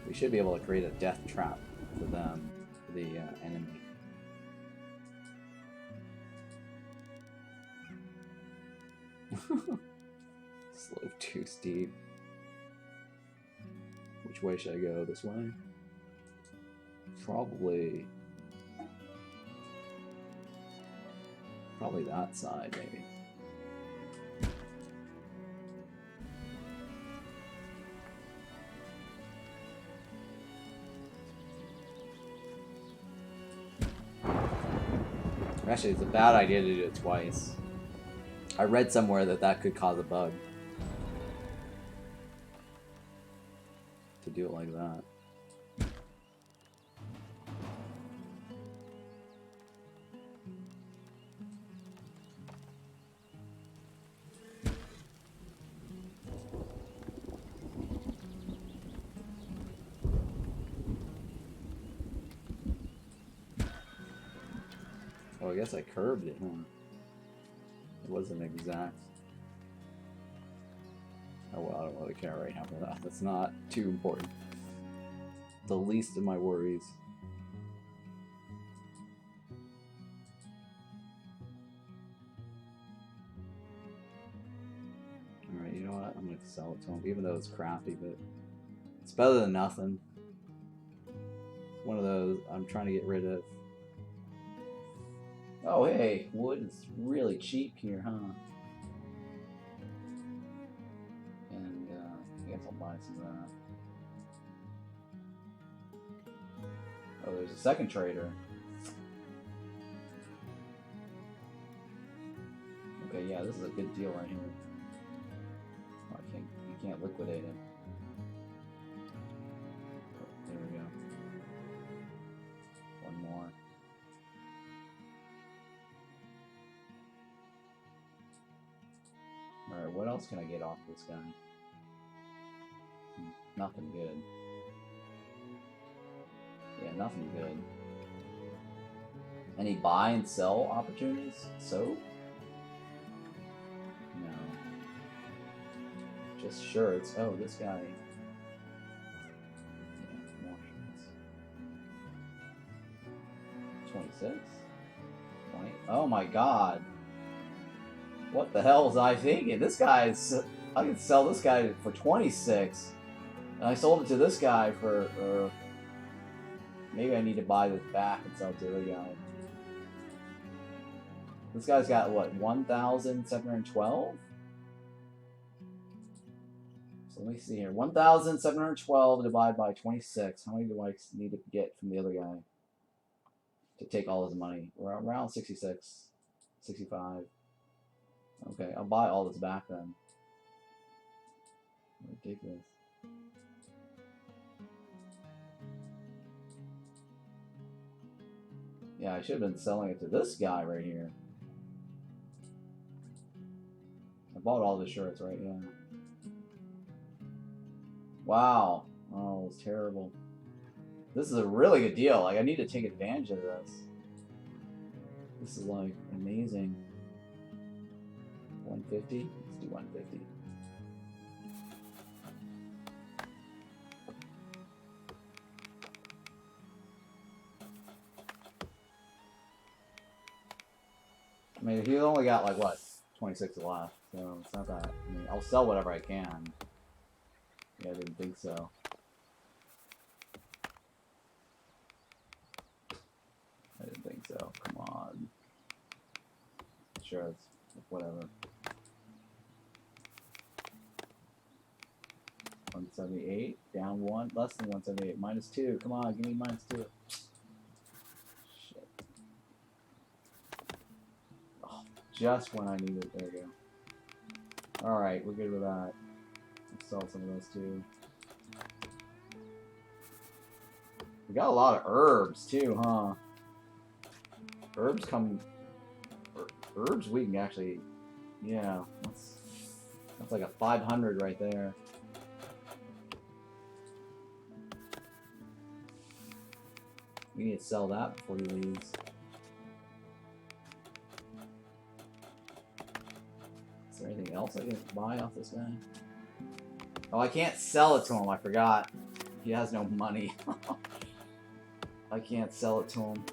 we should be able to create a death trap for them, for the enemy. Slope too steep. Which way should I go? This way? Probably that side, maybe. Actually, it's a bad idea to do it twice. I read somewhere that could cause a bug. To do it like that. Oh, I guess I curved it, huh? It wasn't exact. Oh well, I don't really care right now for that. That's not too important. The least of my worries. Alright, you know what? I'm gonna sell it to him, even though it's crappy, but it's better than nothing. It's one of those I'm trying to get rid of. Oh hey, wood is really cheap here, huh? And I guess I'll buy some of that. Oh, there's a second trader. Okay, yeah, this is a good deal right here. Oh, you can't liquidate it. Oh, there we go. One more. Alright, what else can I get off this guy? Nothing good. Yeah, nothing good. Any buy and sell opportunities? So? No. Just shirts. Oh, this guy. Yeah, more shirts. 26? 20? Oh my god. What the hell was I thinking? This guy's... I could sell this guy for 26. And I sold it to this guy for... maybe I need to buy this back and sell it to the other guy. This guy's got, what, 1,712? So let me see here. 1,712 divided by 26. How many do I need to get from the other guy to take all his money? We're around 66, 65. Okay, I'll buy all this back then. Ridiculous. Yeah, I should have been selling it to this guy right here. I bought all the shirts, right? Yeah. Wow. Oh, it's terrible. This is a really good deal. Like, I need to take advantage of this. This is, like, amazing. 150? Let's do 150. I mean, he only got like what, 26 left, so it's not that. I mean, I'll sell whatever I can. Yeah, I didn't think so. I didn't think so. Come on. Sure, it's whatever. 178, down 1, less than 178, -2. Come on, give me -2. Shit. Oh, just when I need it. There we go. Alright, we're good with that. Let's sell some of those too. We got a lot of herbs too, huh? Herbs come. Herbs we can actually. Yeah, that's like a 500 right there. We need to sell that before he leaves. Is there anything else I can buy off this guy? Oh, I can't sell it to him. I forgot. He has no money. I can't sell it to him.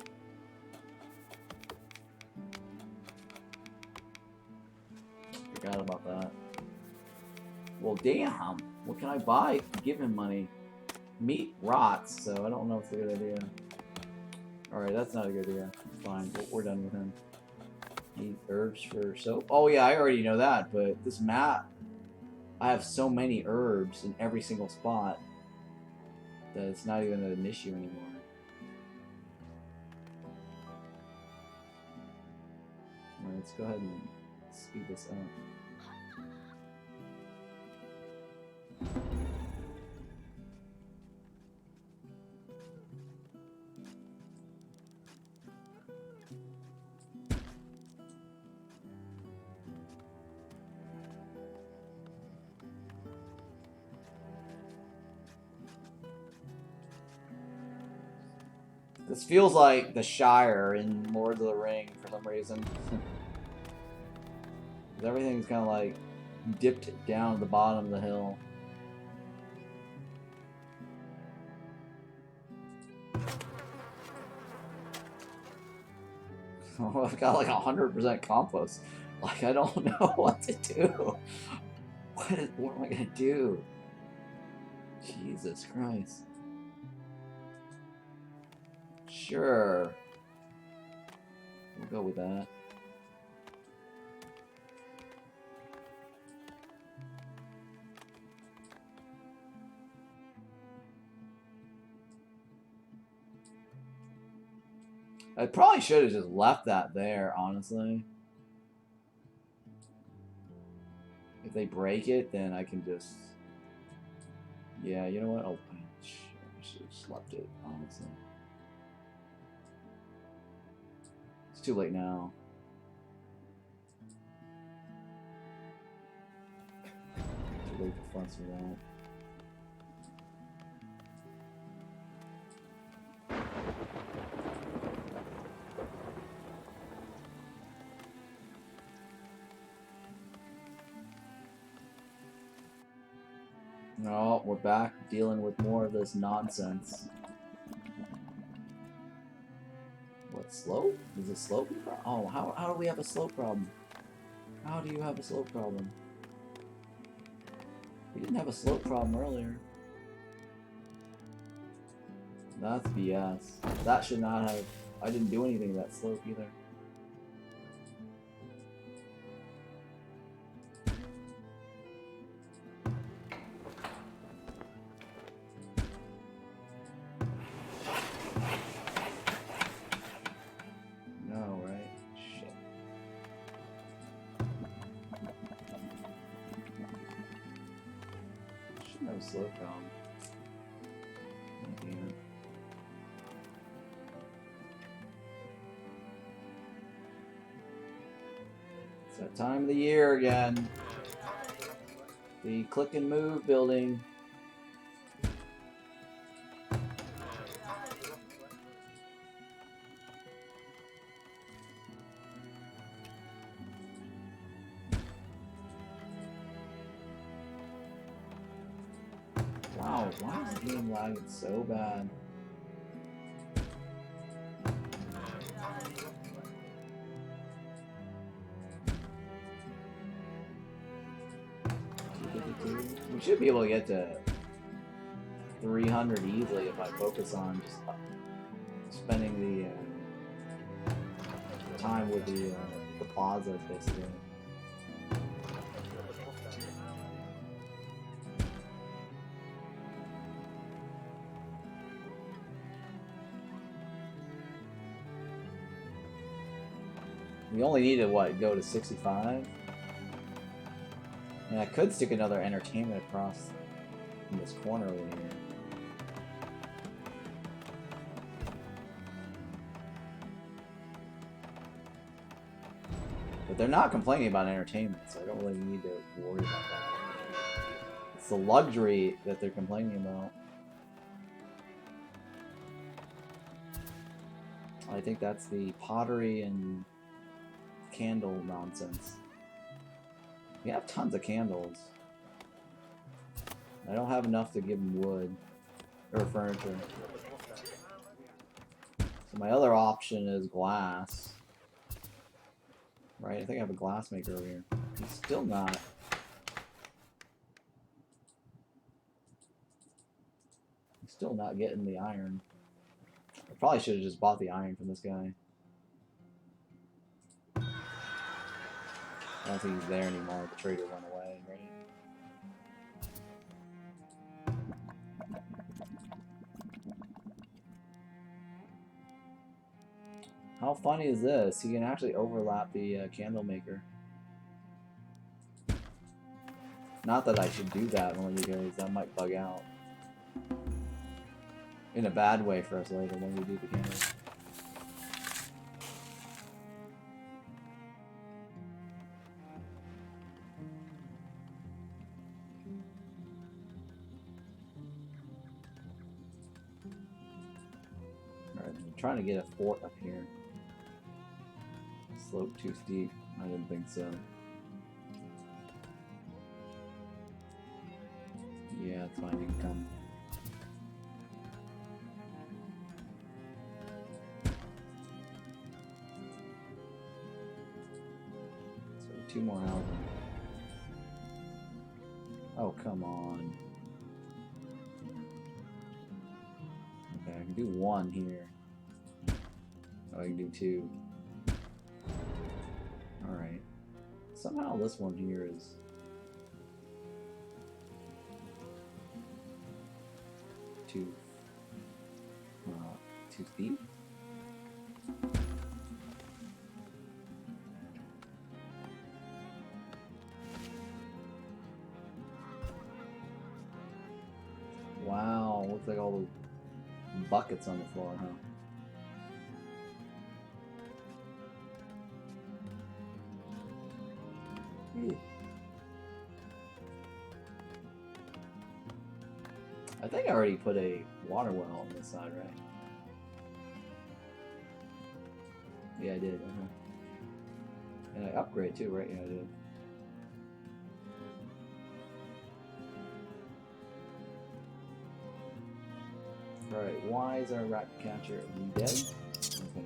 Forgot about that. Well, damn. What can I buy? Give him money. Meat rots, so I don't know if it's a good idea. Alright, that's not a good idea. Fine, we're done with him. Need herbs for soap. Oh yeah, I already know that, but this map, I have so many herbs in every single spot that it's not even an issue anymore. Alright, let's go ahead and speed this up. This feels like the Shire in Lord of the Ring for some reason. Everything's kind of like dipped down to the bottom of the hill. Oh, I've got like 100% compost. Like, I don't know what to do. What am I gonna do? Jesus Christ. Sure. We'll go with that. I probably should have just left that there, honestly. If they break it, then I can just... Yeah, you know what? I should have just left it, honestly. It's too late now. Too late for funds for that. No, we're back dealing with more of this nonsense. What, slope? Is it slope? Oh, how do we have a slope problem? How do you have a slope problem? We didn't have a slope problem earlier. That's BS. That should not have... I didn't do anything to that slope either. Slow down. It's that time of the year again. The click and move building. Wow, why is the game lagging so bad? We should be able to get to 300 easily if I focus on just spending the time with the plazas, basically. We only need to, what, go to 65? And I could stick another entertainment across in this corner over here. But they're not complaining about entertainment, so I don't really need to worry about that. It's the luxury that they're complaining about. I think that's the pottery and candle nonsense. We have tons of candles. I don't have enough to give them wood or furniture. So my other option is glass. Right, I think I have a glass maker over here. He's still not. He's still not getting the iron. I probably should have just bought the iron from this guy. I don't think he's there anymore. The trader went away, right? How funny is this? He can actually overlap the candle maker. Not that I should do that, only because that might bug out. In a bad way for us later when we do the candles. Alright, I'm trying to get a fort up here. Slope too steep. I didn't think so. Yeah, it's fine. You can come. So 2 more houses. Oh, come on. Okay, I can do 1 here. Oh, I can do 2. Alright. Somehow this one here is... too steep? Wow, looks like all those buckets on the floor, huh? I think I already put a water well on this side, right? Yeah, I did. And I upgrade too, right? Yeah, I did. Alright, why is our rat catcher dead? Okay.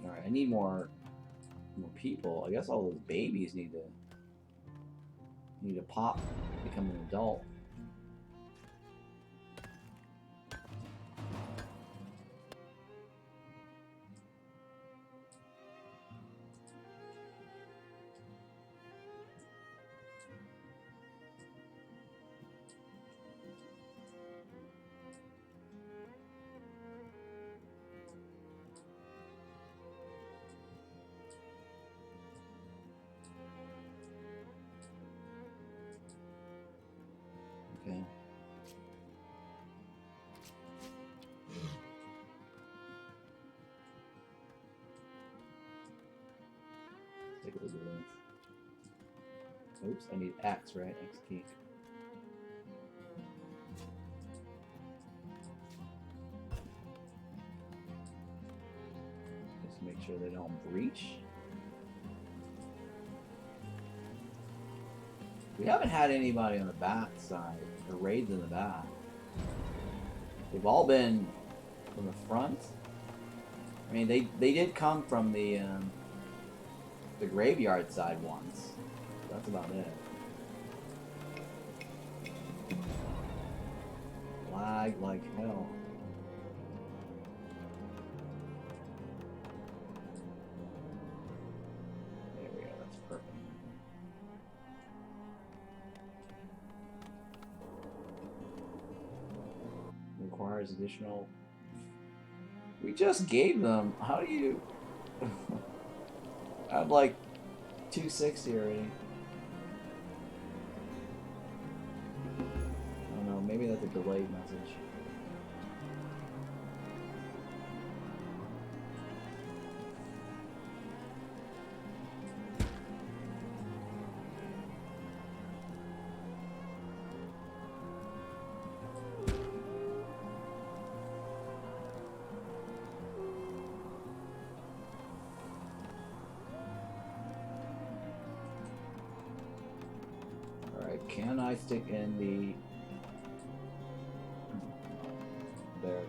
Alright, I need more people. I guess all those babies need to pop, become an adult. Okay. Take a look at this. Oops, I need X, right? X key. Just make sure they don't breach. We haven't had anybody on the back side, or raids in the back. They've all been from the front. I mean, they did come from the graveyard side once. That's about it. Lag like hell. There we go, that's perfect. Requires additional... We just gave them. How do you... I have like 260 already. I don't know, maybe that's a delayed message. Can I stick in the... There.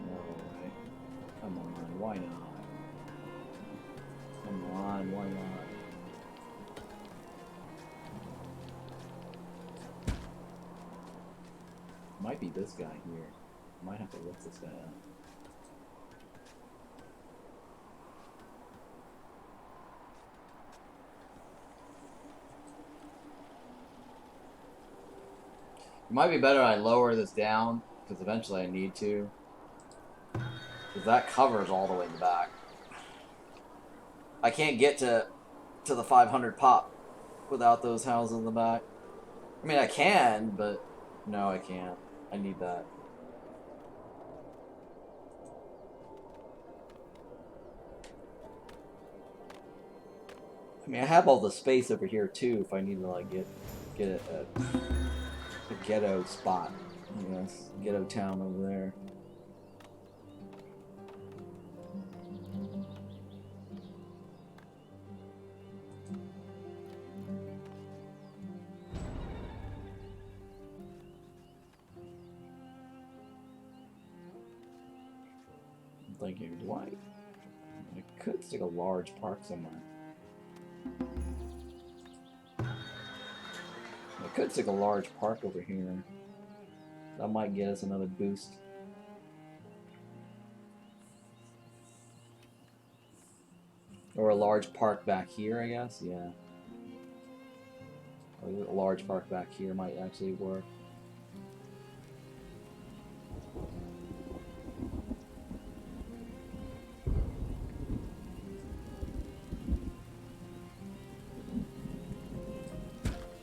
Alright. Come on, why not? Come on, why not? Might be this guy here. Might have to lift this guy up. It might be better I lower this down, because eventually I need to. Because that covers all the way in the back. I can't get to the 500 pop without those houses in the back. I mean, I can, but no, I can't. I need that. I mean, I have all the space over here too if I need to like get a ghetto spot, you know, ghetto town over there. I'm thinking, do I could stick a large park somewhere. I could stick a large park over here. That might get us another boost. Or a large park back here, I guess. Yeah. A large park back here might actually work.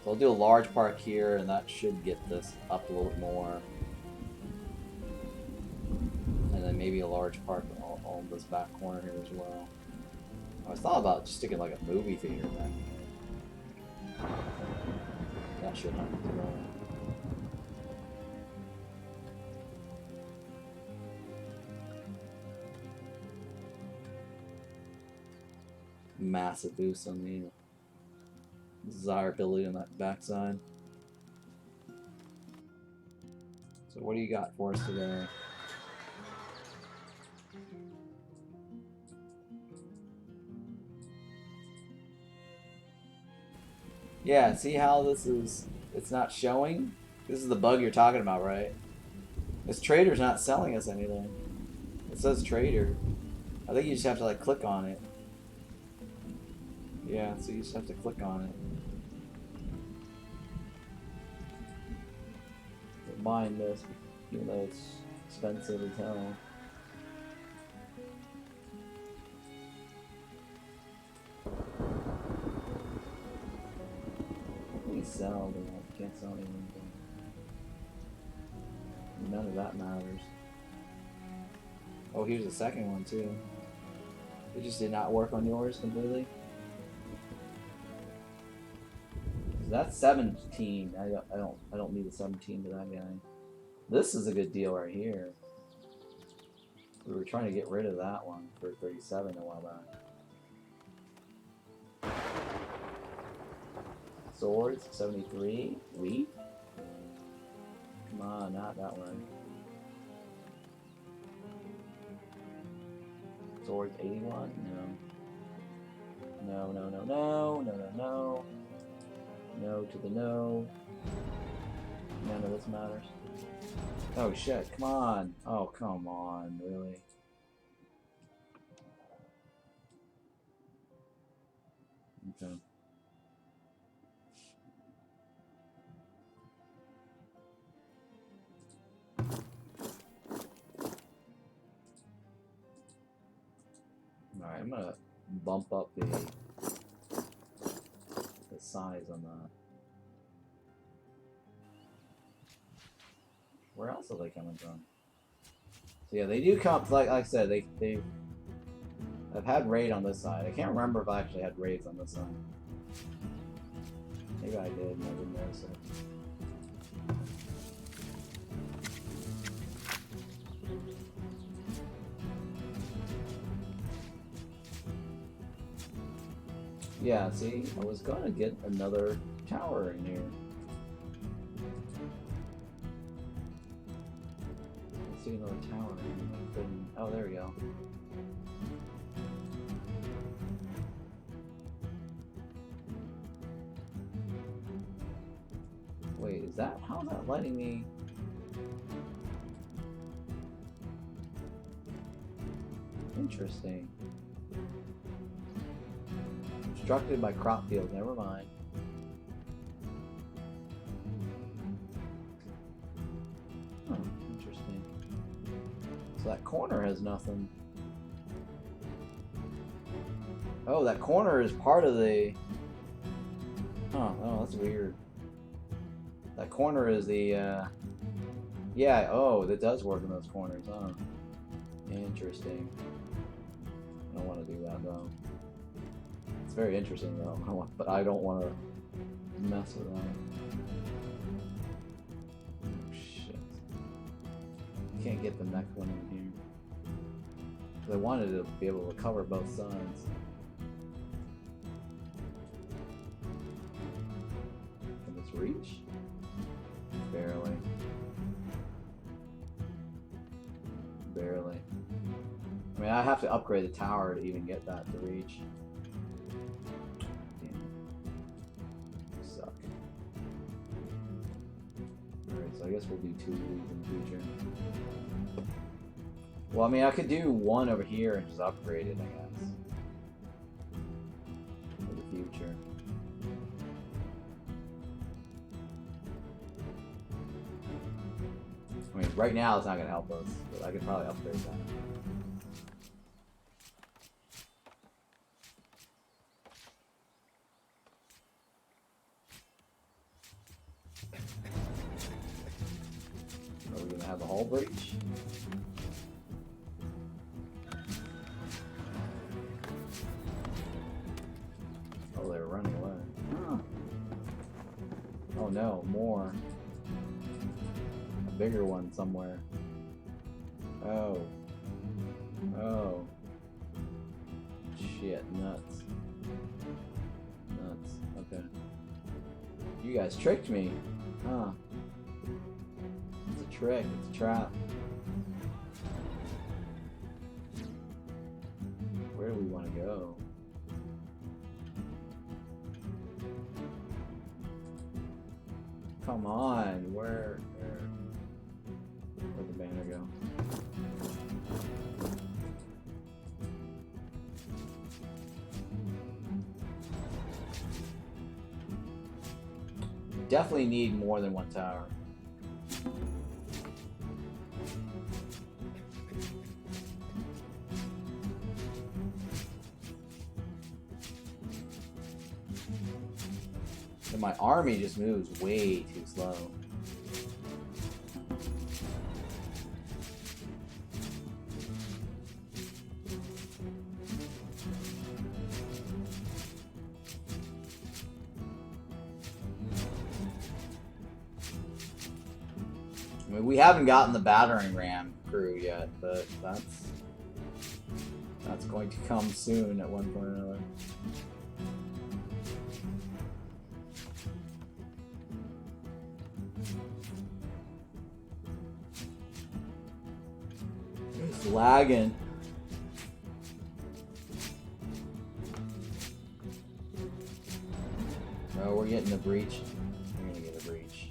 So I'll do a large park here, and that should get this up a little bit more. And then maybe a large park on this back corner here as well. I was thought about just sticking like a movie theater back here. That should happen as well. Massive boost on the desirability on that backside. So what do you got for us today? Yeah, see how this is, it's not showing? This is the bug you're talking about, right? This trader's not selling us anything. It says trader. I think you just have to like click on it. Yeah, so you just have to click on it. Don't mind this, even though it's expensive as hell. Sell, but I can't sell anything. None of that matters. Oh, here's the second one too. It just did not work on yours completely. That's 17. I don't need a 17 to that guy. This is a good deal right here. We were trying to get rid of that one for 37 a while back. Swords, 73. Wheat? Come on, not that one. Swords, 81? No. No, no, no, no, no, no, no. No to the no. None of this matters. Oh shit, come on. Oh, come on, really? Okay. Alright, I'm gonna bump up the size on that. Where else are they coming from? So yeah, they do come, like I said, I've had raid on this side. I can't remember if I actually had raids on this side. Maybe I did and I didn't notice it. Yeah, see, I was gonna get another tower in here. Let's see another tower in here. Oh, there we go. Wait, is that, how is that letting me? Interesting. Obstructed by crop field, never mind. Oh, interesting. So that corner has nothing. Oh, that corner is part of the... Huh, oh, that's weird. That corner is the, yeah, oh, that does work in those corners, huh? Interesting. I don't want to do that, though. It's very interesting, though, but I don't want to mess with that. Oh, shit. Can't get the next one in here. Because I wanted to be able to cover both sides. Can this reach? Barely. Barely. I mean, I have to upgrade the tower to even get that to reach. Damn. Suck. Alright, so I guess we'll do 2 of these in the future. Well, I mean, I could do one over here and just upgrade it, I guess. For the future. I mean, right now it's not going to help us, but I could probably upgrade that. Are we going to have a hull breach? Oh, they're running away. Huh. Oh no, more. Bigger one somewhere. Oh. Oh. Shit, nuts. Nuts. Okay. You guys tricked me. Huh. It's a trick. It's a trap. Where do we want to go? Come on. Where'd the banner go? Definitely need more than one tower. And my army just moves way too slow. I mean, we haven't gotten the battering ram crew yet, but that's going to come soon at one point or another. lagging. Oh, we're getting a breach. We're gonna get a breach.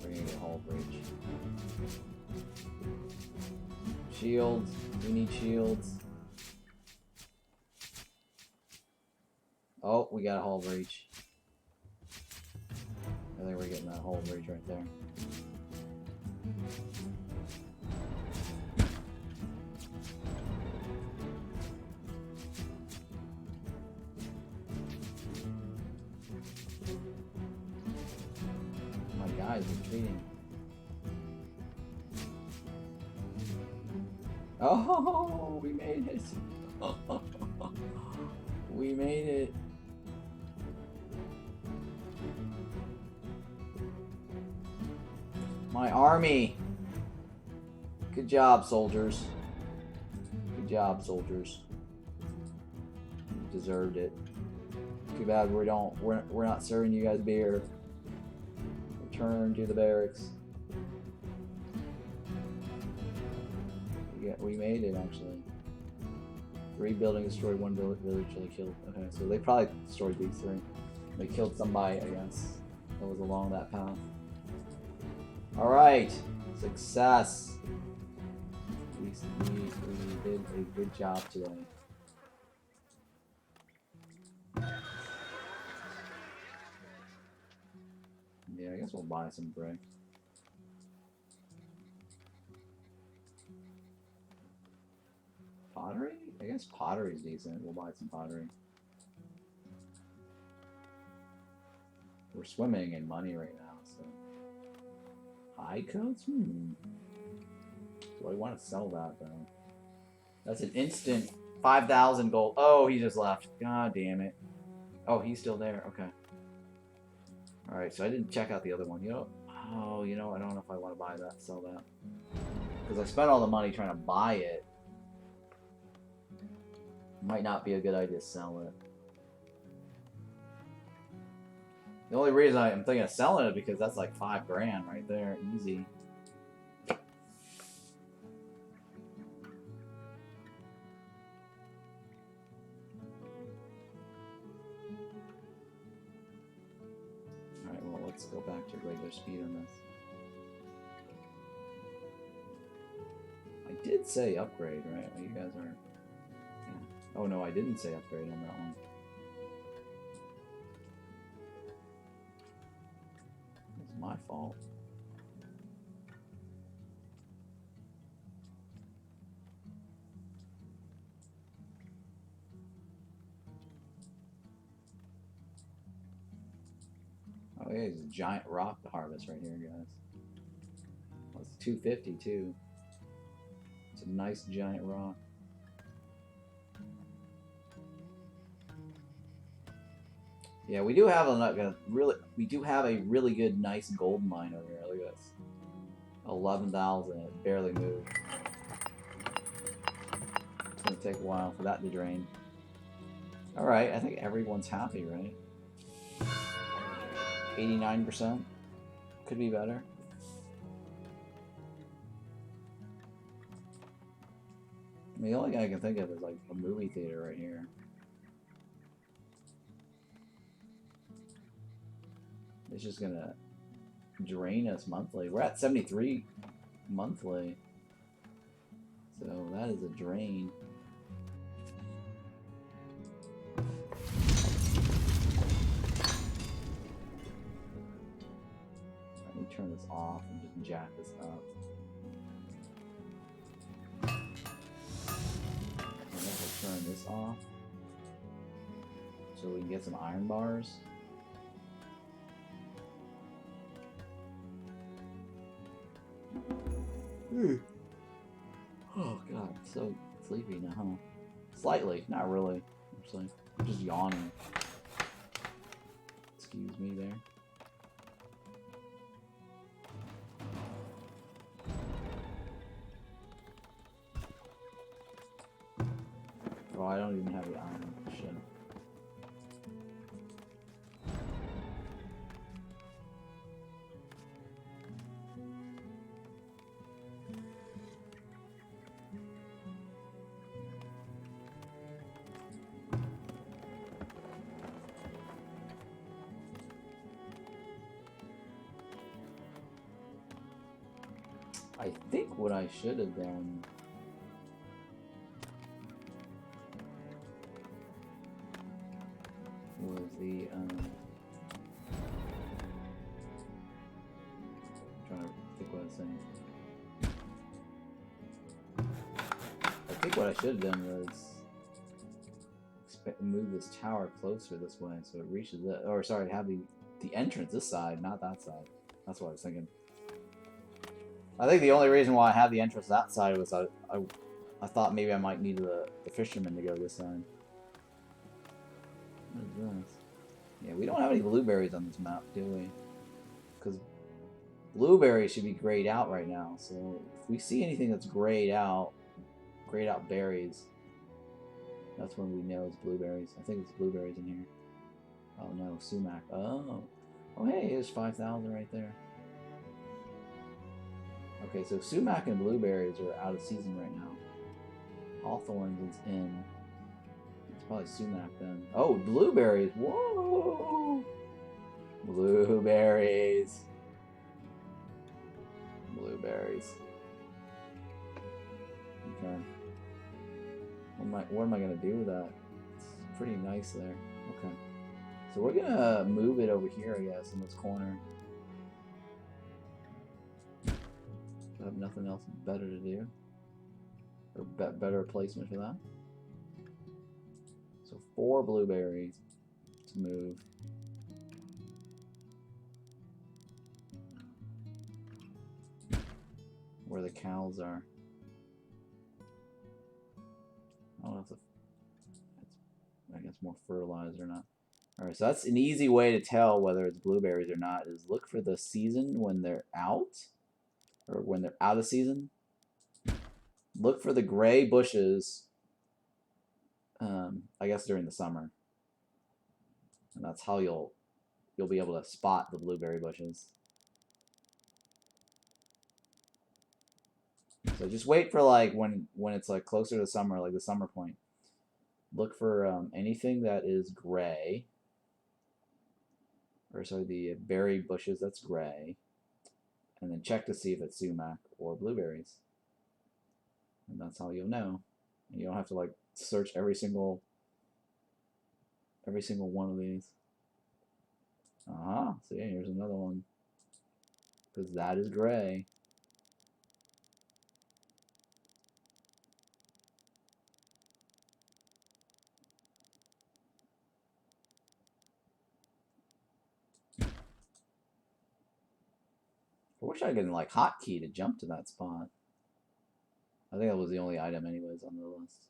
We're gonna get a whole breach. Shields. We need shields. Oh, we got a hull breach. I think we're getting that hull breach right there. My guys are retreating. Oh, we made it. We made it. My army. Good job, soldiers. Good job, soldiers. You deserved it. Too bad we're not serving you guys beer. Return to the barracks. Yeah, we made it actually. 3 buildings destroyed, 1 village killed. Okay, so they probably destroyed these 3. They killed somebody, I guess, that was along that path. Alright, success. We did a good job today. Yeah, I guess we'll buy some brick. Pottery? I guess pottery is decent. We'll buy some pottery. We're swimming in money right now, so. High coats? Do I want to sell that, though? That's an instant 5,000 gold. Oh, he just left. God damn it. Oh, he's still there. Okay. Alright, so I didn't check out the other one. You know, oh, you know, I don't know if I want to buy that, sell that. Because I spent all the money trying to buy it. Might not be a good idea to sell it. The only reason I'm thinking of selling it because that's like 5 grand right there, easy. Alright, well, let's go back to regular speed on this. I did say upgrade, right? Well, you guys are... Yeah. Oh no, I didn't say upgrade on that one. It's my fault. Oh yeah, there's a giant rock to harvest right here, guys. Well, it's 250 too. It's a nice giant rock. Yeah, we do have a really good, nice gold mine over here. Look at this, 11,000. It barely moved. It's gonna take a while for that to drain. All right, I think everyone's happy, right? 89%. Could be better. I mean, the only thing I can think of is like a movie theater right here. It's just gonna drain us monthly. We're at 73 monthly. So that is a drain. Let me turn this off and just jack this up. And then we'll turn this off so we can get some iron bars. Oh god, I'm so sleepy now, huh? Slightly, not really. Actually, I'm just yawning. Excuse me there. Oh, I don't even have the iron. Shit. I think what I should have done was the I'm trying to think what I was saying. I think what I should have done was move this tower closer this way so it reaches it. Or sorry, have the entrance this side, not that side. That's what I was thinking. I think the only reason why I had the entrance that side was I thought maybe I might need the fisherman to go this side. What is this? Yeah, we don't have any blueberries on this map, do we? Because blueberries should be grayed out right now. So if we see anything that's grayed out berries, that's when we know it's blueberries. I think it's blueberries in here. Oh no, sumac. Oh hey, there's 5,000 right there. Okay, so sumac and blueberries are out of season right now. Hawthorns is in. It's probably sumac then. Oh, blueberries! Whoa! Blueberries. Blueberries. Okay. What am I gonna do with that? It's pretty nice there. Okay. So we're gonna move it over here, I guess, in this corner. I have nothing else better to do, or better placement for that. So 4 blueberries to move. Where the cows are. I don't know if I guess more fertilized or not. Alright, so that's an easy way to tell whether it's blueberries or not, is look for the season when they're out, or when they're out of season. Look for the gray bushes, I guess during the summer. And that's how you'll be able to spot the blueberry bushes. So just wait for like when it's like closer to summer, like the summer point. Look for anything that is gray, or sorry, the berry bushes that's gray, and then check to see if it's sumac or blueberries. And that's how you'll know. And you don't have to like search every single one of these. See, here's another one. Because that is gray. I wish I could like hotkey to jump to that spot. I think that was the only item anyways on the list.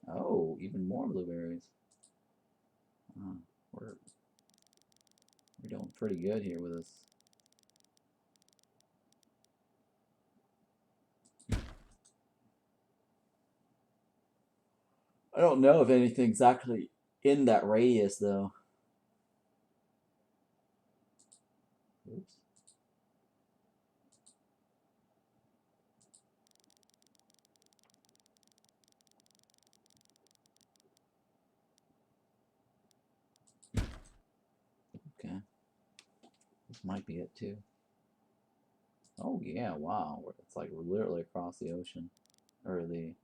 Oh, even more blueberries. We're doing pretty good here with this. I don't know if anything's actually in that radius though. Oops. Okay. This might be it too. Oh yeah, wow. It's like literally across the ocean. Or the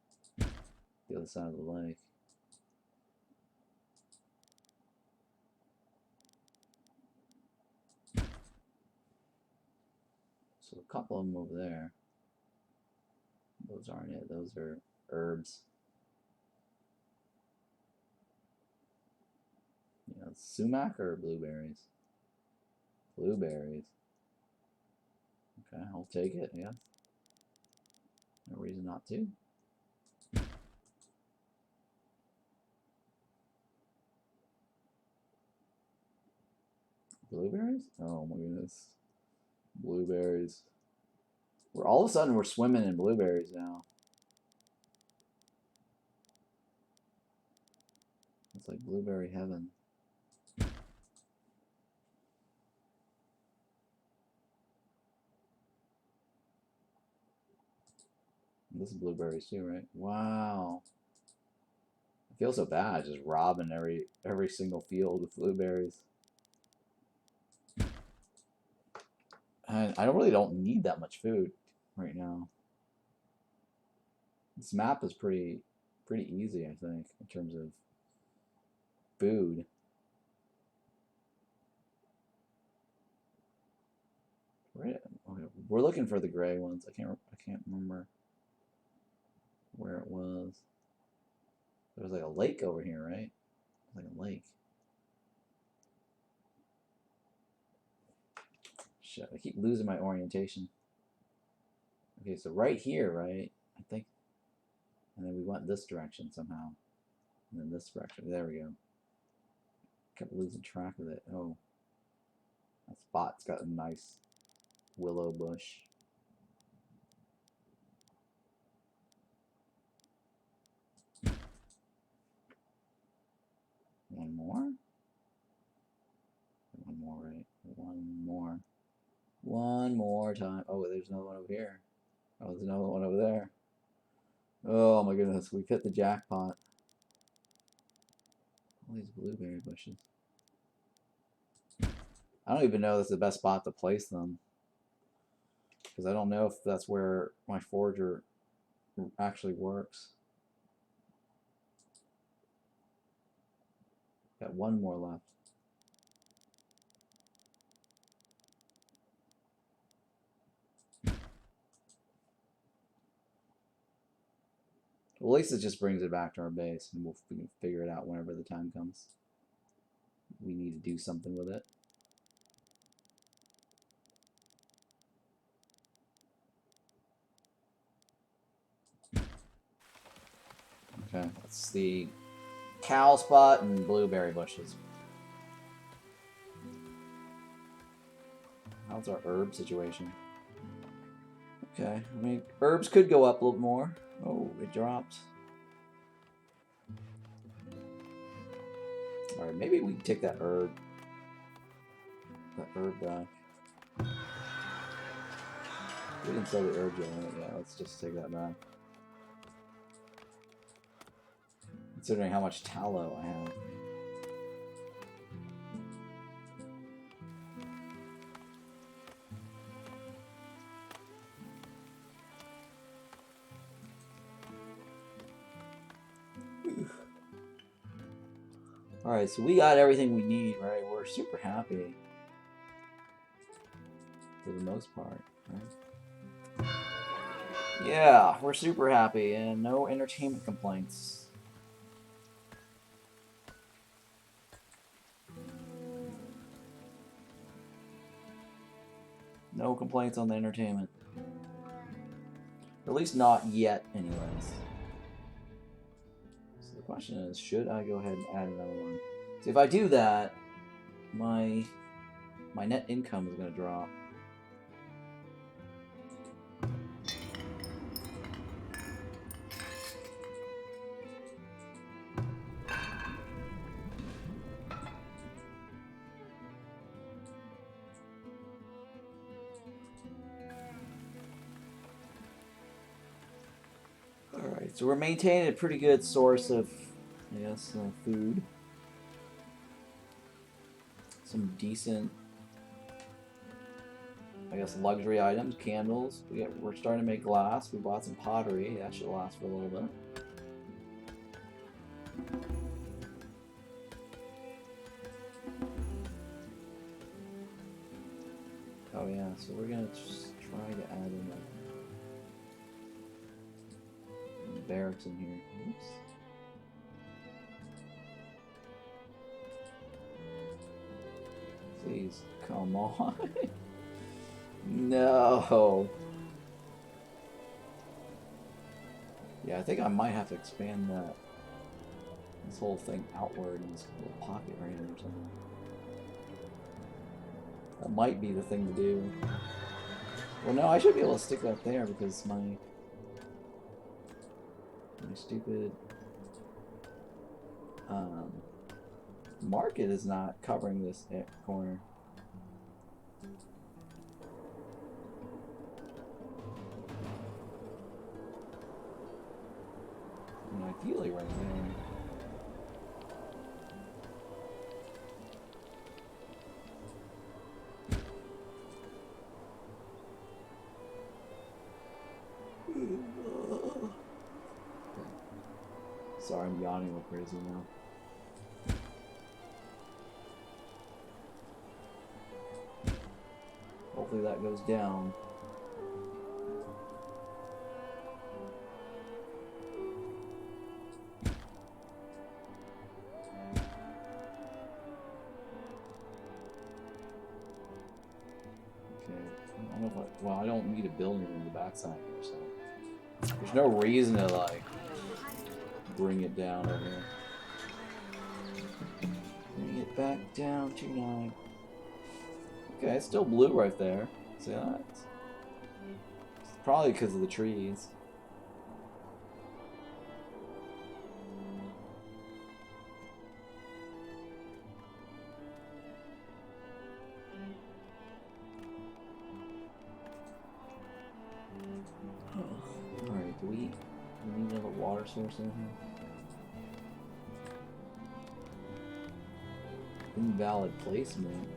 other side of the lake. So a couple of them over there. Those aren't it. Those are herbs. You know, sumac or blueberries? Blueberries. Okay, I'll take it, yeah. No reason not to. Blueberries? Oh my goodness. Blueberries. All of a sudden we're swimming in blueberries now. It's like blueberry heaven. This is blueberries too, right? Wow. I feel so bad just robbing every single field with blueberries. I don't need that much food right now. This map is pretty easy, I think, in terms of food. We're looking for the gray ones. I can't remember where it was. There was like a lake over here, right? Like a lake. Shit, I keep losing my orientation. Okay, so right here, right? I think. And then we went this direction somehow. And then this direction. There we go. Kept losing track of it. Oh. That spot's got a nice willow bush. One more? One more, right? One more. One more time. Oh, there's another one over here. Oh, there's another one over there. Oh my goodness, we've hit the jackpot. All these blueberry bushes. I don't even know if this is the best spot to place them. Because I don't know if that's where my forager actually works. Got one more left. Well, at least it just brings it back to our base, and we can figure it out whenever the time comes. We need to do something with it. Okay, that's the cow spot and blueberry bushes. How's our herb situation? Okay, I mean, herbs could go up a little more. Oh, it dropped. Alright, maybe we can take that herb back. We didn't sell the herb yet. Yeah, let's just take that back. Considering how much tallow I have. Alright, so we got everything we need, right? We're super happy. For the most part, right? Yeah, we're super happy and no entertainment complaints. No complaints on the entertainment. At least not yet, anyways. So the question is, should I go ahead and add another one? So if I do that, my net income is going to drop. Alright, so we're maintaining a pretty good source of, I guess, food. Some decent, I guess, luxury items, candles. We're starting to make glass. We bought some pottery. That should last for a little bit. Oh yeah, so we're gonna just try to add in barracks in here. Oops. Please, come on. No. Yeah, I think I might have to expand this whole thing outward in this little pocket right here or something. That might be the thing to do. Well, no, I should be able to stick that there because my stupid market is not covering this corner. And ideally right there. Sorry, I'm yawning like crazy now. Hopefully that goes down. Well, I don't need a building in the backside here, so there's no reason to like bring it down over here. Bring it back down to 9. Okay, it's still blue right there. See that? It's probably because of the trees. Alright, do we need another water source in here? Invalid placement.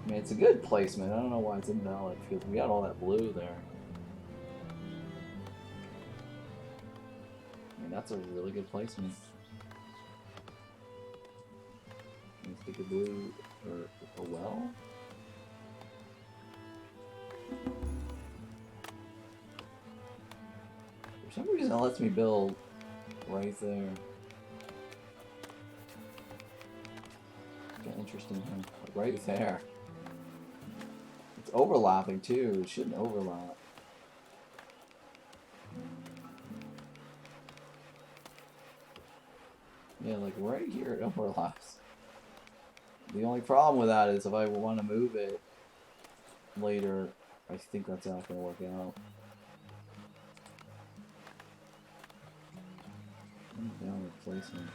I mean, it's a good placement. I don't know why it's invalid, because we got all that blue there. I mean, that's a really good placement. Let's take a blue or a well. For some reason, it lets me build right there. Kind of interesting, huh? Like right there. It's overlapping too. It shouldn't overlap. Yeah, like right here it overlaps. The only problem with that is if I want to move it later, I think that's not going to work out. Down replacement.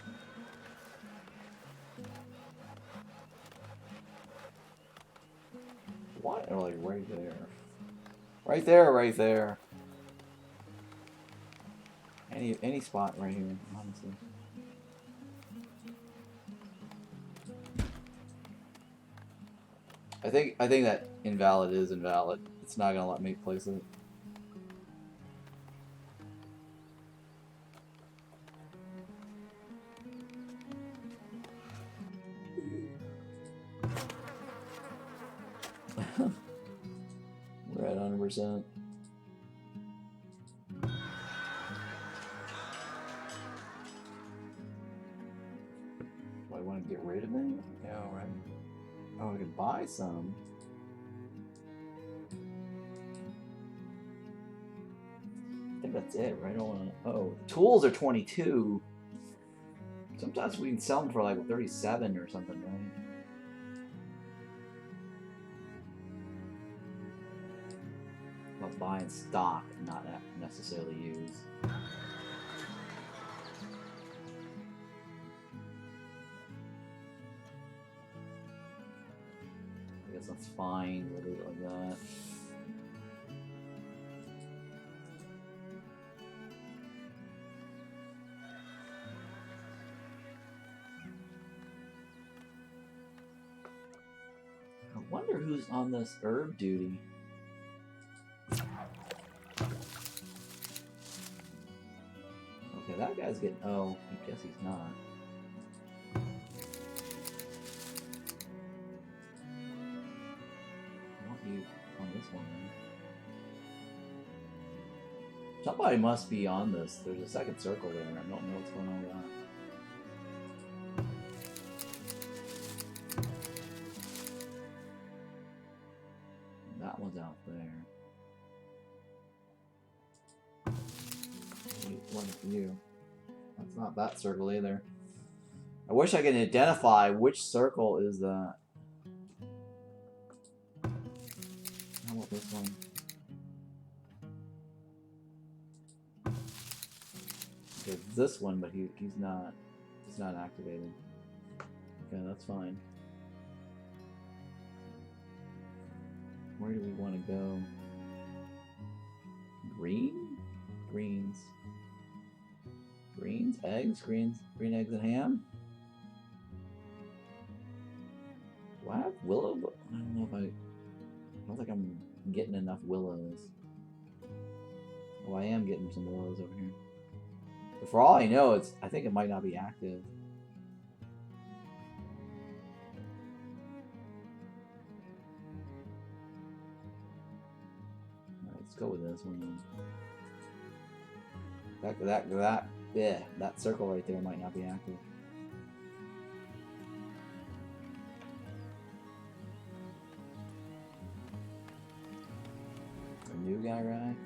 What? Or like right there. Right there, right there. Any spot right here, honestly. I think that invalid is invalid. It's not gonna let me place it. We're at 100%. Do I want to get rid of it? Yeah, right. Oh, I could buy some. I think that's it, right? I don't wanna... Oh, tools are 22. Sometimes we can sell them for like 37 or something, right? But buy in stock and not necessarily use. I guess that's fine. We'll do it like that. I wonder who's on this herb duty. Okay, that guy's getting... Oh, I guess he's not. I want you on this one, then. Somebody must be on this. There's a second circle there. I don't know what's going on with that. That one's out there. One for you. That's not that circle either. I wish I could identify which circle is that. How about this one? Okay, this one, but he's not activated. Okay, that's fine. Where do we want to go? Green? Greens. Greens? Eggs? Green eggs and ham? Do I have willow? But I don't know if I don't think I'm getting enough willows. Well, I am getting some willows over here. But for all I know, I think it might not be active. Alright, let's go with this one. That circle right there might not be active. A new guy arrived.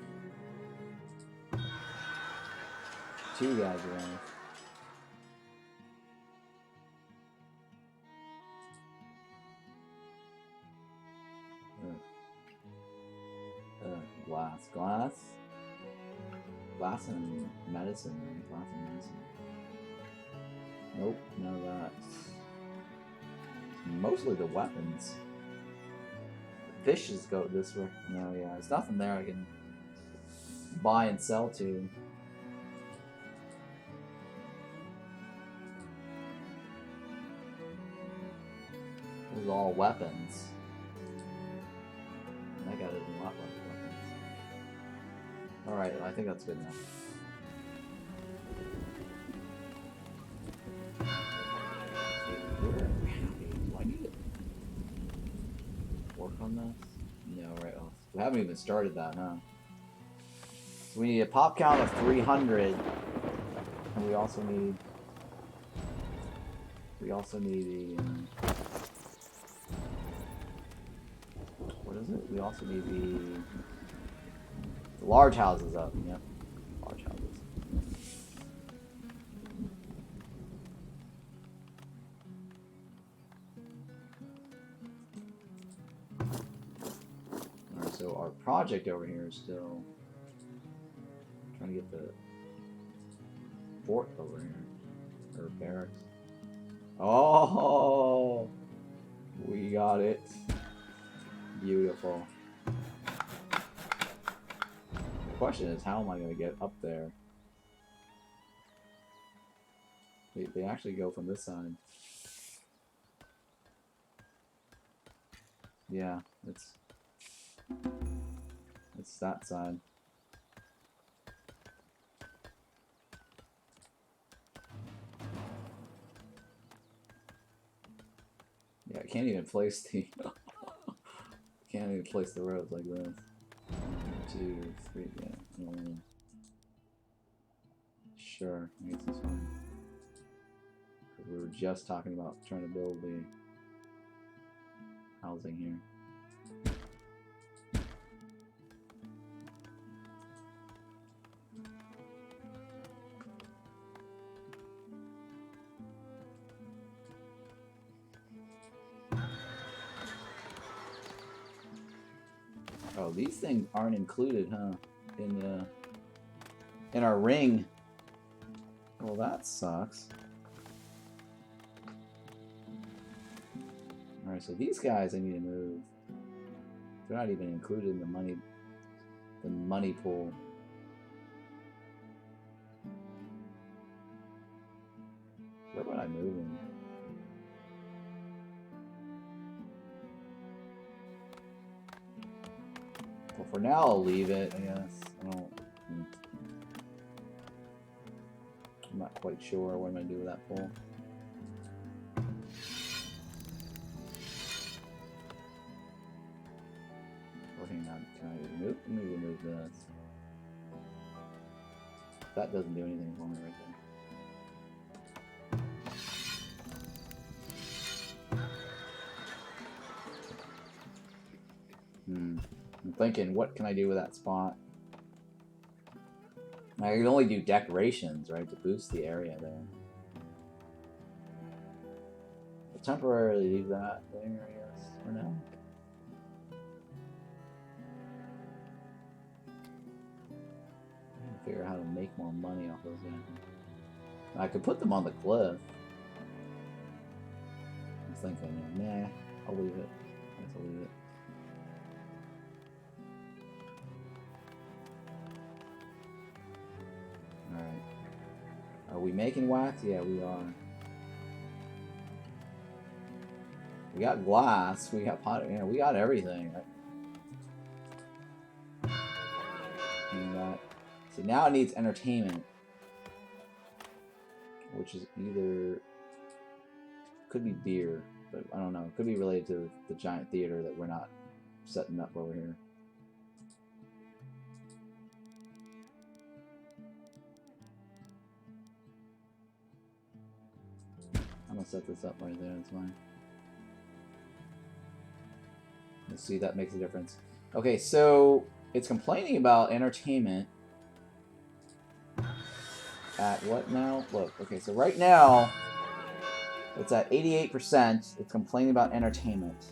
Two guys arrived. Glass and medicine, right? Glass and medicine. Nope, none of that. Mostly the weapons. The fishes go this way. No, yeah, there's nothing there I can buy and sell to. This is all weapons. That guy doesn't want weapons. Alright, I think that's good enough. Do I need to work on this? No, right off. We haven't even started that, huh? So we need a pop count of 300. And we also need the what is it? We also need the large houses up, yep. Large houses. Alright, so our project over here is still trying to get the fort over here. Or barracks. Oh! We got it. Beautiful. The question is, how am I going to get up there? They actually go from this side. Yeah, it's that side. Yeah, I can't even place the can't even place the roads like this. 1, 2, 3, yeah. Sure, I guess it's fine. Because we were just talking about trying to build the housing here. Oh, these things aren't included, huh? In our ring. Well, that sucks. Alright, so these guys I need to move. They're not even included in the money pool. Where would I move them? Well, for now I'll leave it, I guess. I'm not quite sure what I'm going to do with that pool. Hang on, can I move? Let me remove this. That doesn't do anything for me right there. I'm thinking, what can I do with that spot? I can only do decorations, right, to boost the area there. I'll temporarily leave that there, I guess, for now. Figure out how to make more money off those guys. I could put them on the cliff. I'm thinking, nah, I'll leave it. I guess I'll leave it. Alright. Are we making wax? Yeah, we are. We got glass. We got pot. We got everything. And so now it needs entertainment, which is either could be beer, but I don't know. It could be related to the giant theater that we're not setting up over here. I'm gonna set this up right there. That's fine. Let's see, that makes a difference. Okay, so it's complaining about entertainment at what now? Look, okay, so right now it's at 88%. It's complaining about entertainment.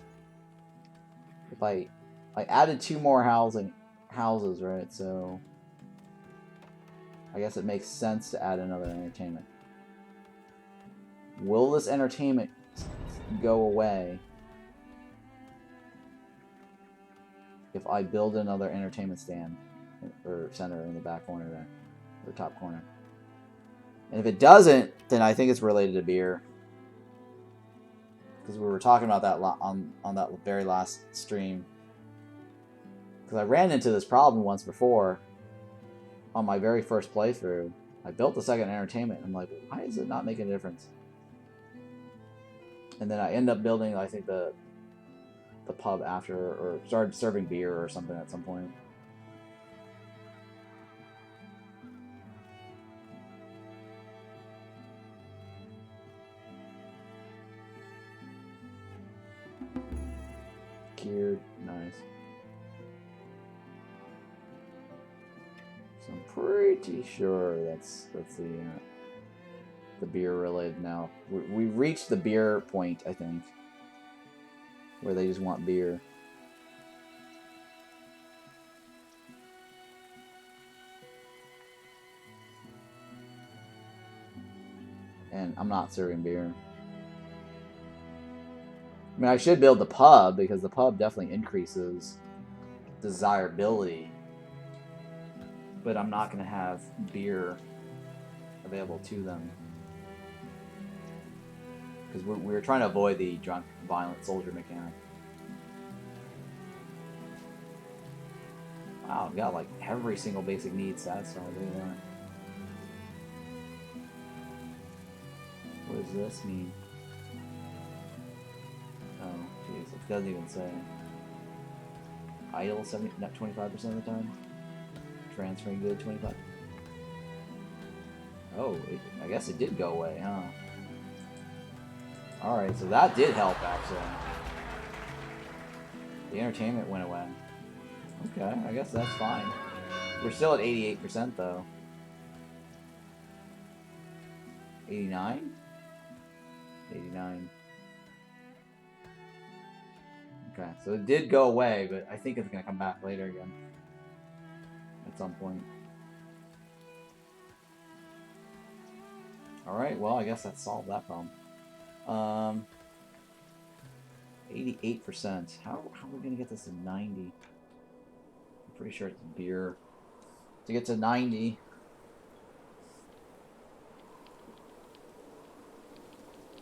If I added 2 more houses, right? So I guess it makes sense to add another entertainment. Will this entertainment go away if I build another entertainment stand or center in the back corner there, or top corner? And if it doesn't, then I think it's related to beer, because we were talking about that on that very last stream. Because I ran into this problem once before on my very first playthrough. I built the second entertainment. I'm like, why is it not making a difference? And then I end up building, I think, the pub after, or started serving beer or something at some point. Cured, nice. So I'm pretty sure that's the beer related now. We reached the beer point, I think, where they just want beer. And I'm not serving beer. I mean, I should build the pub, because the pub definitely increases desirability. But I'm not going to have beer available to them, because we're trying to avoid the drunk, violent soldier mechanic. Wow, I've got like every single basic need satisfied. Look at that. What does this mean? Oh, jeez, it doesn't even say. Idle 25% of the time. Transferring good 25%. Oh, I guess it did go away, huh? Alright, so that did help, actually. The entertainment went away. Okay, I guess that's fine. We're still at 88%, though. 89? 89. Okay, so it did go away, but I think it's going to come back later again. At some point. Alright, well, I guess that solved that problem. 88%. How are we going to get this to 90? I'm pretty sure it's beer. To get to 90.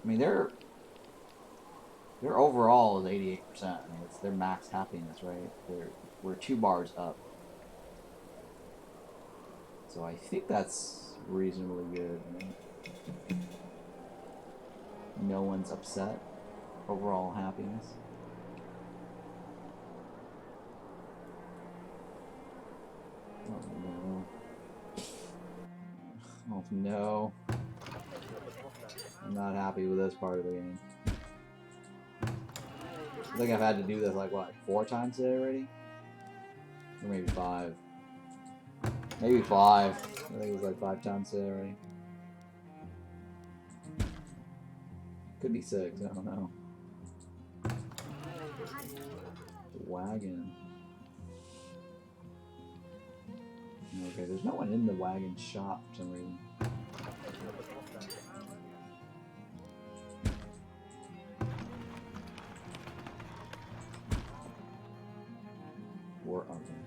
I mean, their overall is 88%. I mean, it's their max happiness, right? We're 2 bars up. So I think that's reasonably good, right? No one's upset. Overall happiness. Oh no. Oh no. I'm not happy with this part of the game. I think I've had to do this like, what, 4 times today already? Or maybe 5. Maybe 5. I think it was like 5 times today already. Could be 6, I don't know. Wagon. Okay, there's no one in the wagon shop for some reason. Or oven.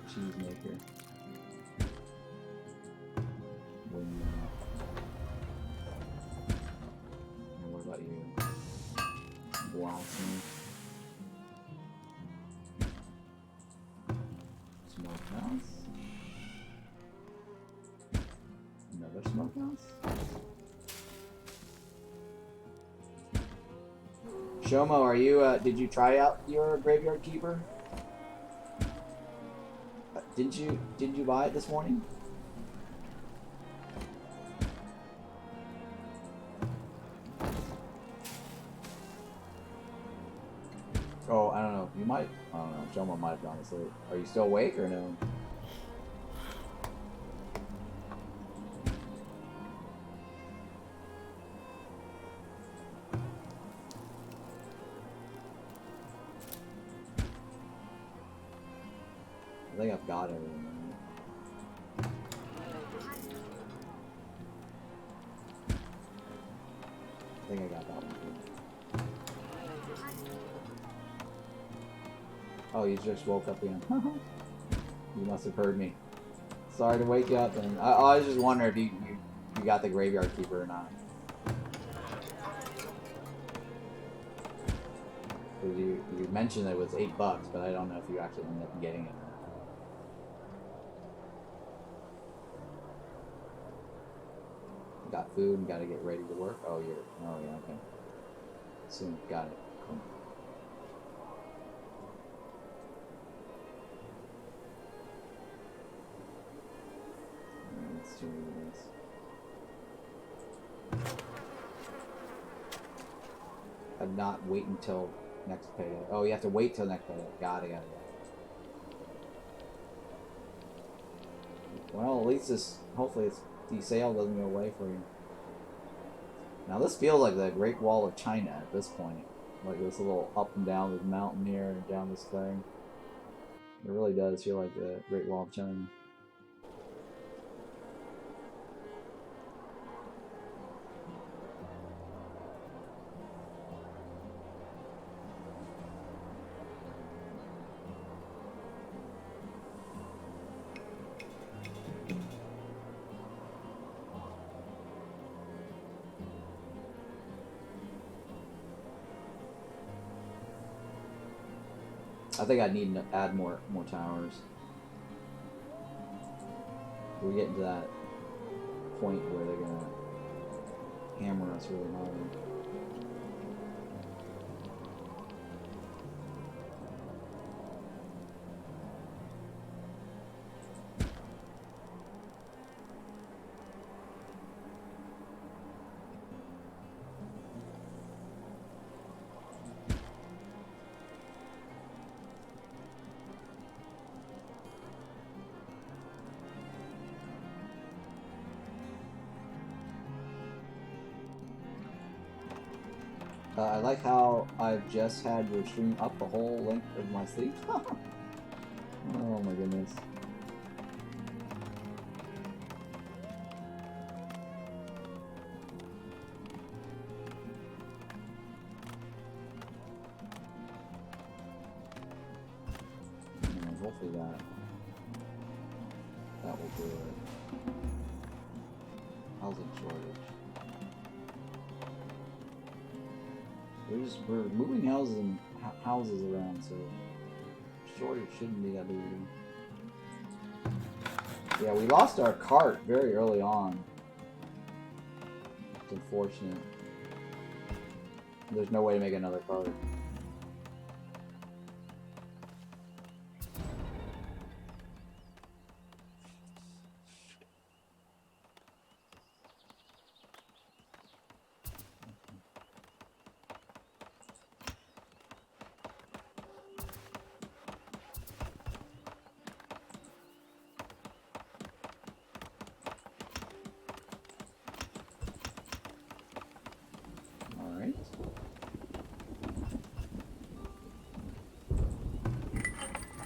Cheese maker. Windmill. And what about you? blacksmith. Smokehouse. Another smokehouse. Shomo, are you? Did you try out your graveyard keeper? Did you buy it this morning? Oh, I don't know. You might. I don't know. Shomo might have gone to sleep. Are you still awake or no? I think I've got everything. I think I got that one too. Oh, you just woke up again. You must have heard me. Sorry to wake you up. And I was just wondering if you got the graveyard keeper or not. Because you mentioned it was $8, but I don't know if you actually ended up getting it. Got food and got to get ready to work. Oh, yeah, okay. Soon, got it. Cool. Alright, let's do this. I'm not wait until next payday. Oh, you have to wait till next payday. Got it. Well, at least this, hopefully the sale doesn't go away for you. Now this feels like the Great Wall of China at this point. Like this little up and down this mountain here and down this thing. It really does feel like the Great Wall of China. I think I need to add more towers. We're getting to that point where they're gonna hammer us really hard. I like how I've just had your stream up the whole length of my sleep. Oh my goodness. And hopefully that will do it. Housing shortage. We're moving houses around, so shortage shouldn't be that big. Yeah, we lost our cart very early on. It's unfortunate. There's no way to make another cart.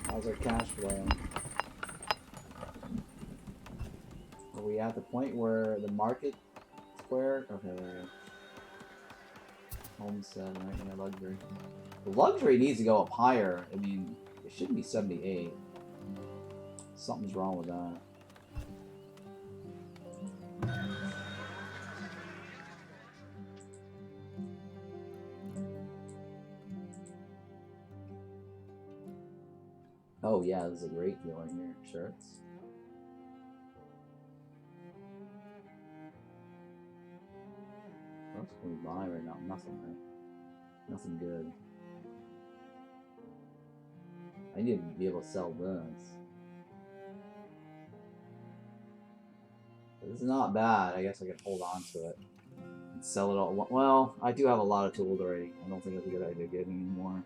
How's our cash flow? Are we at the point where the market square? Okay, there we go. Homestead, right? Yeah, luxury. The luxury needs to go up higher. I mean, it shouldn't be 78. Something's wrong with that. Oh yeah, there's a great deal right here. Shirts. What can we buy right now? Nothing, right? Nothing good. I need to be able to sell this. This is not bad. I guess I can hold on to it and sell it all. Well, I do have a lot of tools already. I don't think it's a good idea getting any more.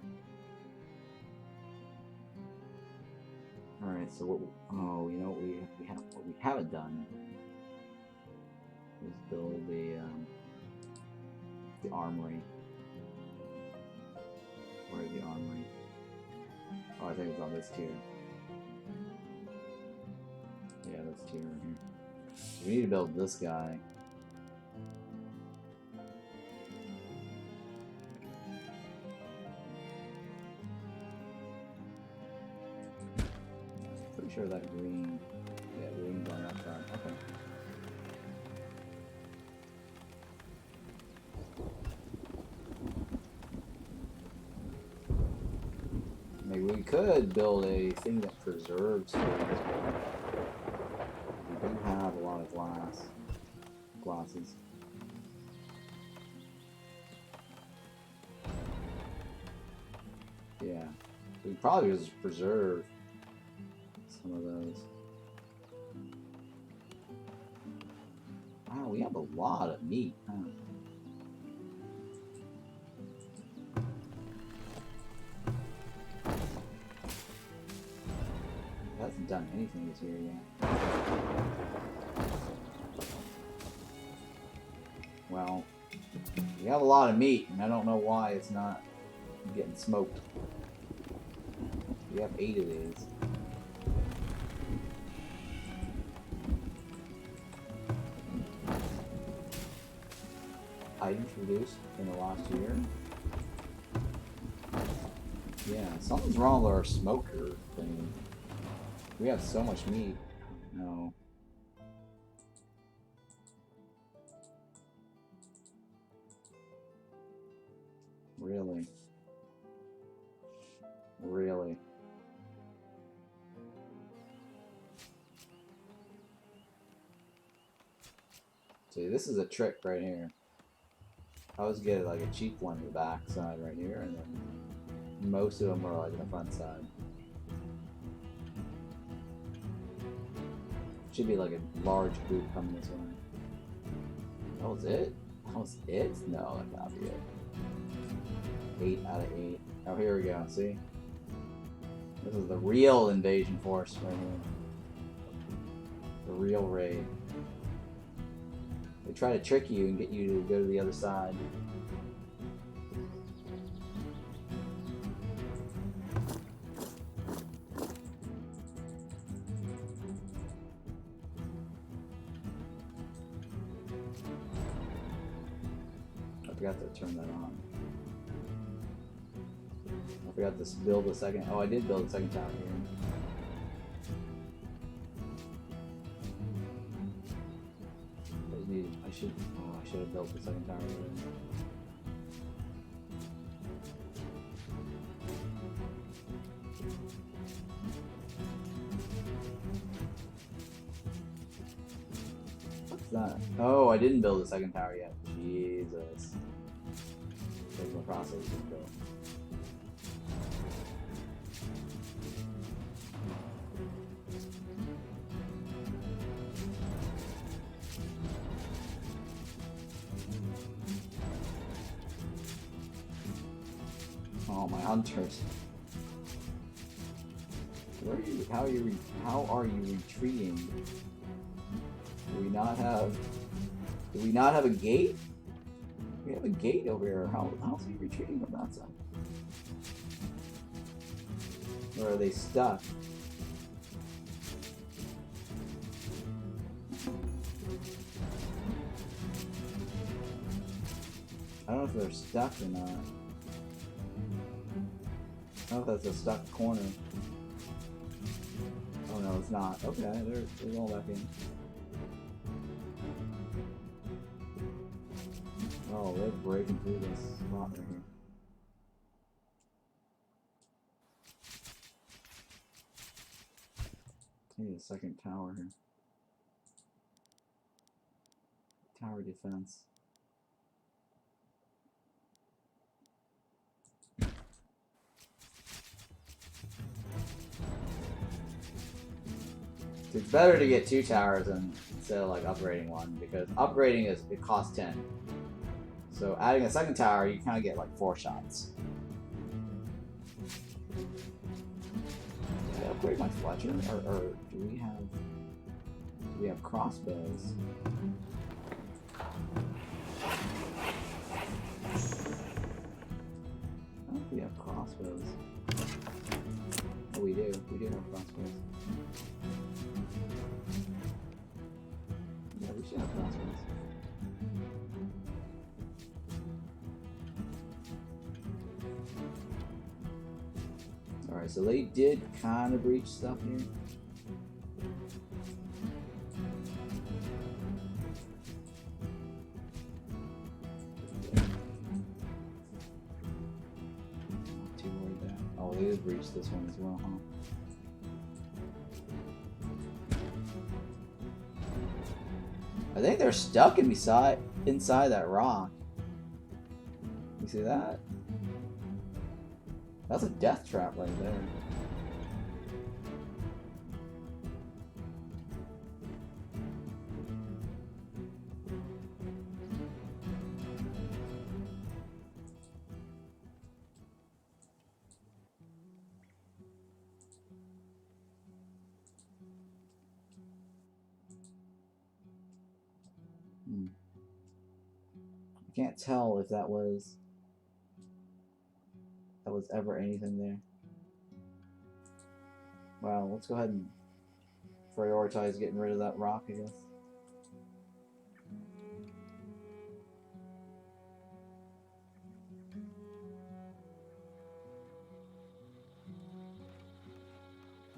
All right. So what? Oh, you know what we haven't done is build the armory. Where is the armory? Oh, I think it's on this tier. Yeah, this tier right here. We need to build this guy. Pretty sure that green. Yeah, green's on that side. Okay. Maybe we could build a thing that preserves things. We do have a lot of glasses. Yeah, we could probably just preserve some of those. Wow, we have a lot of meat, huh? Hasn't done anything this year yet. Well, we have a lot of meat, and I don't know why it's not getting smoked. We have 8 of these. Items reduced in the last year. Yeah, something's wrong with our smoker thing. We have so much meat. No. Really? Really? See, this is a trick right here. I always get like a cheap one in the back side right here, and then most of them are like in the front side. Should be like a large group coming this way. That was it? That was it? No, that can't be it. 8 out of 8. Oh, here we go. See? This is the real invasion force right here. The real raid. They try to trick you and get you to go to the other side. I forgot to turn that on. I forgot to build a second. Oh, I did build a second tower here. I should have built the second tower already. What's that? Oh, I didn't build the second tower yet. Jesus. There's no process to build. Oh, my hunters. Where are you? How are you retreating? Do we not have a gate? We have a gate over here. How's he retreating from that side? Or are they stuck? I don't know if they're stuck or not. I don't know if that's a stuck corner. Oh no, it's not. Okay, they're going back in. Oh, they're breaking through this spot right here. Need a second tower here. Tower defense. It's better to get 2 towers instead of like upgrading one, because upgrading it costs 10. So adding a second tower, you kind of get like 4 shots. Did I upgrade my Fletcher, or do we have crossbows? I don't think we have crossbows. Oh, we do. We do have crossbows. Yeah, we should have crossbows. Alright, so they did kind of breach stuff here. Not too worried there. Oh, they did breach this one as well, huh? I think they're stuck inside that rock. You see that? That's a death trap right there. I can't tell if that was ever anything there. Well, let's go ahead and prioritize getting rid of that rock, I guess.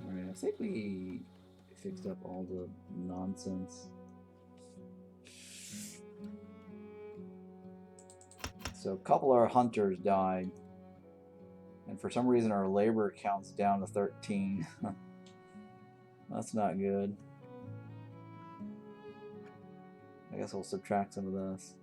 Alright, I think we fixed up all the nonsense. So a couple of our hunters died. And for some reason our labor count's down to 13. That's not good. I guess we'll subtract some of this.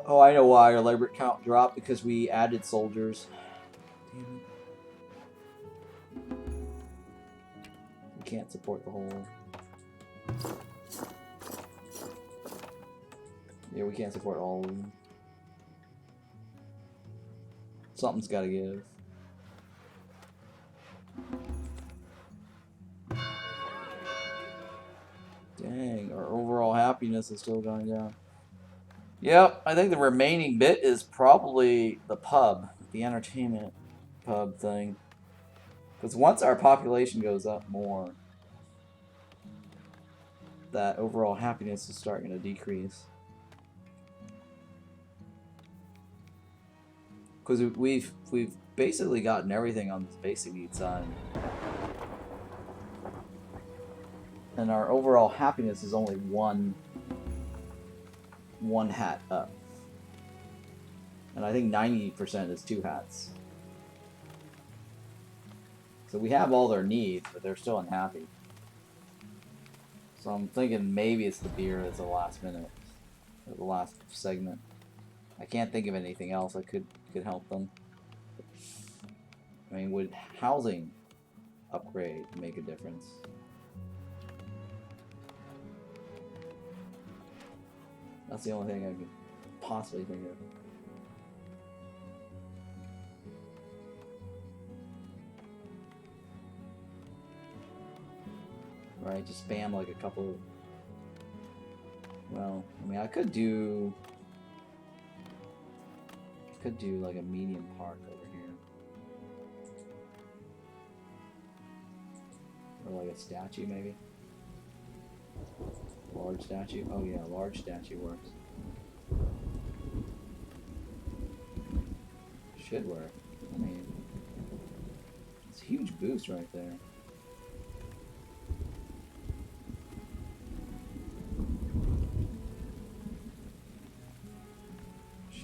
Oh, I know why our labor count dropped, because we added soldiers. Damn it. We can't support the whole... Yeah, we can't support all of them. Something's gotta give. Dang, our overall happiness is still going down. Yep, I think the remaining bit is probably the pub, the entertainment pub thing. Because once our population goes up more, that overall happiness is starting to decrease. Because we've basically gotten everything on this basic needs side. And our overall happiness is only one hat up. And I think 90% is 2 hats. So we have all their needs, but they're still unhappy. So I'm thinking maybe it's the beer that's the last minute, or the last segment. I can't think of anything else that could help them. I mean, would housing upgrade make a difference? That's the only thing I could possibly think of. Right, just spam like a couple. Well, I mean, I could do like a medium park over here, or like a statue maybe. Large statue. Oh yeah, large statue works. Should work. I mean, it's a huge boost right there.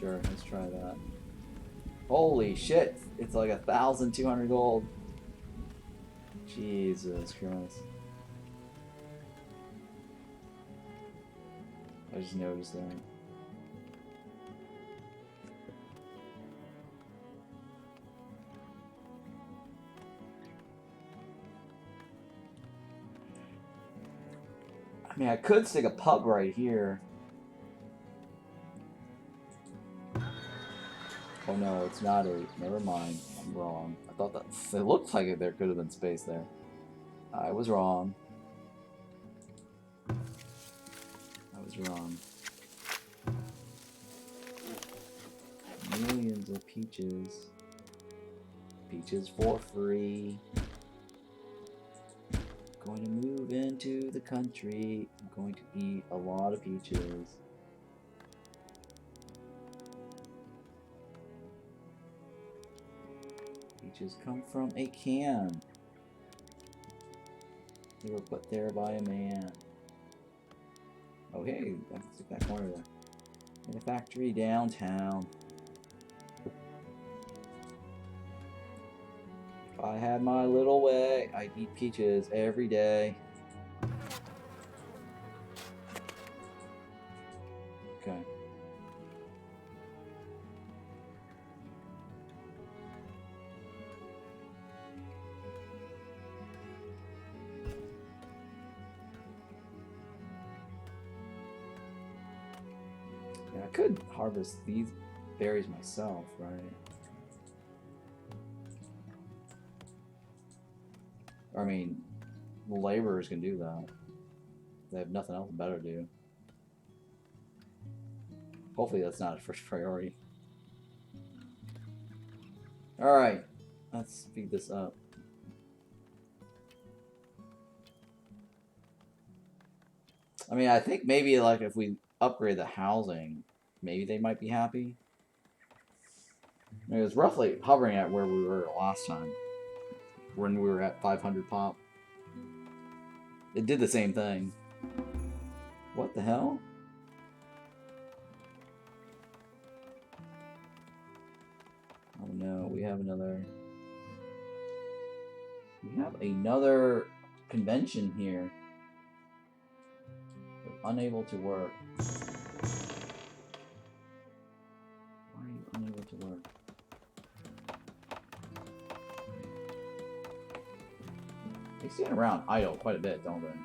Sure, let's try that. Holy shit! It's like 1,200 gold. Jesus Christ. I just noticed that. I mean, I could stick a pub right here. Oh no, it's not 8. Never mind. I'm wrong. I thought that... It looked like there could have been space there. I was wrong. I was wrong. Millions of peaches. Peaches for free. Going to move into the country. I'm going to eat a lot of peaches. Peaches come from a can. They were put there by a man. Oh hey, let's stick that corner there. In a factory downtown. If I had my little way, I'd eat peaches every day. Okay. Yeah, I could harvest these berries myself, right? I mean, laborers can do that. They have nothing else better to do. Hopefully that's not a first priority. Alright, let's speed this up. I mean, I think maybe like if we upgrade the housing, maybe they might be happy. I mean, it was roughly hovering at where we were last time. When we were at 500 pop. It did the same thing. What the hell? Oh no, we have another convention here. They're unable to work. Why are you unable to work? They stand around idle quite a bit, don't they?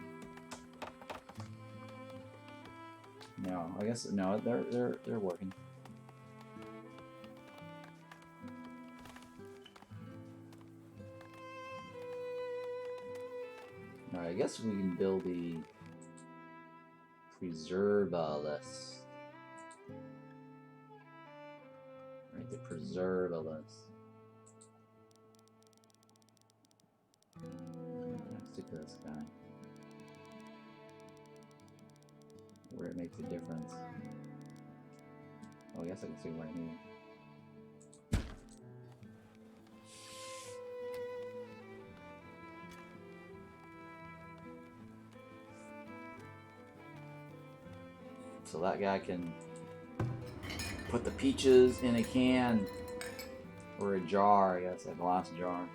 No, I guess no. They're working. All right, I guess we can build the preservalis. Right, the preservalis. Stick to this guy. Where it makes a difference. Oh, I guess I can see right here. So that guy can put the peaches in a can or a jar, I guess, a glass jar.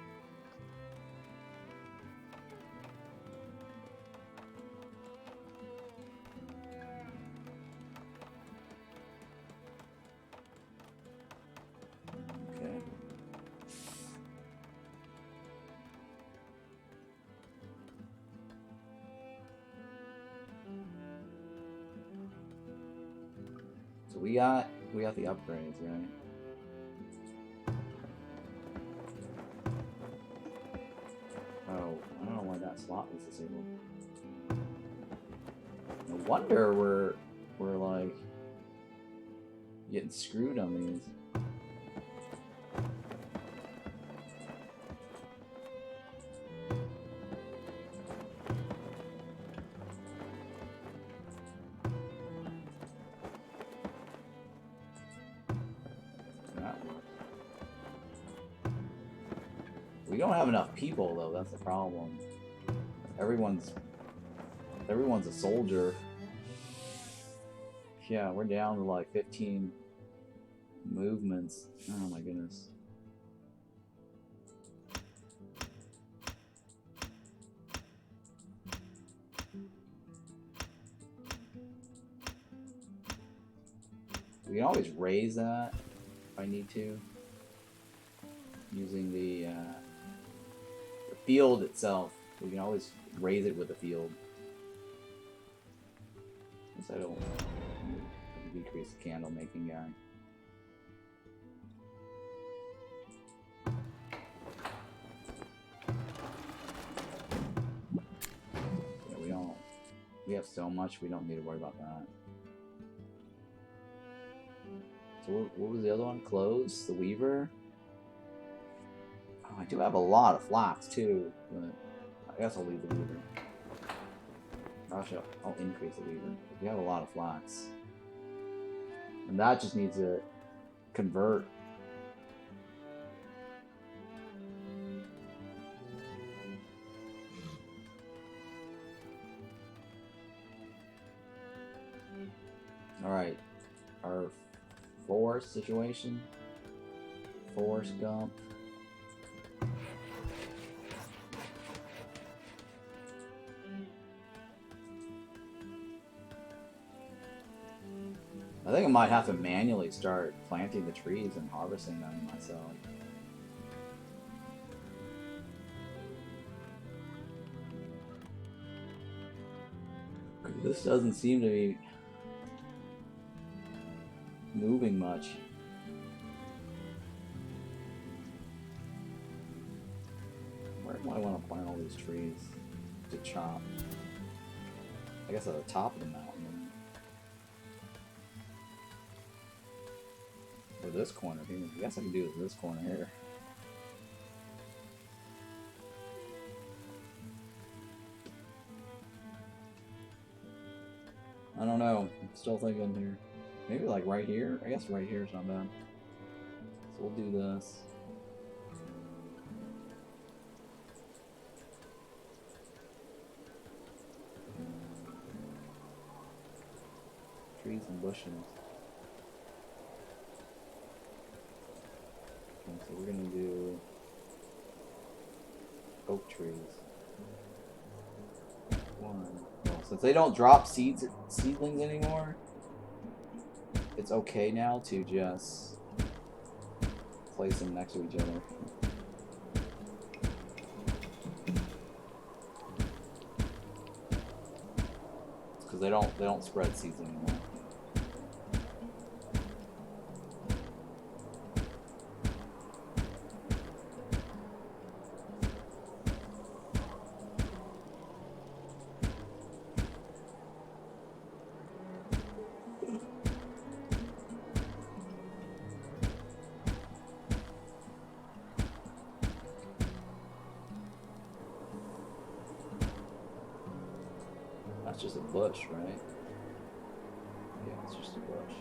So we got the upgrades, right? Oh, I don't know why that slot was disabled. No wonder we're like getting screwed on these. We don't have enough people though, that's the problem. Everyone's a soldier. Yeah, we're down to like 15 Movements. Oh my goodness. We can always raise that if I need to. Using the field itself. We can always raise it with the field. Since I don't decrease the candle making guy. Yeah, we have so much we don't need to worry about that. So what was the other one? Clothes? The Weaver? Oh, I do have a lot of flax too, but I guess I'll leave the Weaver. Actually, I'll increase the Weaver. We have a lot of flax. And that just needs to convert. Alright. Our forest situation. Forest Gump. I think I might have to manually start planting the trees and harvesting them myself. This doesn't seem to be moving much. Where do I want to plant all these trees to chop? I guess at the top of the mountain. Or this corner here. I guess I can do this corner here. I don't know. I'm still thinking here. Maybe like right here? I guess right here is not bad. So we'll do this. Trees and bushes. Okay, so we're gonna do oak trees. One. Well, since they don't drop seedlings anymore, it's okay now to just place them next to each other. Because they don't spread seeds anymore. That's just a bush, right? Yeah, it's just a bush.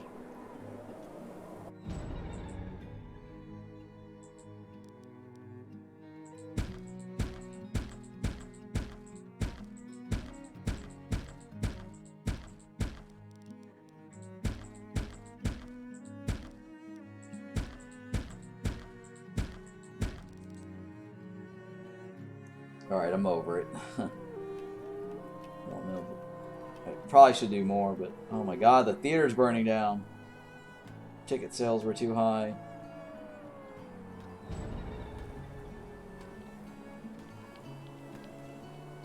Alright, I'm over it. I don't know. I probably should do more, but oh my god, the theater's burning down. Ticket sales were too high.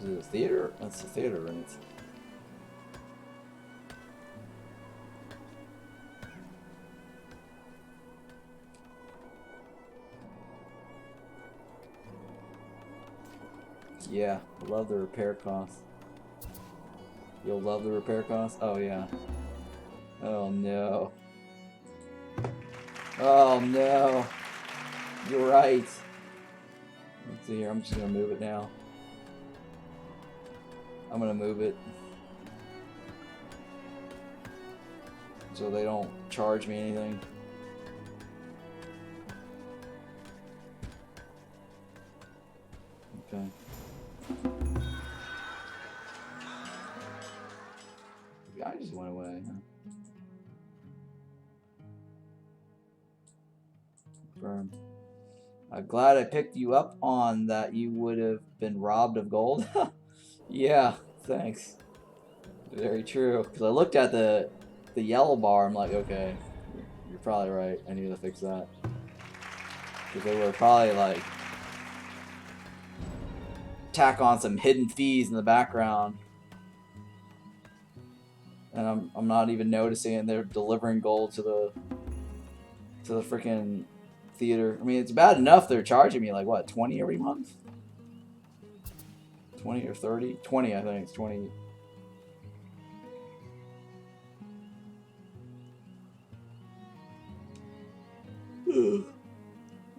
Is it a theater? That's the theater, right? Yeah, I love the repair costs. You'll love the repair costs? Oh yeah. Oh no. Oh no. You're right. Let's see here, I'm just gonna move it now. I'm gonna move it so they don't charge me anything. Okay. The guy just went away, huh? I'm glad I picked you up on that you would have been robbed of gold. Yeah, thanks. Very true. Because I looked at the yellow bar, I'm like, okay, you're probably right. I need to fix that. Because they were probably like tack on some hidden fees in the background. And I'm not even noticing it. They're delivering gold to the freaking theater. I mean, it's bad enough they're charging me like what, 20 every month? 20 or 30? 20, I think. It's 20.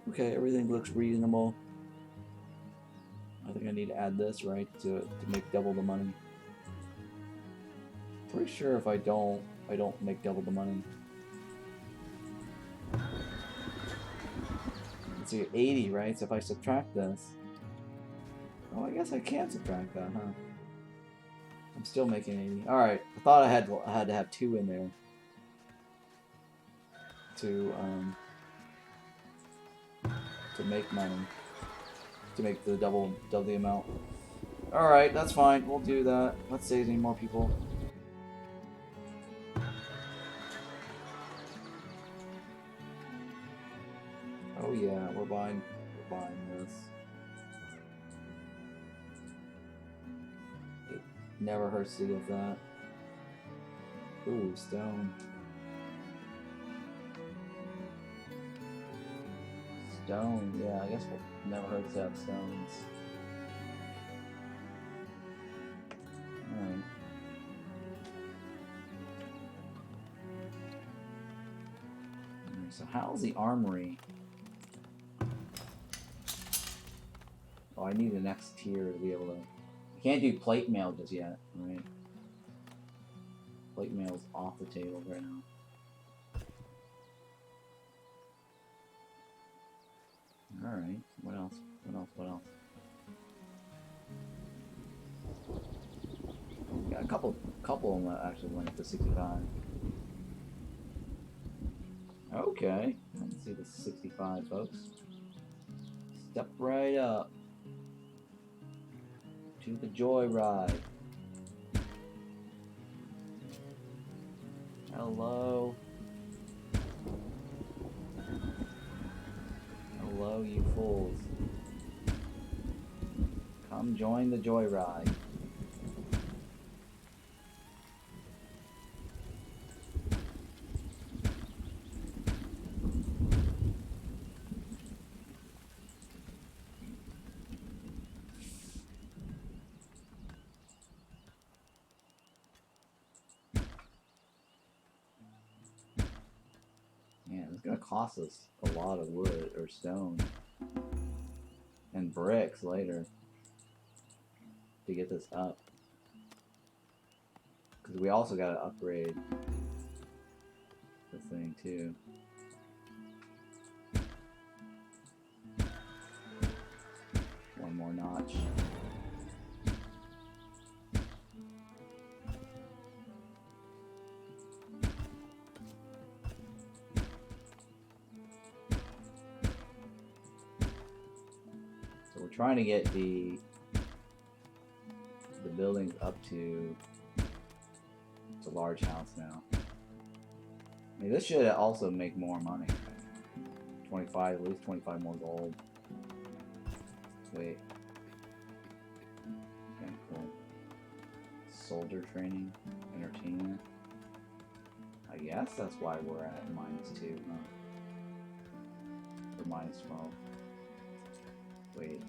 Okay, everything looks reasonable. I think I need to add this, right, to make double the money. Pretty sure if I don't make double the money. Let's see, 80, right? So if I subtract this, oh, I guess I can subtract that, huh? I'm still making 80. All right, I thought I had to have 2 in there to make money, to make the double the amount. All right, that's fine. We'll do that. Let's save any more people. Oh yeah, we're buying this. It never hurts to get that. Ooh, stone. Stone, yeah, I guess we'll never hurts to have stones. Alright. So how's the armory? Oh, I need the next tier to be able to... I can't do plate mail just yet, right? Plate mail's off the table right now. Alright, what else? What else? Got a couple of them that actually went up to 65. Okay, let's see the 65, folks. Step right up to the joyride. Hello. Hello, you fools. Come join the joyride. Man, it's gonna cost us a lot of wood or stone and bricks later to get this up. Because we also gotta upgrade the thing too. One more notch. So we're trying to get the buildings up to a large house now. I mean, this should also make more money. 25, at least 25 more gold. Wait. Okay, cool. Soldier training, entertainment. I guess that's why we're at -2, huh? Or -12. Wait.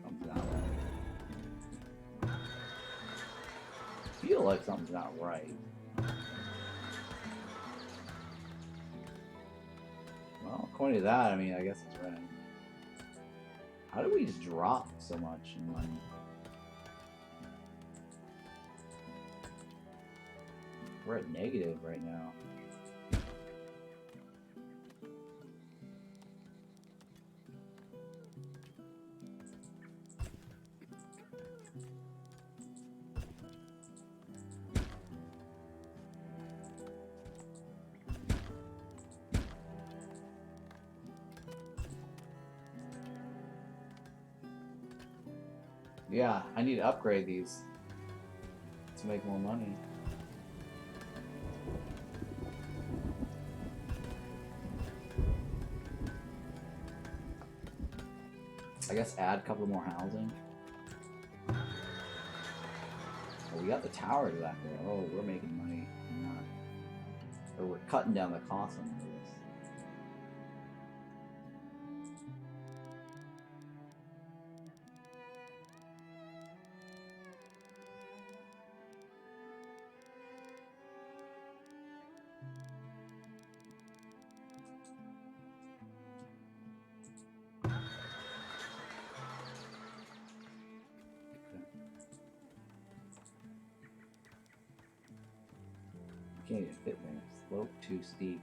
Something's not right. I feel like something's not right. Well, according to that, I mean, I guess it's right. How did we just drop so much in money? We're at negative right now. Yeah, I need to upgrade these to make more money. I guess add a couple more housing. Oh, we got the tower to that there. Oh, we're making money. We're not. Or we're cutting down the cost on this. Can't even fit there. Slope too steep.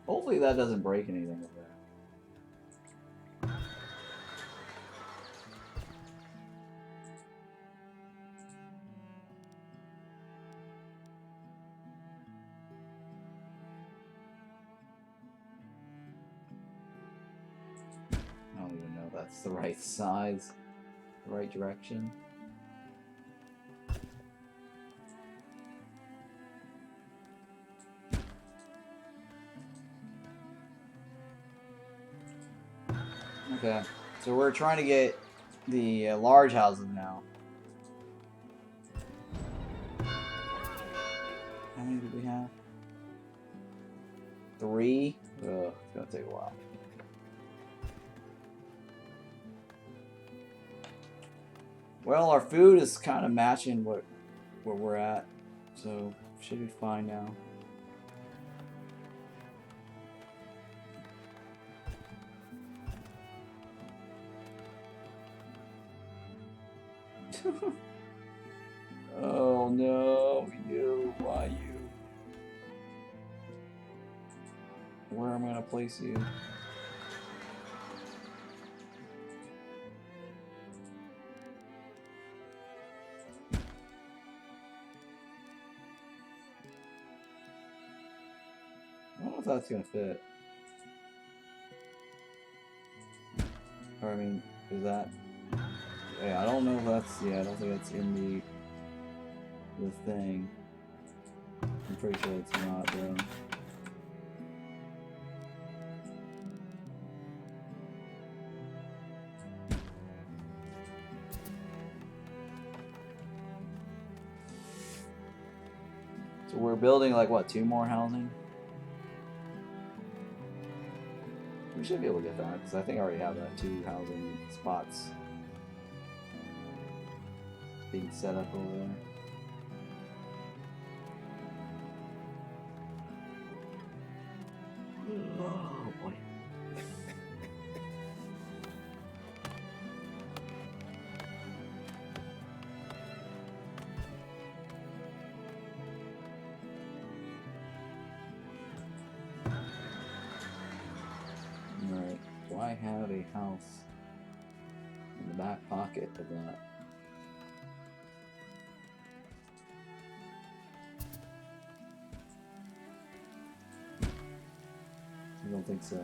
Hopefully that doesn't break anything over there. I don't even know if that's the right size, the right direction. Okay, so we're trying to get the large houses now. How many do we have? 3? Ugh, it's gonna take a while. Well, our food is kind of matching where we're at, so should be fine now. Oh no, you, why you? Where am I gonna place you? I don't know if that's gonna fit. Or I mean, is that? Yeah, I don't know if that's. Yeah, I don't think that's in the thing. I'm pretty sure it's not though. So we're building like what, 2 more housing? We should be able to get that because I think I already have that 2 housing spots being set up over there. Oh boy. Alright, do I have a house in the back pocket of that? I don't think so.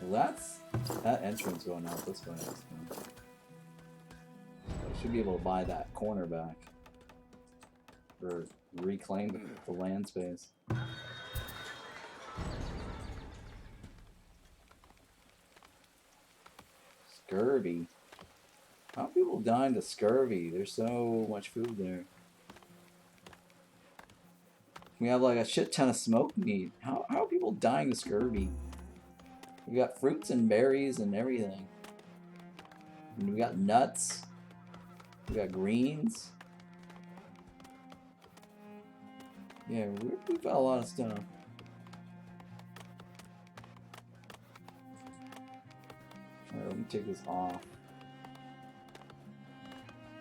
Well, that entrance going out this way. I should be able to buy that corner back. Or reclaim the land space. Scurvy. How are people dying to scurvy? There's so much food there. We have like a shit ton of smoked meat. How are people dying to scurvy? We got fruits and berries and everything. And we got nuts. We got greens. Yeah, we've got a lot of stuff. Alright, let me take this off.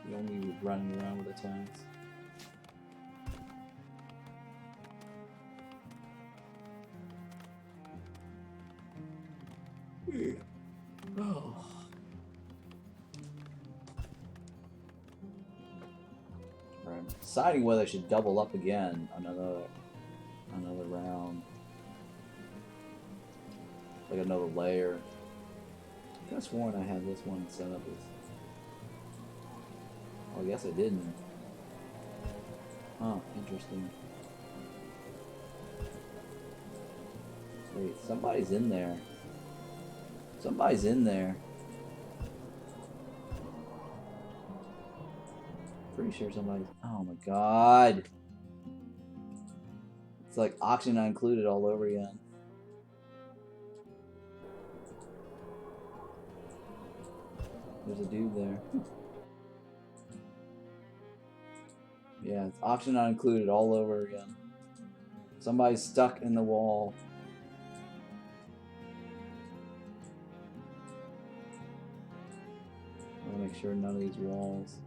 We don't need to be running around with attacks. Oh. Alright, deciding whether I should double up again another round. Like another layer. I could have sworn I had this one set up as... Oh, I guess I didn't. Huh, interesting. Wait, somebody's in there. Somebody's in there. Pretty sure somebody's... Oh my god. It's like auction not included all over again. There's a dude there. Yeah, it's auction not included all over again. Somebody's stuck in the wall. I want to make sure none of these walls.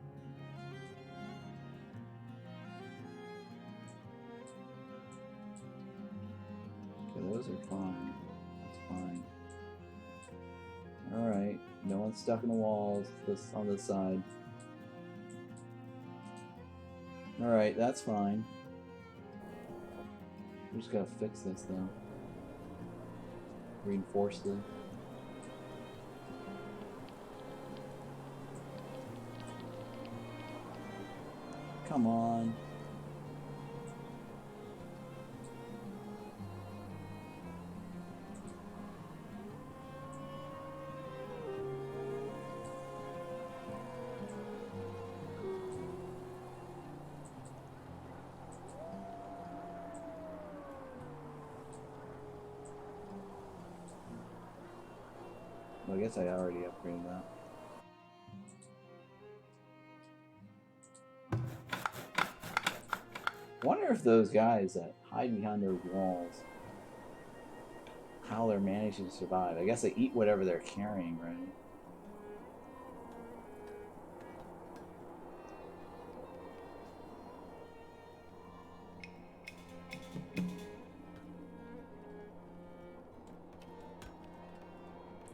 Okay, those are fine. That's fine. Alright, no one's stuck in the walls on this side. Alright, that's fine. We just gotta fix this though. Reinforce the... Come on. Well, I guess I already upgraded that. I wonder if those guys that hide behind their walls, how they're managing to survive. I guess they eat whatever they're carrying, right?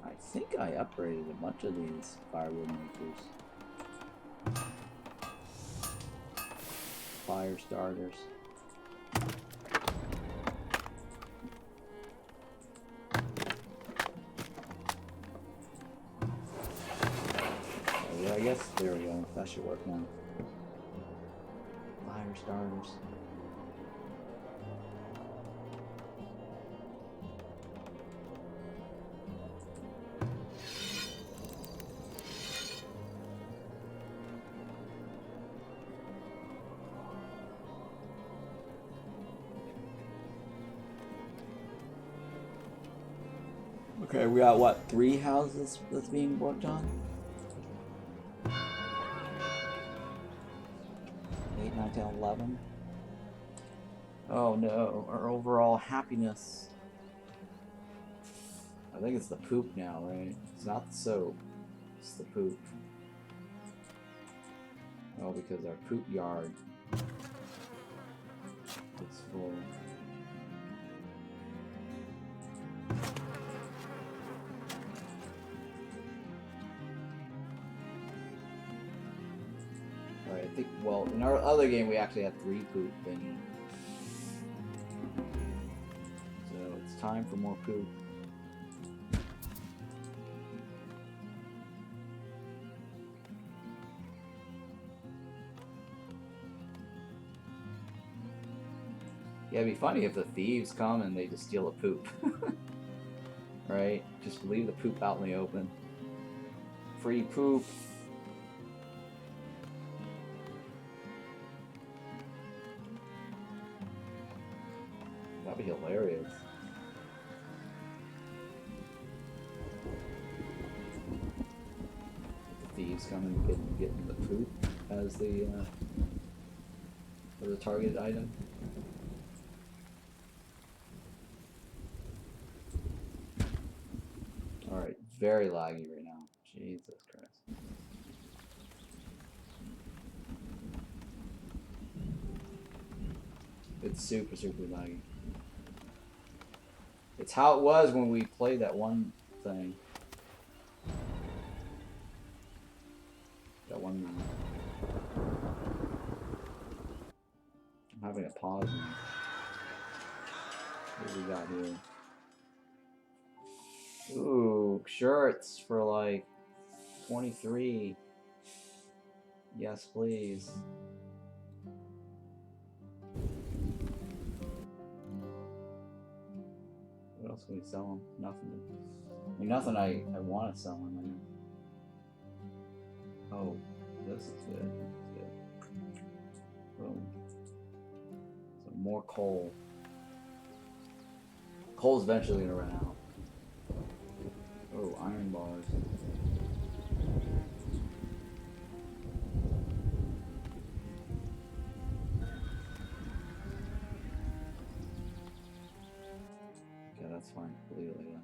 I think I upgraded a bunch of these firewood makers. Fire starters. Oh, yeah, I guess there we go. That should work now. Fire starters. Okay, we got what, 3 houses that's being worked on? 8, 9, 10, 11. Oh no, our overall happiness. I think it's the poop now, right? It's not the soap, it's the poop. Oh, because our poop yard is full. I think, well, in our other game we actually had 3 poop thingy. So it's time for more poop. Yeah, it'd be funny if the thieves come and they just steal the poop. Right? Just leave the poop out in the open. Free poop. That'd be hilarious. The thieves come and get the poop as the targeted item. Alright, very laggy right now. Jesus Christ. It's super, super laggy. It's how it was when we played that one thing. That one having a pause now. What do we got here? Ooh, shirts for like 23. Yes, please. What else can we sell them? Nothing. I mean, nothing I want to sell them. I mean. Oh, this is good. This is good. Boom. So more coal. Coal's eventually gonna run out. Oh, iron bars. Okay, that's fine. Completely then.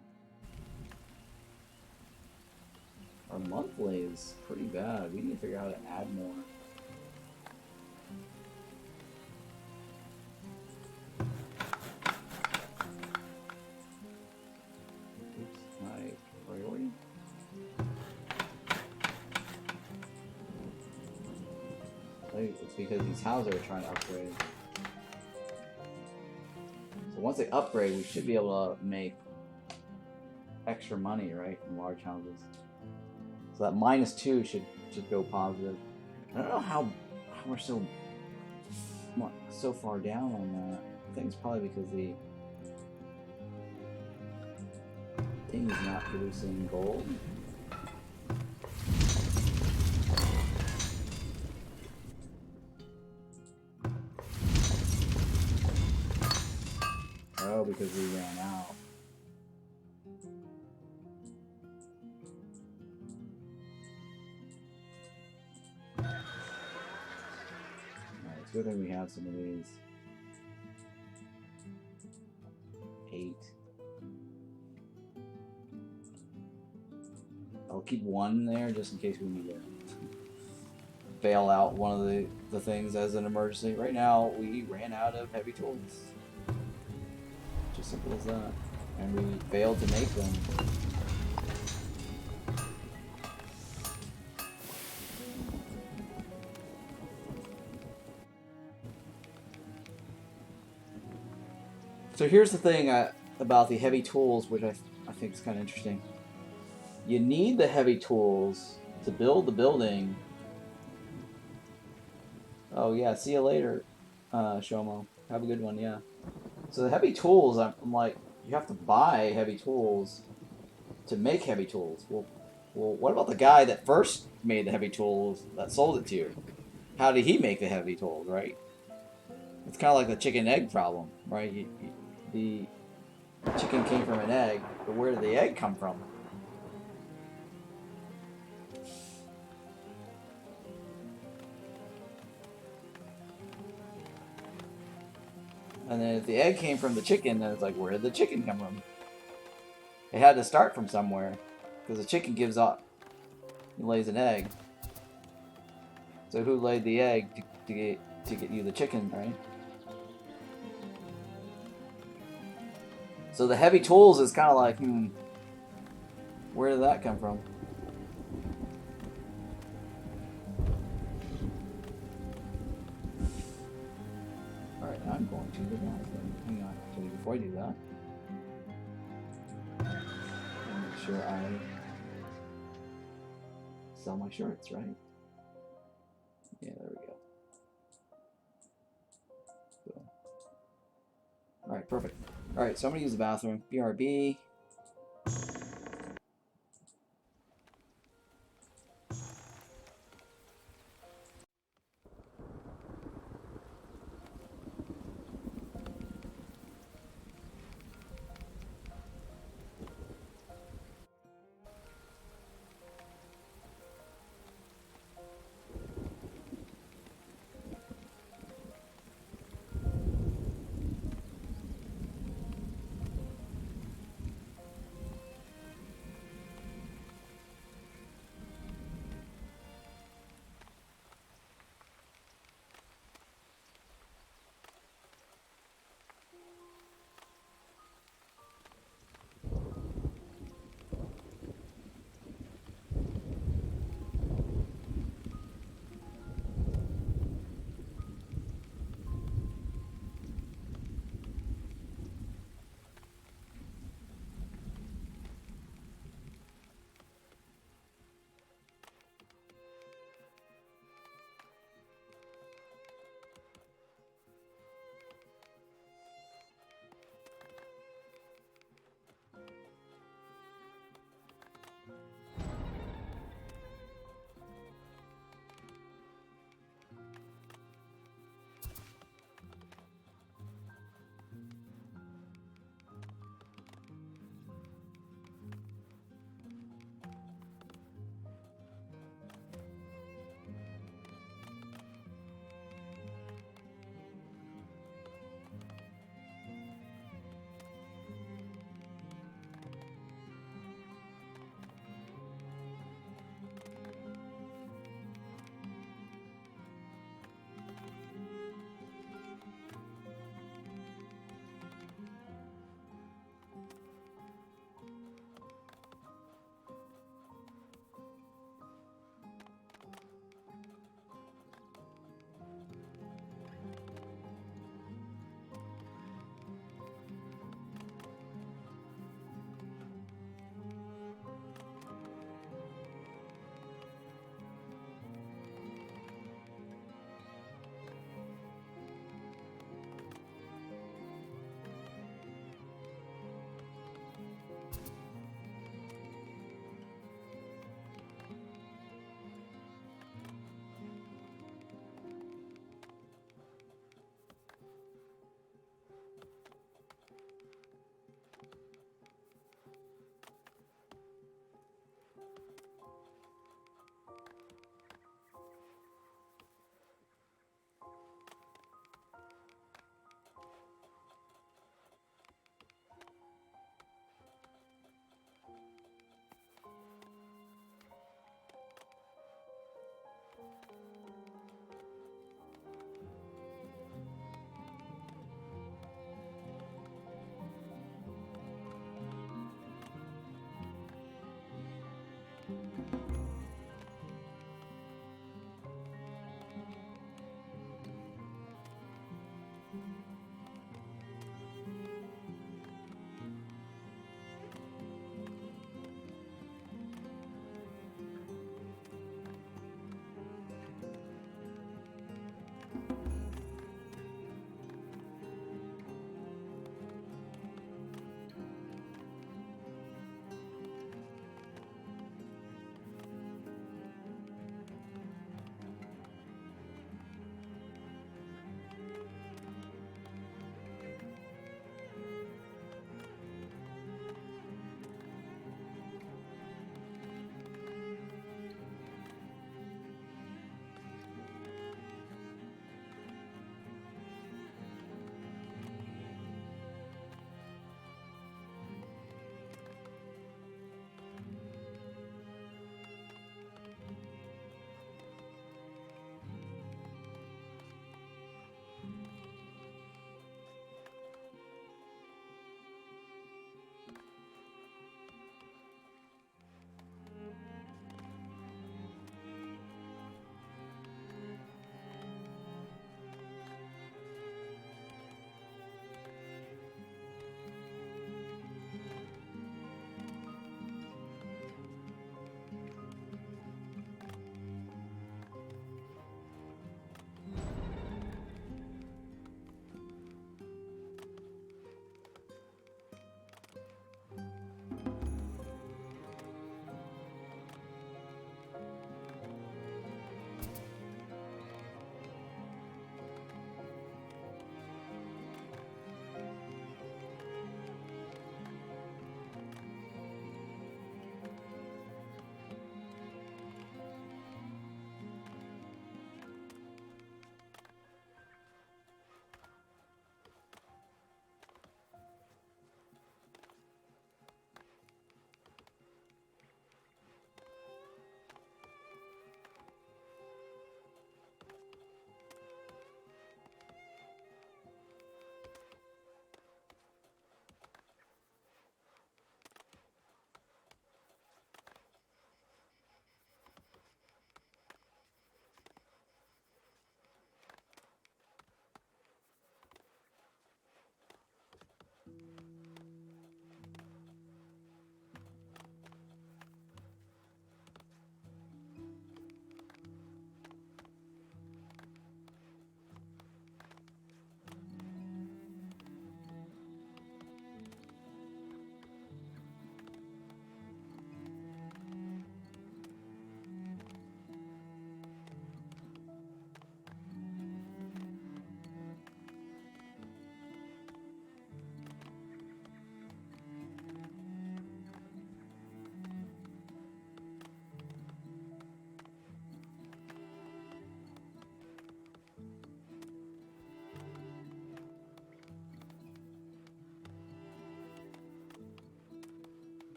Our monthly is pretty bad. We need to figure out how to add more. Oops, my priority. I think it's because these houses are trying to upgrade. So once they upgrade, we should be able to make extra money, right, from large houses. So that -2 should go positive. I don't know how we're so far down on that. I think it's probably because the thing is not producing gold. Oh, because we ran out. It's a good thing we have some of these. 8. I'll keep 1 there just in case we need to bail out one of the things as an emergency. Right now, we ran out of heavy tools. Just simple as that. And we failed to make them. So here's the thing about the heavy tools, which I think is kind of interesting. You need the heavy tools to build the building. Oh yeah, see you later, Shomo. Have a good one, yeah. So the heavy tools, I'm like, you have to buy heavy tools to make heavy tools. Well, what about the guy that first made the heavy tools that sold it to you? How did he make the heavy tools, right? It's kind of like the chicken egg problem, right? The chicken came from an egg, but where did the egg come from? And then if the egg came from the chicken, then it's like, where did the chicken come from? It had to start from somewhere, because the chicken gives up, he lays an egg. So who laid the egg to get you the chicken, right? So the heavy tools is kind of like, where did that come from? Alright, I'm going to the bathroom. Hang on, actually, before I do that, I'll make sure I sell my shirts, right? Yeah, there we go. So. Alright, perfect. Alright, so I'm going to use the bathroom. BRB.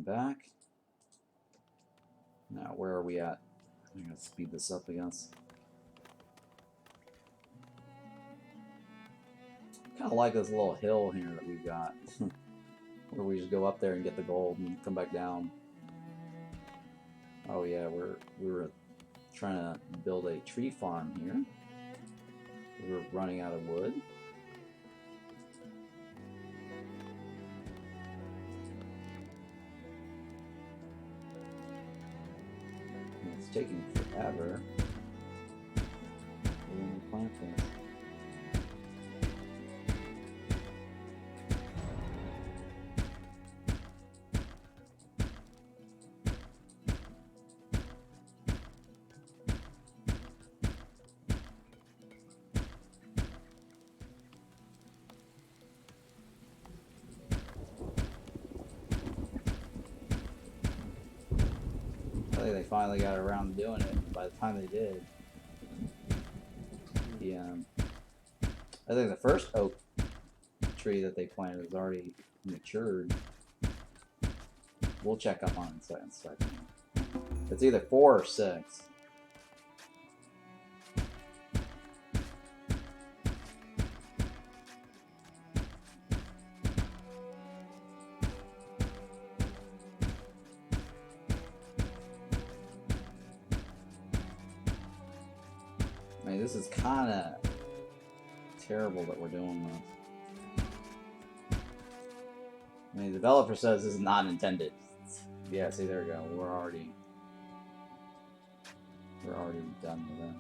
back. Now, where are we at? I'm gonna speed this up, I guess. Kind of like this little hill here that we've got, where we just go up there and get the gold and come back down. Oh yeah, we were trying to build a tree farm here. We were running out of wood. It's taking forever. We're going to plant this. I think they finally got around to doing it. By the time they did, I think the first oak tree that they planted was already matured. We'll check up on it in a second. It's either 4 or 6. I mean, this is kind of terrible that we're doing this. I mean, the developer says this is not intended. Yeah, see, there we go. We're already done with this.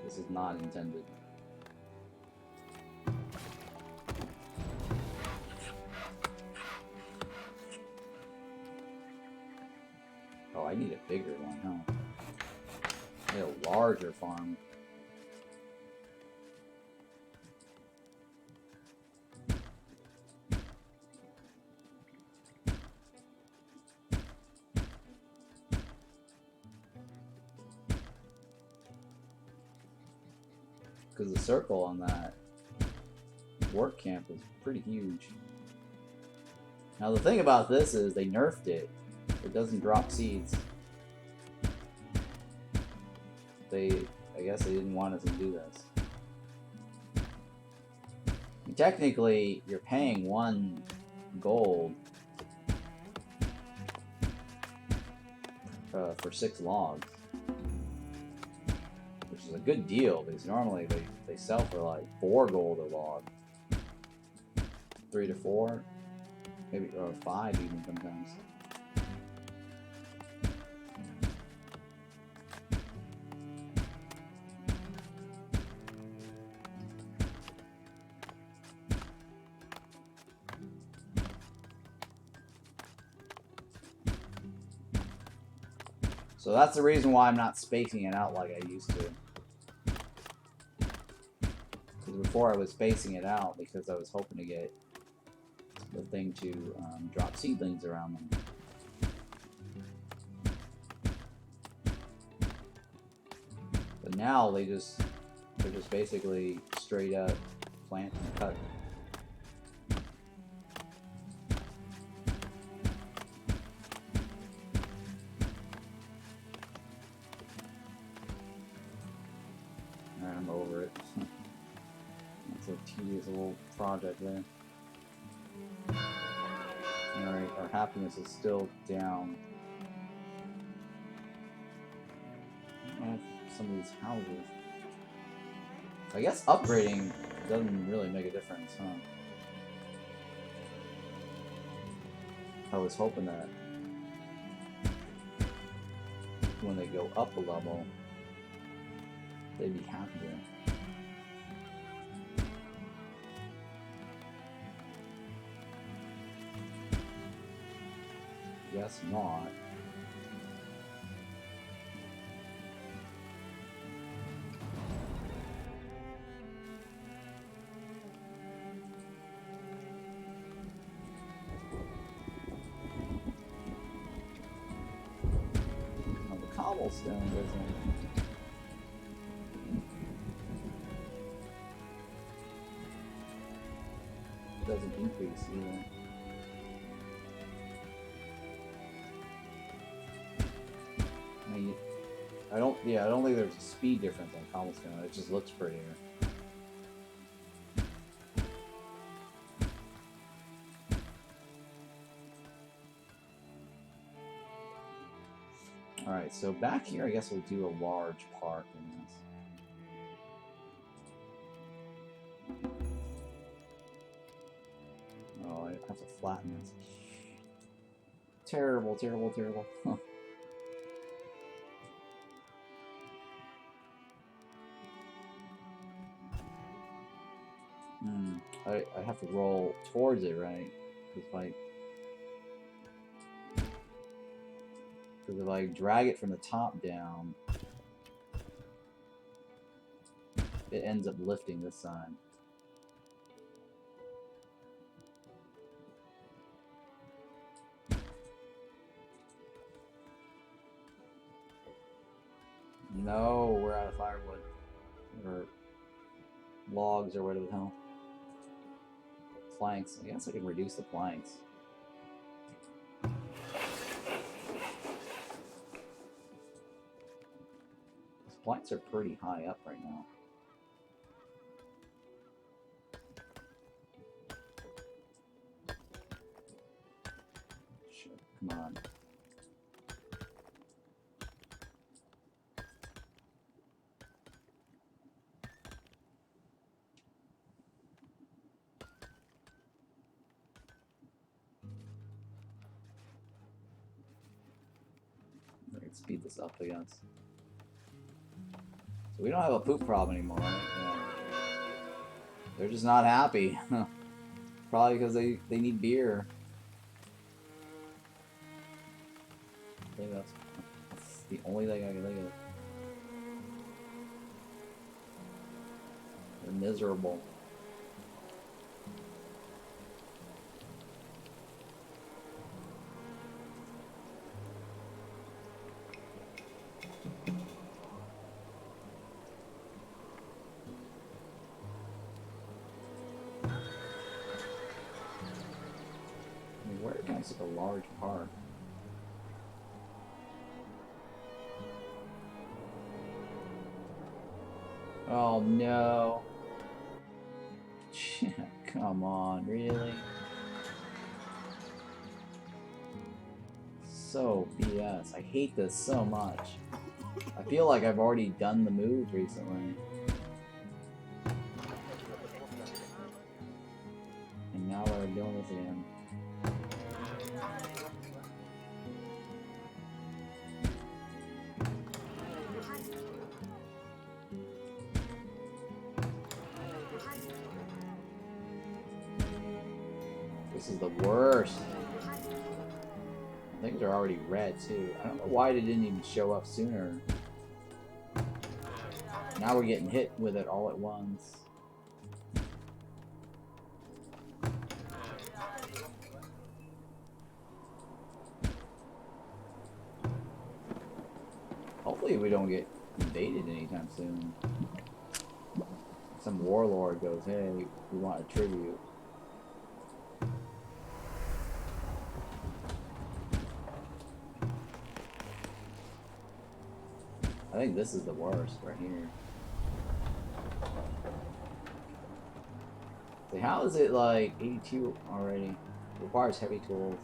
This is not intended. Oh, I need a bigger one, huh? I need a larger farm. Because the circle on that work camp is pretty huge. Now the thing about this is they nerfed it. It doesn't drop seeds. I guess they didn't want us to do this. And technically, you're paying 1 gold for 6 logs, which is a good deal because normally they sell for like 4 gold a log, 3 to 4, maybe or 5 even sometimes. So that's the reason why I'm not spacing it out like I used to. Because before I was spacing it out because I was hoping to get the thing to drop seedlings around them. But now they're just basically straight up plant and cut. I'm over it. That's a tedious little project there. Alright, our happiness is still down. I don't know if some of these houses. I guess upgrading doesn't really make a difference, huh? I was hoping that when they go up a level, they'd be happier. Guess not. Oh, the cobblestone doesn't increase either. I don't think there's a speed difference on cobblestone. It just looks prettier. Alright, so back here I guess we'll do a large park in this. Oh, I have to flatten this. Terrible, terrible, terrible. Huh. I have to roll towards it, right? Because if I drag it from the top down, it ends up lifting this side. No, we're out of firewood. Or logs or whatever the hell. Planks. I guess I can reduce the planks. These planks are pretty high up right now. Shit, come on. Speed this up, I guess. So we don't have a poop problem anymore, right? Yeah. They're just not happy. Probably because they need beer. I think that's the only thing I can think of. They're miserable. It's like a large park. Oh no. Come on, really? So BS. I hate this so much. I feel like I've already done the move recently. And now we're doing this again. This is the worst. I think they're already red too. I don't know why they didn't even show up sooner. Now we're getting hit with it all at once. Hopefully we don't get invaded anytime soon. Some warlord goes, hey, we want a tribute. I think this is the worst right here. So how is it like 82 already? Requires heavy tools.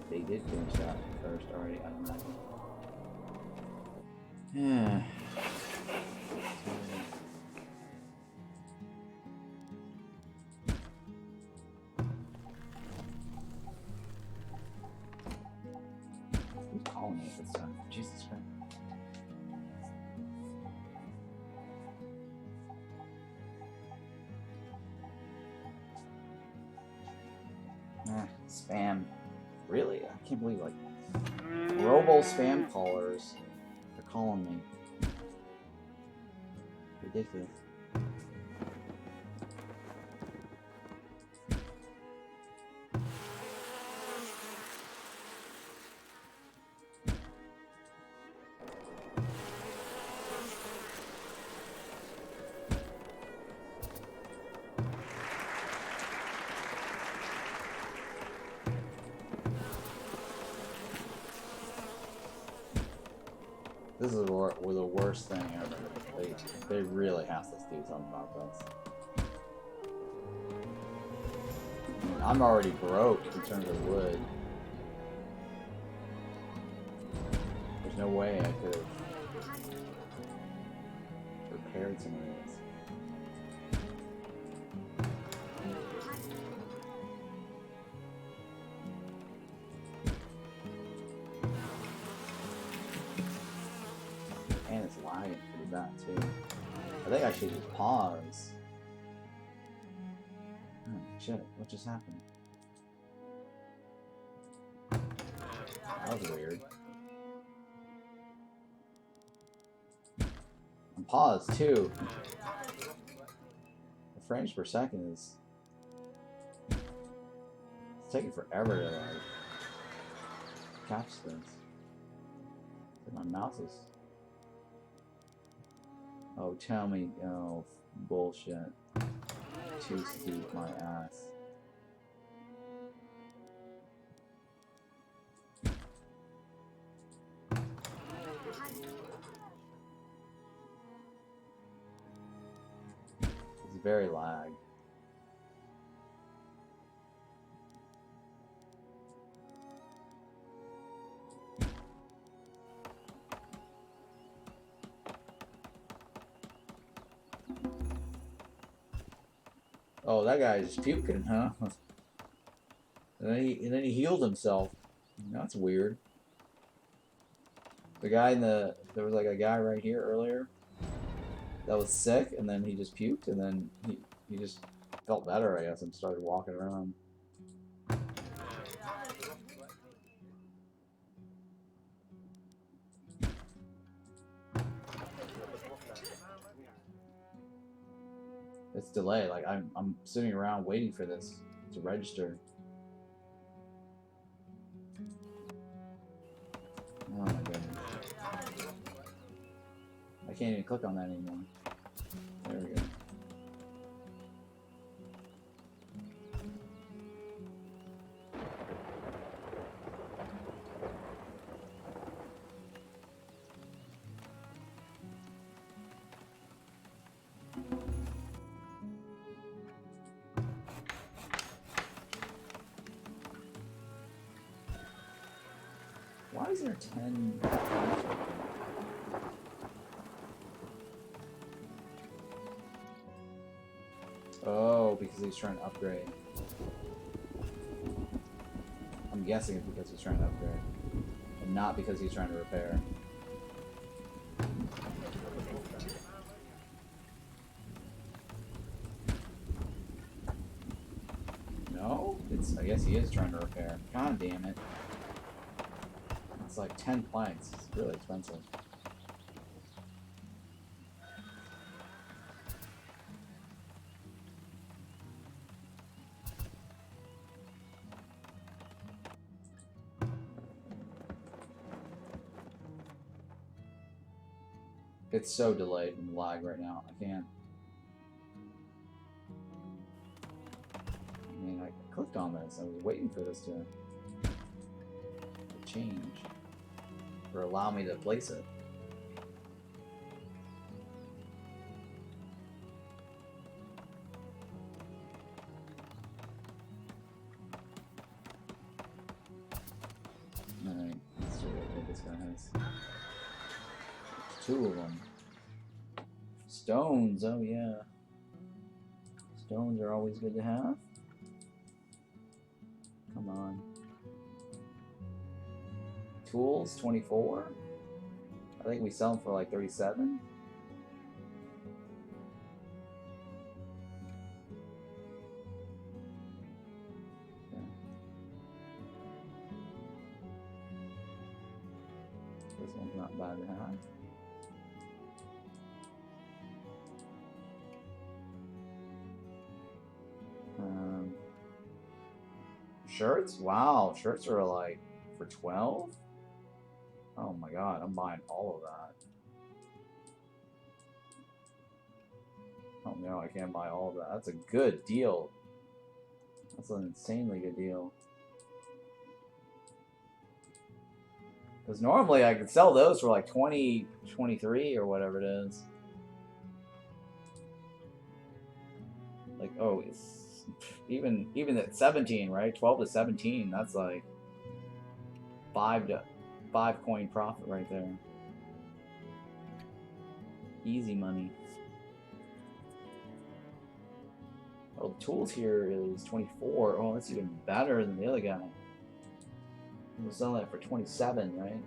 They did finish that first already, I imagine. Yeah. Who's calling me this time? Jesus Christ. Spam. Really? I can't believe, like, robo spam callers are calling me. Ridiculous. This is the worst thing ever. They really have to do something about this. I mean, I'm already broke in terms of wood. There's no way I could have repaired some of this. And it's lagging pretty bad too. I think I should just pause. Oh, shit, what just happened? That was weird. I'm paused too. The frames per second is... It's taking forever to like catch this. My mouse is... Oh, tell me, oh, bullshit. Too steep, my ass. It's very lag. Oh, that guy's puking, huh? And then he healed himself. That's weird. The guy in the... There was like a guy right here earlier that was sick, and then he just puked, and then he just felt better, I guess, and started walking around. It's delayed. Like I'm sitting around waiting for this to register. Oh my goodness. I can't even click on that anymore. There we go. Why is there 10? Oh, because he's trying to upgrade. I'm guessing it's because he's trying to upgrade. And not because he's trying to repair. No? I guess he is trying to repair. God damn it. It's like 10 planks. It's really expensive. It's so delayed and lag right now. I can't. I mean, I clicked on this. I was waiting for this to change. Or allow me to place it. Alright, let's see what this guy has. Two of them. Stones, oh yeah. Stones are always good to have. Come on. Tools, 24. I think we sell them for like 37. This one's not bad to have. Shirts? Wow, shirts are like for 12? Oh my god, I'm buying all of that. Oh no, I can't buy all of that. That's a good deal. That's an insanely good deal. Because normally I could sell those for like 20, 23 or whatever it is. Like, oh, it's even at 17, right? 12 to 17, that's like 5 coin profit right there. Easy money. Oh, the tools here is 24. Oh, that's even better than the other guy. We'll sell that for 27, right?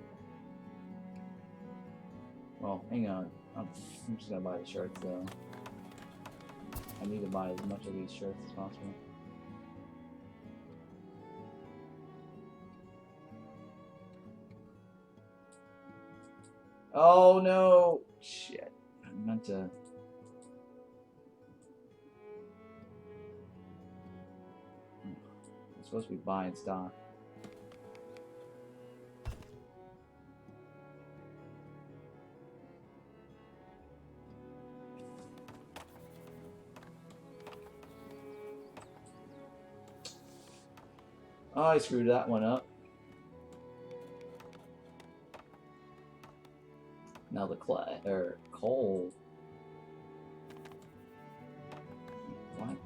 Well, hang on. I'm just gonna buy the shirts though. I need to buy as much of these shirts as possible. Oh no! Shit. I meant to. I'm supposed to be buying stock. Oh, I screwed that one up. Now the coal. Why?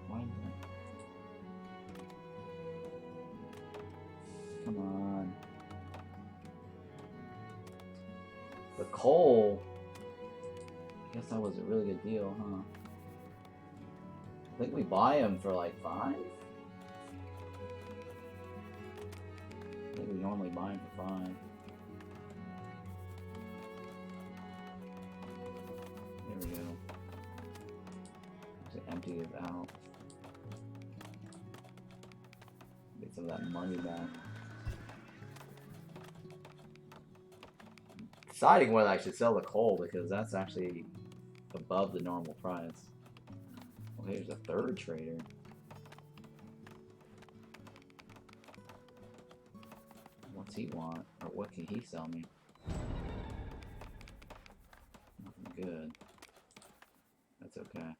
Come on. The coal. I guess that was a really good deal, huh? I think we buy them for like 5. I think we normally buy them for 5. There we go. Just empty it out. Get some of that money back. Deciding whether I should sell the coal because that's actually above the normal price. Well, here's a third trader. What's he want? Or what can he sell me? Nothing good. That's okay.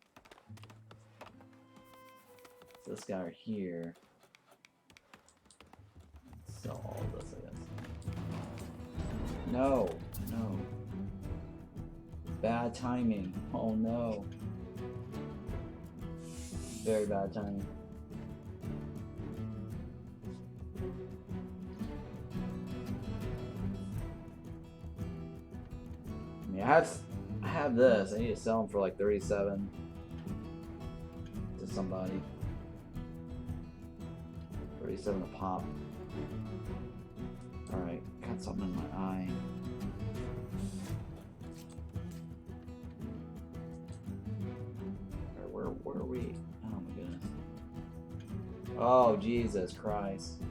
So this guy right here. Let's sell all of this, I guess. No. No. Bad timing. Oh no. Very bad timing. I mean, I have this. I need to sell them for like 37 to somebody. 37 a pop. Alright, got something in my eye. Where are we? Oh my goodness. Oh, Jesus Christ.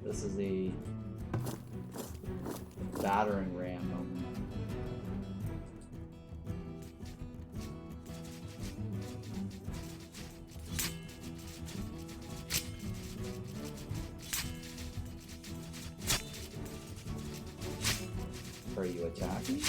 This is the battering ram moment. Are you attacking?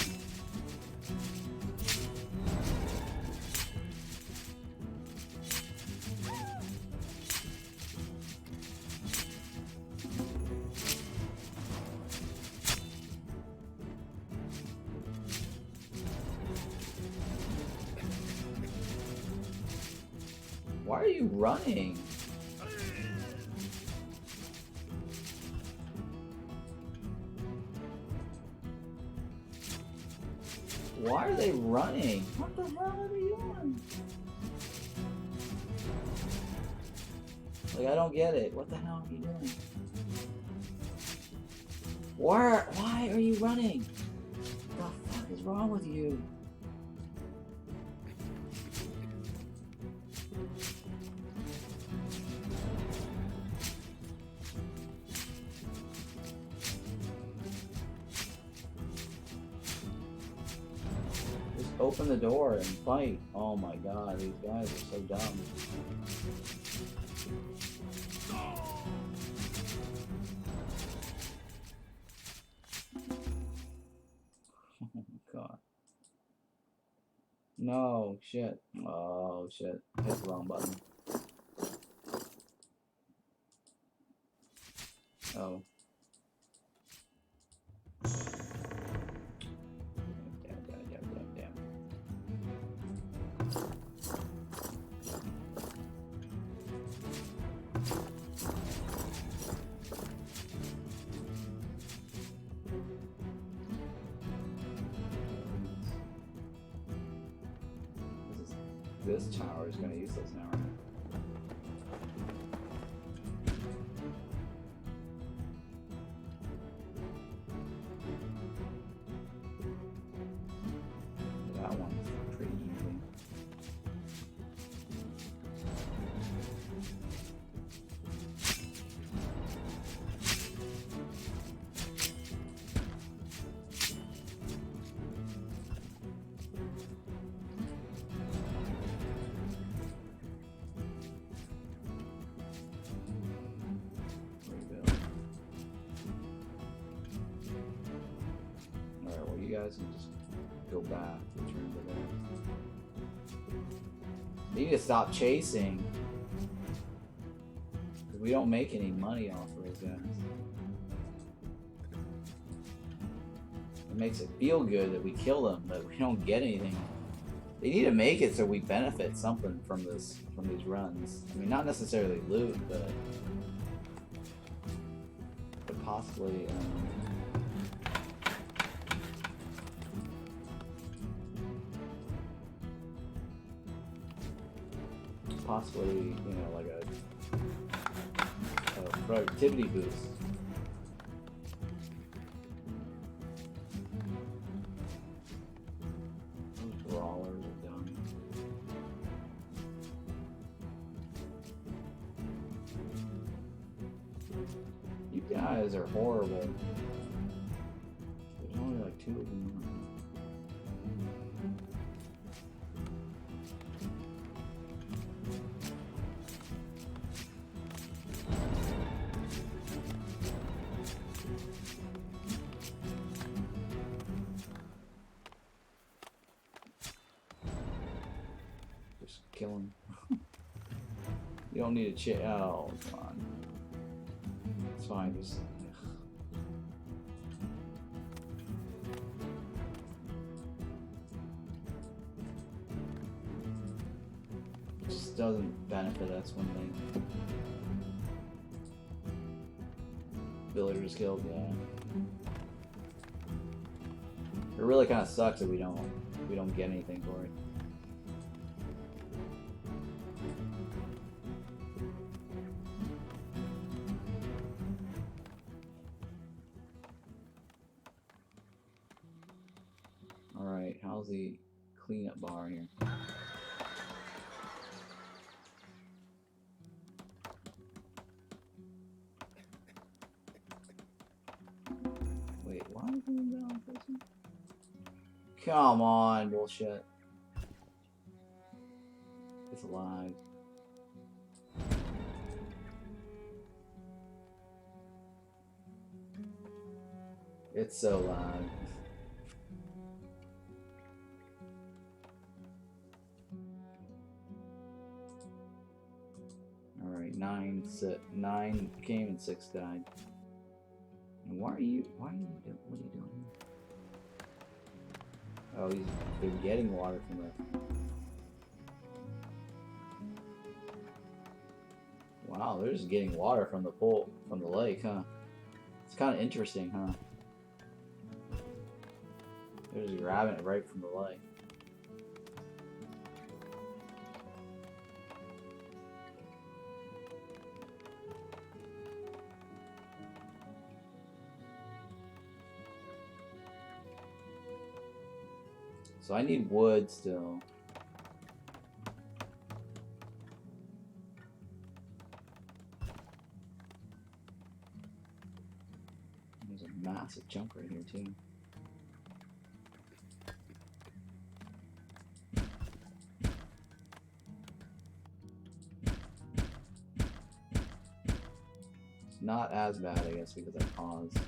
Why are you running? Why are they running? What the hell are they doing? Like, I don't get it. What the hell are you doing? Why are you running? What the fuck is wrong with you? open the door and fight. Oh my god, these guys are so dumb. Oh god. No, shit. Oh shit. Hit the wrong button. Oh. Damn. This tower is gonna use this now, right? That one's pretty easy. Alright, well, you guys can just go back, return to there. We need to stop chasing. Because we don't make any money off of those guys. It makes it feel good that we kill them, but we don't get anything. They need to make it so we benefit something from these runs. I mean, not necessarily loot, but possibly you know, like a productivity boost. Those brawlers are done. You guys are horrible. There's only like 2 of them. Kill him. You don't need to oh, come on. It's fine, just... It just doesn't benefit us when they... Villagers killed, yeah. It really kind of sucks that we don't get anything for it. Alright, how's the cleanup bar here? Wait, why is it down this one? Come on, bullshit. It's alive. It's so loud. Alright, 9 came and 6 died. And what are you doing? Oh, he's been getting water from the... Wow, they're just getting water from the pool, from the lake, huh? It's kind of interesting, huh? They're just grabbing it right from the lake. So I need wood still. There's a massive chunk right here too. not as bad, I guess, because I paused.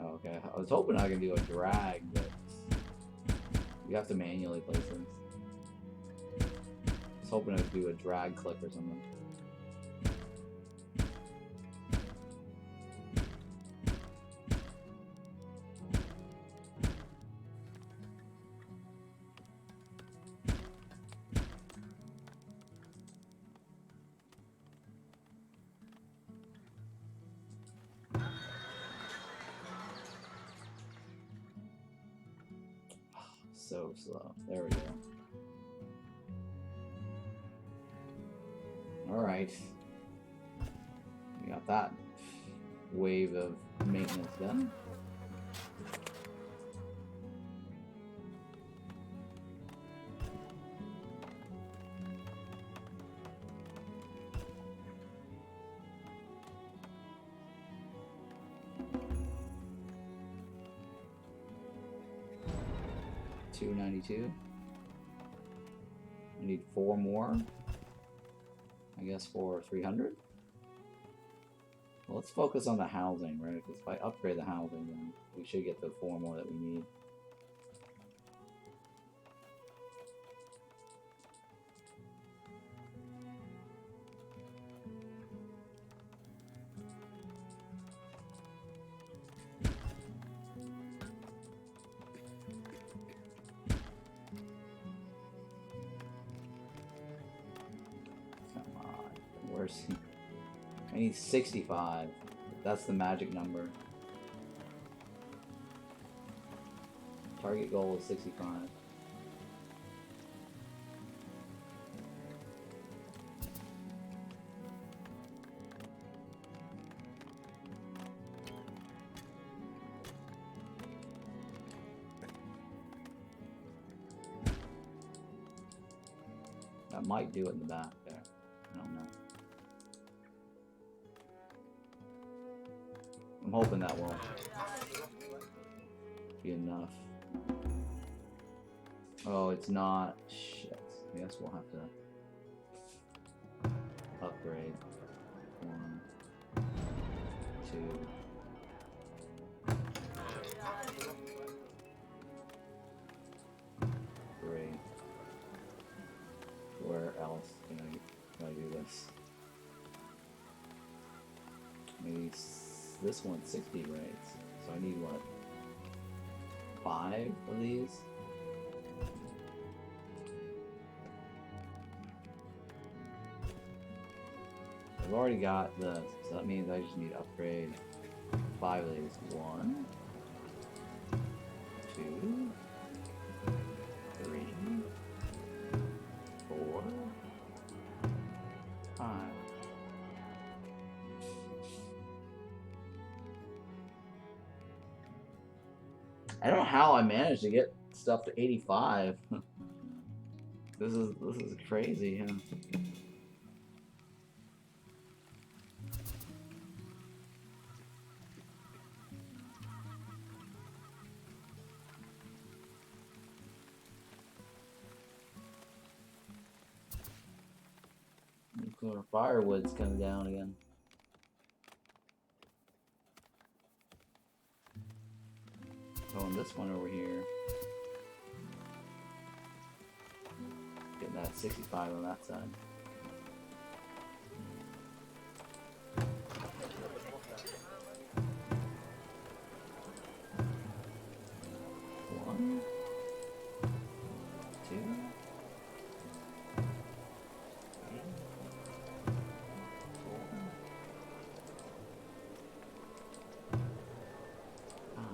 Oh, okay, I was hoping I could do a drag, but you have to manually place them. I was hoping I could do a drag click or something. So slow. There we go. Alright. We got that wave of maintenance done. $292. I need 4 more. I guess for 300. Well, let's focus on the housing, right? Because if I upgrade the housing, then we should get the 4 more that we need. I need 65. That's the magic number. Target goal is 65. That might do it in the back there. I don't know. I'm hoping that will be enough. Oh, it's not. Shit. I guess we'll have to upgrade. 1, 2. Where else can I do this? Maybe this one's 60, right? So I need what? 5 of these? I've already got this, so that means I just need to upgrade 5 of these. 1, 2, 3, 4, 5. I don't know how I managed to get stuff to 85. This is crazy, huh? Nuclear firewood's coming down again. Oh, and this one over here. Getting that 65 on that side. One, 2, 3, 4, 5.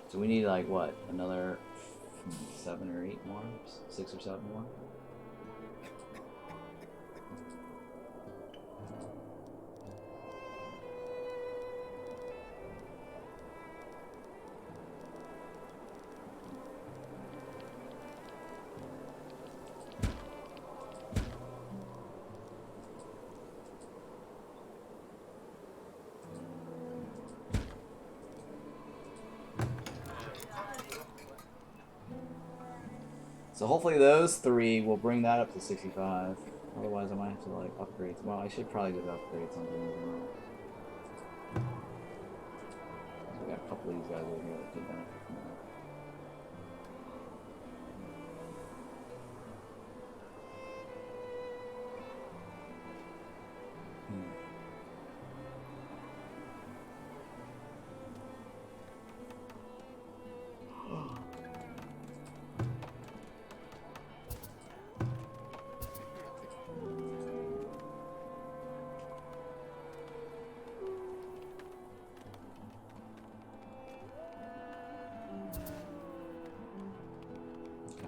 So we need like what? Another 7 or 8 more? 6 or 7 more? So hopefully those 3 will bring that up to 65. Otherwise I might have to like upgrade. Well, I should probably just upgrade something as well. We got a couple of these guys over here that could benefit from that.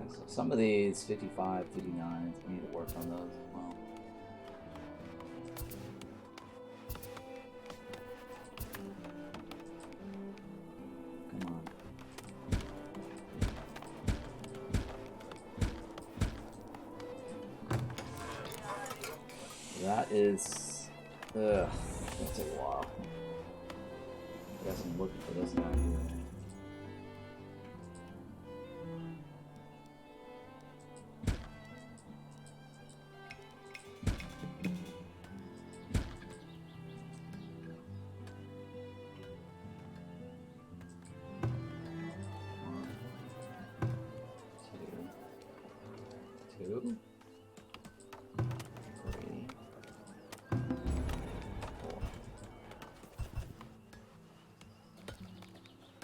So some of these 55, 59s, we need to work on those as well. Come on. That is... Ugh, that's gonna take a while. I guess I'm looking for this guy here.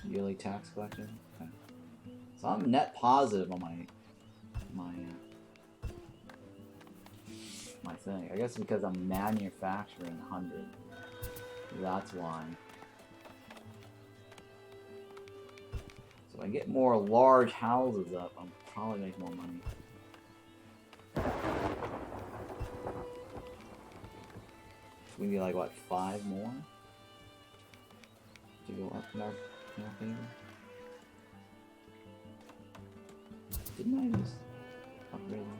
Yearly tax collection. Okay. So I'm net positive on my thing. I guess because I'm manufacturing 100. That's why. So if I get more large houses up, I'll probably make more money. We need like what, 5 more to go up in our favor? Didn't I just upgrade them?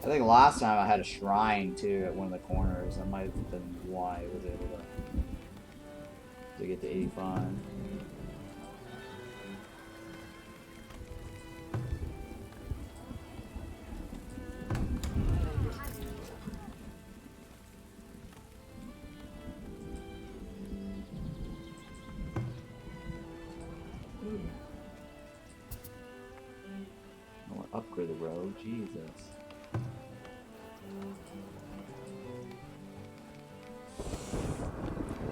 I think last time I had a shrine too at one of the corners. That might have been why I was able to get to 85. I want to upgrade the road, Jesus.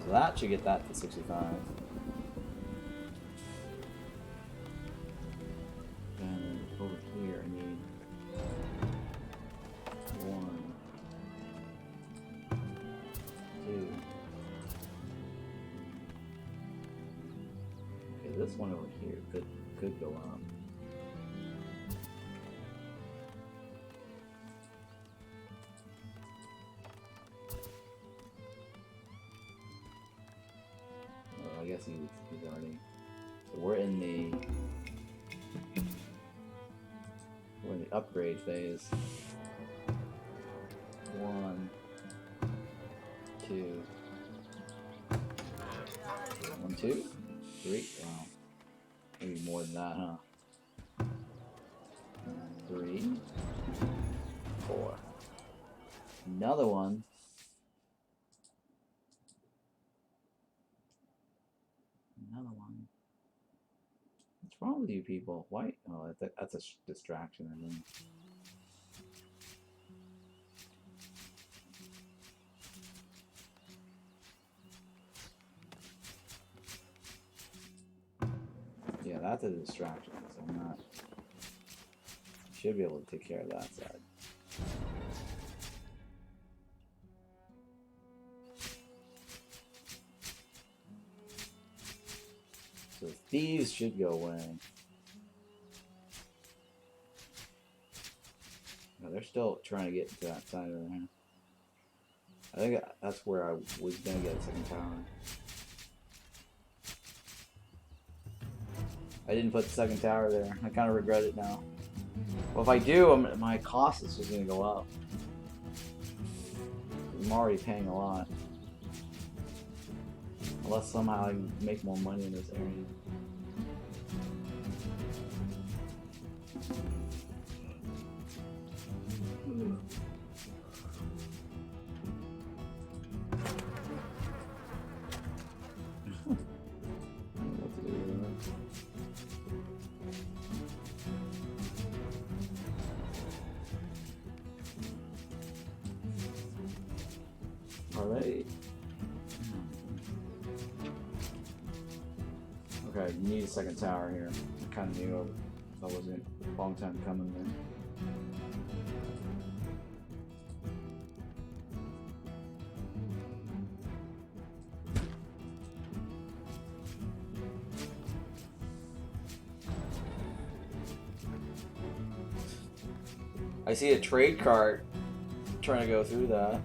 So that should get that to 65. And over here I need 1, 2. Okay, this one over here could go up. I guess he's already. So we're in the upgrade phase. 1, 2, 1, 2, 3. Wow, maybe more than that, huh? 3, 4. Another one. Another one. What's wrong with you people? Why? Oh, that's a distraction. I mean. Yeah, that's a distraction. So I'm not. Should be able to take care of that side. So thieves should go away. No, they're still trying to get to that side over here. I think that's where I was gonna get a second tower. I didn't put the second tower there. I kind of regret it now. Well, if I do, my cost is just gonna go up. I'm already paying a lot. Unless somehow I can make more money in this area. Alright. Okay, you need a second tower here. I kind of knew that wasn't a long time coming there. I see a trade cart trying to go through that.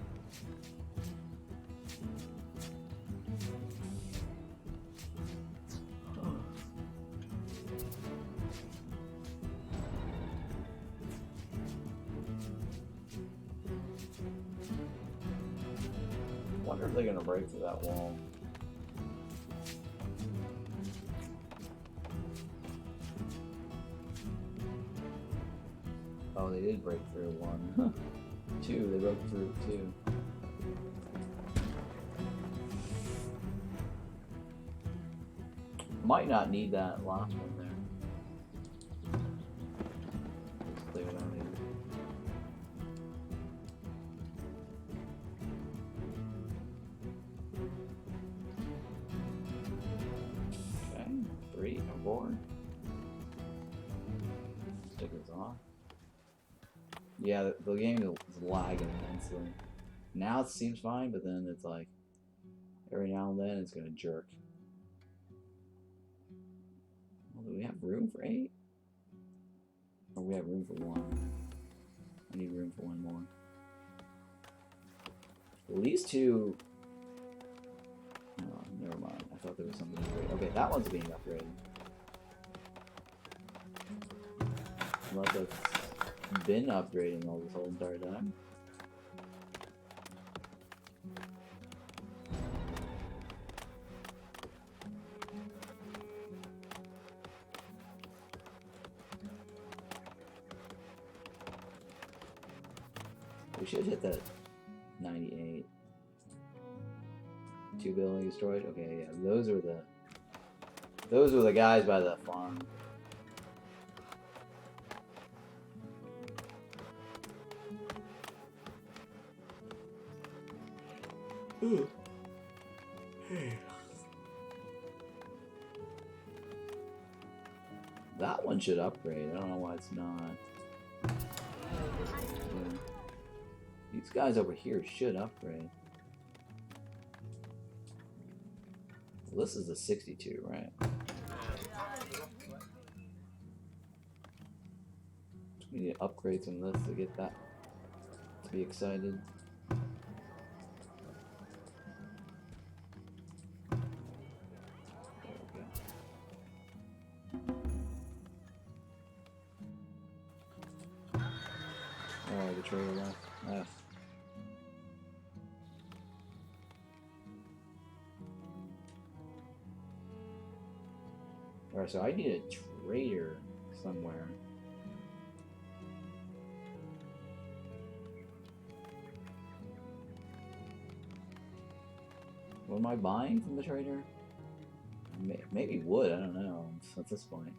Wonder if they're gonna break through that wall. Oh, they did break through one. Two, they broke through two. Might not need that last one there. Just clear it out here. Okay, 3 or 4. Stickers off. Yeah, the game is lagging immensely. Now it seems fine, but then it's like every now and then it's gonna jerk. Well, do we have room for 8? Or we have room for 1? I need room for 1 more. Well, these two. Oh, never mind. I thought there was something upgraded. Okay, that one's being upgraded. Unless it's been upgrading all this whole entire time. We should hit that 98. 2 buildings destroyed. Okay, yeah, those were the guys by the farm. Ooh. Hey. That one should upgrade. I don't know why it's not. Yeah. These guys over here should upgrade. Well, this is a 62, right? We need to upgrade some of this to get that to be excited. Oh, the trailer left. F. Alright, so I need a trader somewhere. What am I buying from the trader? Maybe wood, I don't know at this point.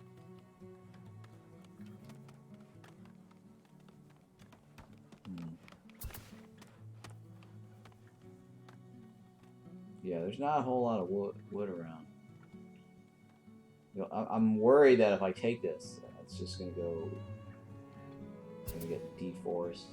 Yeah, there's not a whole lot of wood around. You know, I'm worried that if I take this, it's just gonna go. It's gonna get deforestation.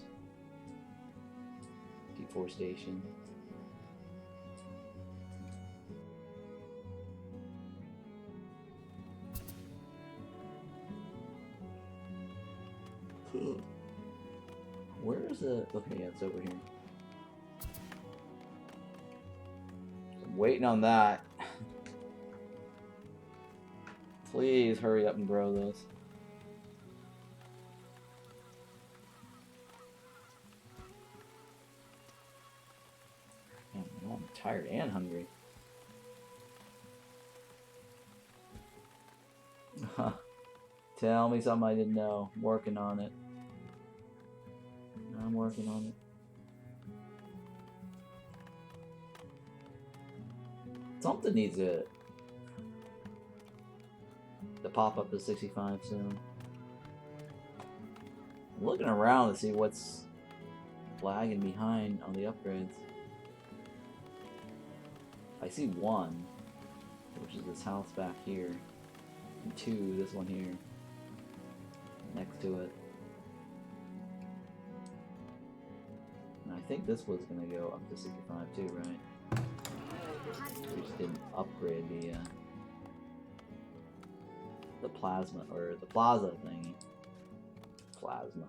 Where is it? Okay, yeah, it's over here. I'm waiting on that. Please hurry up and grow this. tired and hungry. Tell me something I didn't know. I'm working on it. I'm working on it. Something needs to pop up to 65 soon. I'm looking around to see what's lagging behind on the upgrades. I see one, which is this house back here, and two, this one here, next to it. And I think this was gonna go up to 65 too, right? We just didn't upgrade the plasma or the plaza thingy. Plasma.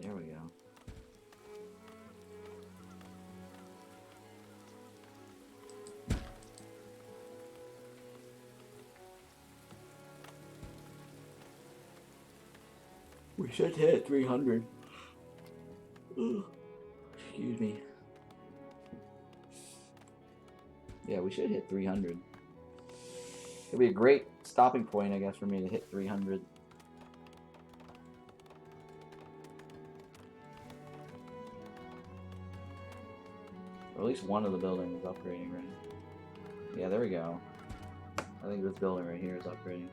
There we go. We should hit 300. Ugh. Excuse me. Yeah, we should hit 300. It'll be a great stopping point, I guess, for me to hit 300. Or at least one of the buildings is upgrading, right? Yeah, there we go. I think this building right here is upgrading.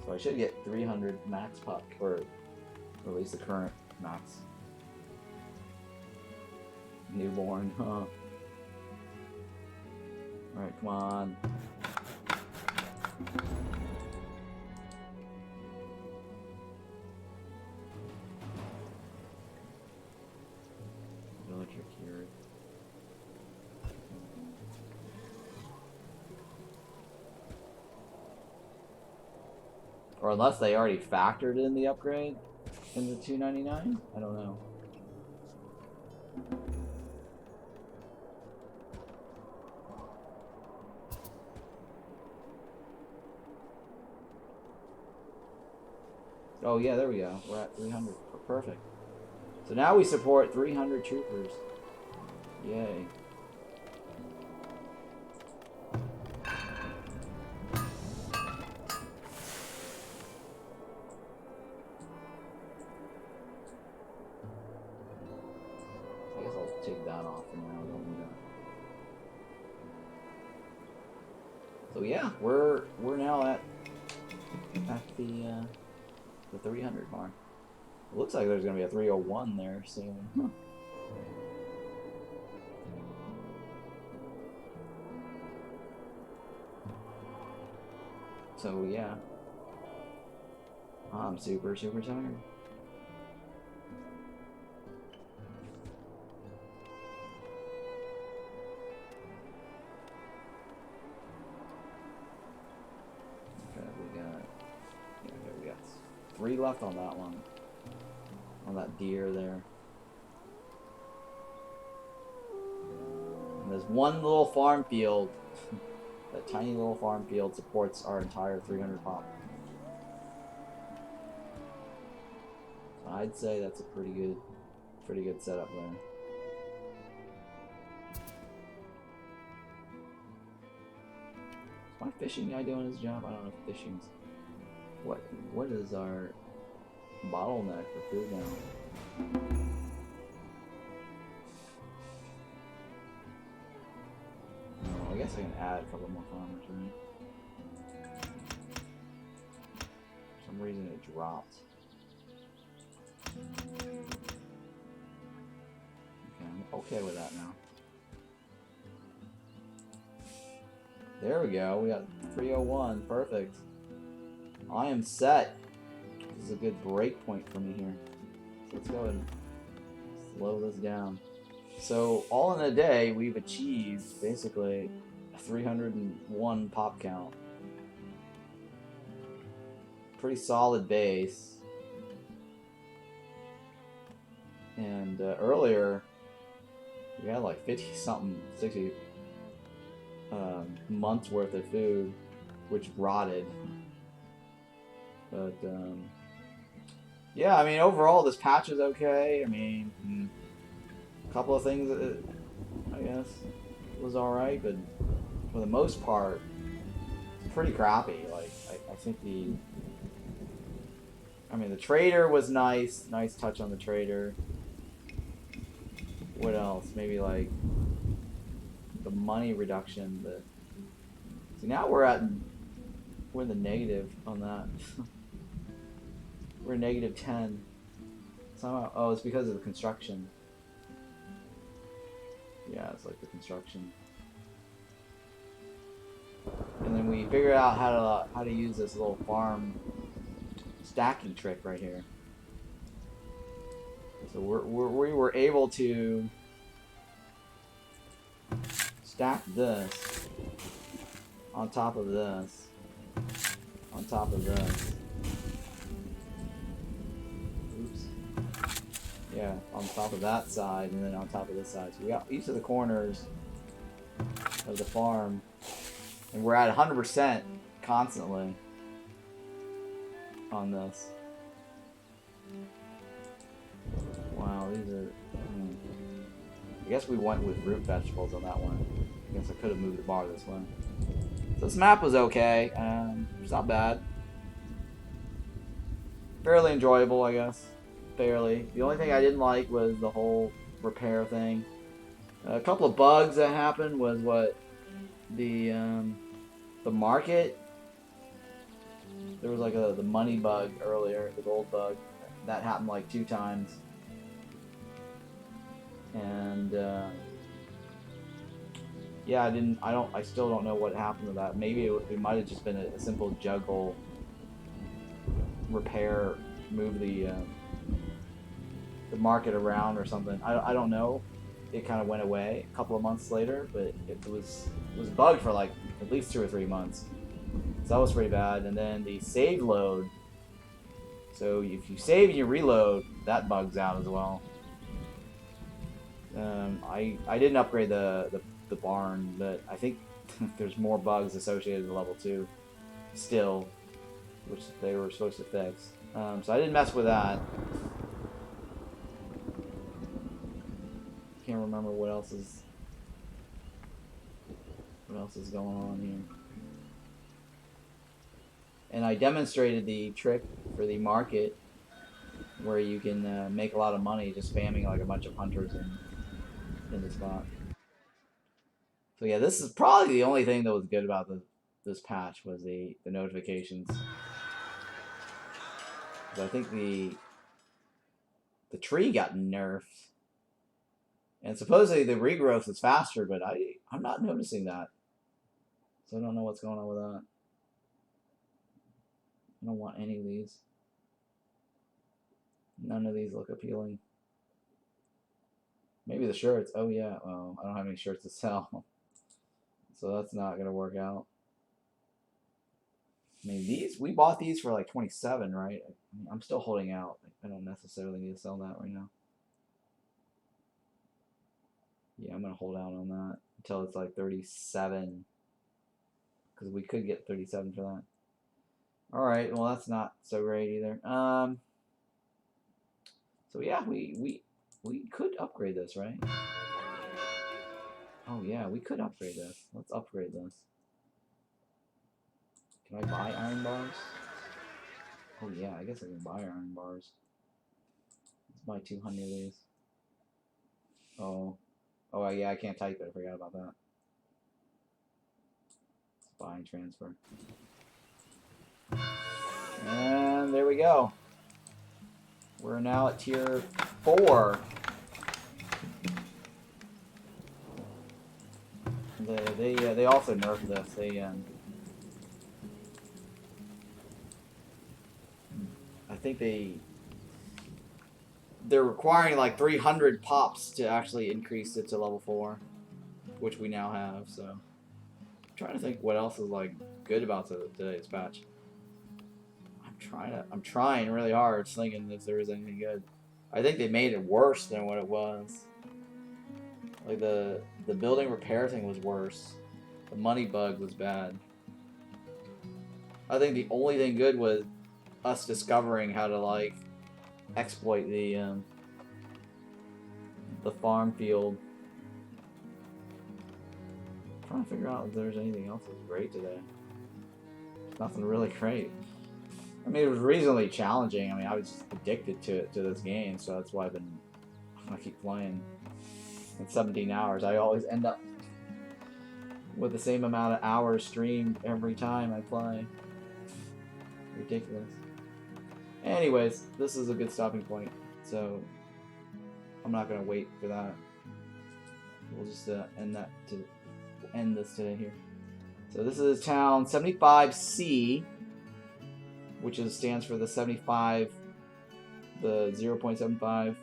So I should get 300 max puck, or at least the current max. Newborn, huh? Alright, come on. Electric here. Or unless they already factored in the upgrade in the $299? I don't know. Oh yeah, there we go. We're at 300. Perfect. So now we support 300 troopers. Yay. I guess I'll take that off for now. Don't need that. So yeah, we're now at the 300 mark. It looks like there's gonna be a 301 there soon. Huh. So yeah, I'm super tired. Okay, we got 3 left on that one. On that deer there. And there's one little farm field. That tiny little farm field supports our entire 300 pop. So I'd say that's a pretty good setup there. Is my fishing guy doing his job? I don't know if fishing's... What is our bottleneck for food now? Oh, I guess I can add a couple more farmers, right? For some reason it dropped. Okay, I'm okay with that now. There we go, we got 301, perfect. I am set. This is a good break point for me here. So let's go ahead and slow this down. So all in a day, we've achieved basically a 301 pop count. Pretty solid base. And earlier, we had like 50-something, 60 months worth of food, which rotted. But Yeah, I mean, overall, this patch is okay. I mean, a couple of things, I guess, was alright, but for the most part, it's pretty crappy. Like, I think I mean, the trader was nice. Nice touch on the trader. What else? Maybe, like, the money reduction. See, now we're in the negative on that. We're negative 10. Somehow, oh, it's because of the construction. Yeah, it's like the construction. And then we figured out how to use this little farm stacking trick right here. So we were able to stack this on top of this, on top of this. Oops. Yeah, on top of that side, and then on top of this side. So we got each of the corners of the farm, and we're at 100% constantly on this. Wow, these are... I guess we went with root vegetables on that one. I guess I could have moved the bar this way. So this map was okay. It's not bad. Fairly enjoyable, I guess. Fairly. The only thing I didn't like was the whole repair thing. A couple of bugs that happened was what the market. There was like the money bug earlier, the gold bug. That happened like 2 times. And yeah, I still don't know what happened to that. Maybe it might have just been a simple juggle repair, move the market around or something. I don't know. It kind of went away a couple of months later, but it was bugged for like at least 2 or 3 months. So that was pretty bad. And then the save load. So if you save and you reload, that bugs out as well. I didn't upgrade the barn, but I think there's more bugs associated with level 2 still, which they were supposed to fix. So I didn't mess with that. Can't remember what else is going on here. And I demonstrated the trick for the market where you can make a lot of money just spamming like a bunch of hunters in the spot. So yeah, this is probably the only thing that was good about this patch was the notifications. I think the tree got nerfed. And supposedly the regrowth is faster, but I'm not noticing that. So I don't know what's going on with that. I don't want any of these. None of these look appealing. Maybe the shirts. Oh yeah, well, I don't have any shirts to sell. So that's not going to work out. I mean, we bought these for like 27, right? I'm still holding out. I don't necessarily need to sell that right now. Yeah, I'm going to hold out on that until it's like 37. Because we could get 37 for that. Alright, well that's not so great either. So yeah, we could upgrade this, right? Oh yeah, we could upgrade this. Let's upgrade this. Can I buy iron bars? Oh yeah, I guess I can buy iron bars. Let's buy 200 of these. Oh yeah, I can't type it. I forgot about that. Let's buy and transfer. And there we go. We're now at tier 4. They also nerfed this. I think they're requiring like 300 pops to actually increase it to level 4, which we now have. So I'm trying to think what else is like good about today's patch. I'm trying really hard, thinking if there is anything good. I think they made it worse than what it was. Like the building repair thing was worse. The money bug was bad. I think the only thing good was us discovering how to like exploit the farm field. I'm trying to figure out if there's anything else that's great today. Nothing really great. I mean, it was reasonably challenging. I mean, I was just addicted to this game, so that's why I keep playing. In 17 hours, I always end up with the same amount of hours streamed every time I play. Ridiculous. Anyways, this is a good stopping point, so I'm not gonna wait for that. We'll just end this today here. So this is town 75C, which stands for the 75, the 0.75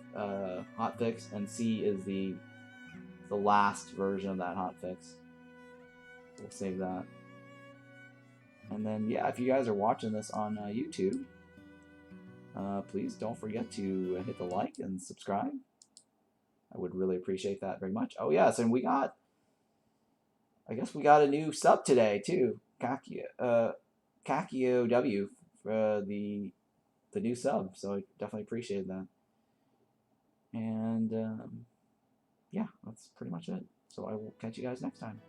hotfix, and C is the last version of that hotfix. We'll save that. And then, yeah, if you guys are watching this on YouTube, please don't forget to hit the like and subscribe. I would really appreciate that very much. Oh, yes, and I guess we got a new sub today, too. Kakio W for the new sub, so I definitely appreciate that. And, yeah, that's pretty much it. So I will catch you guys next time.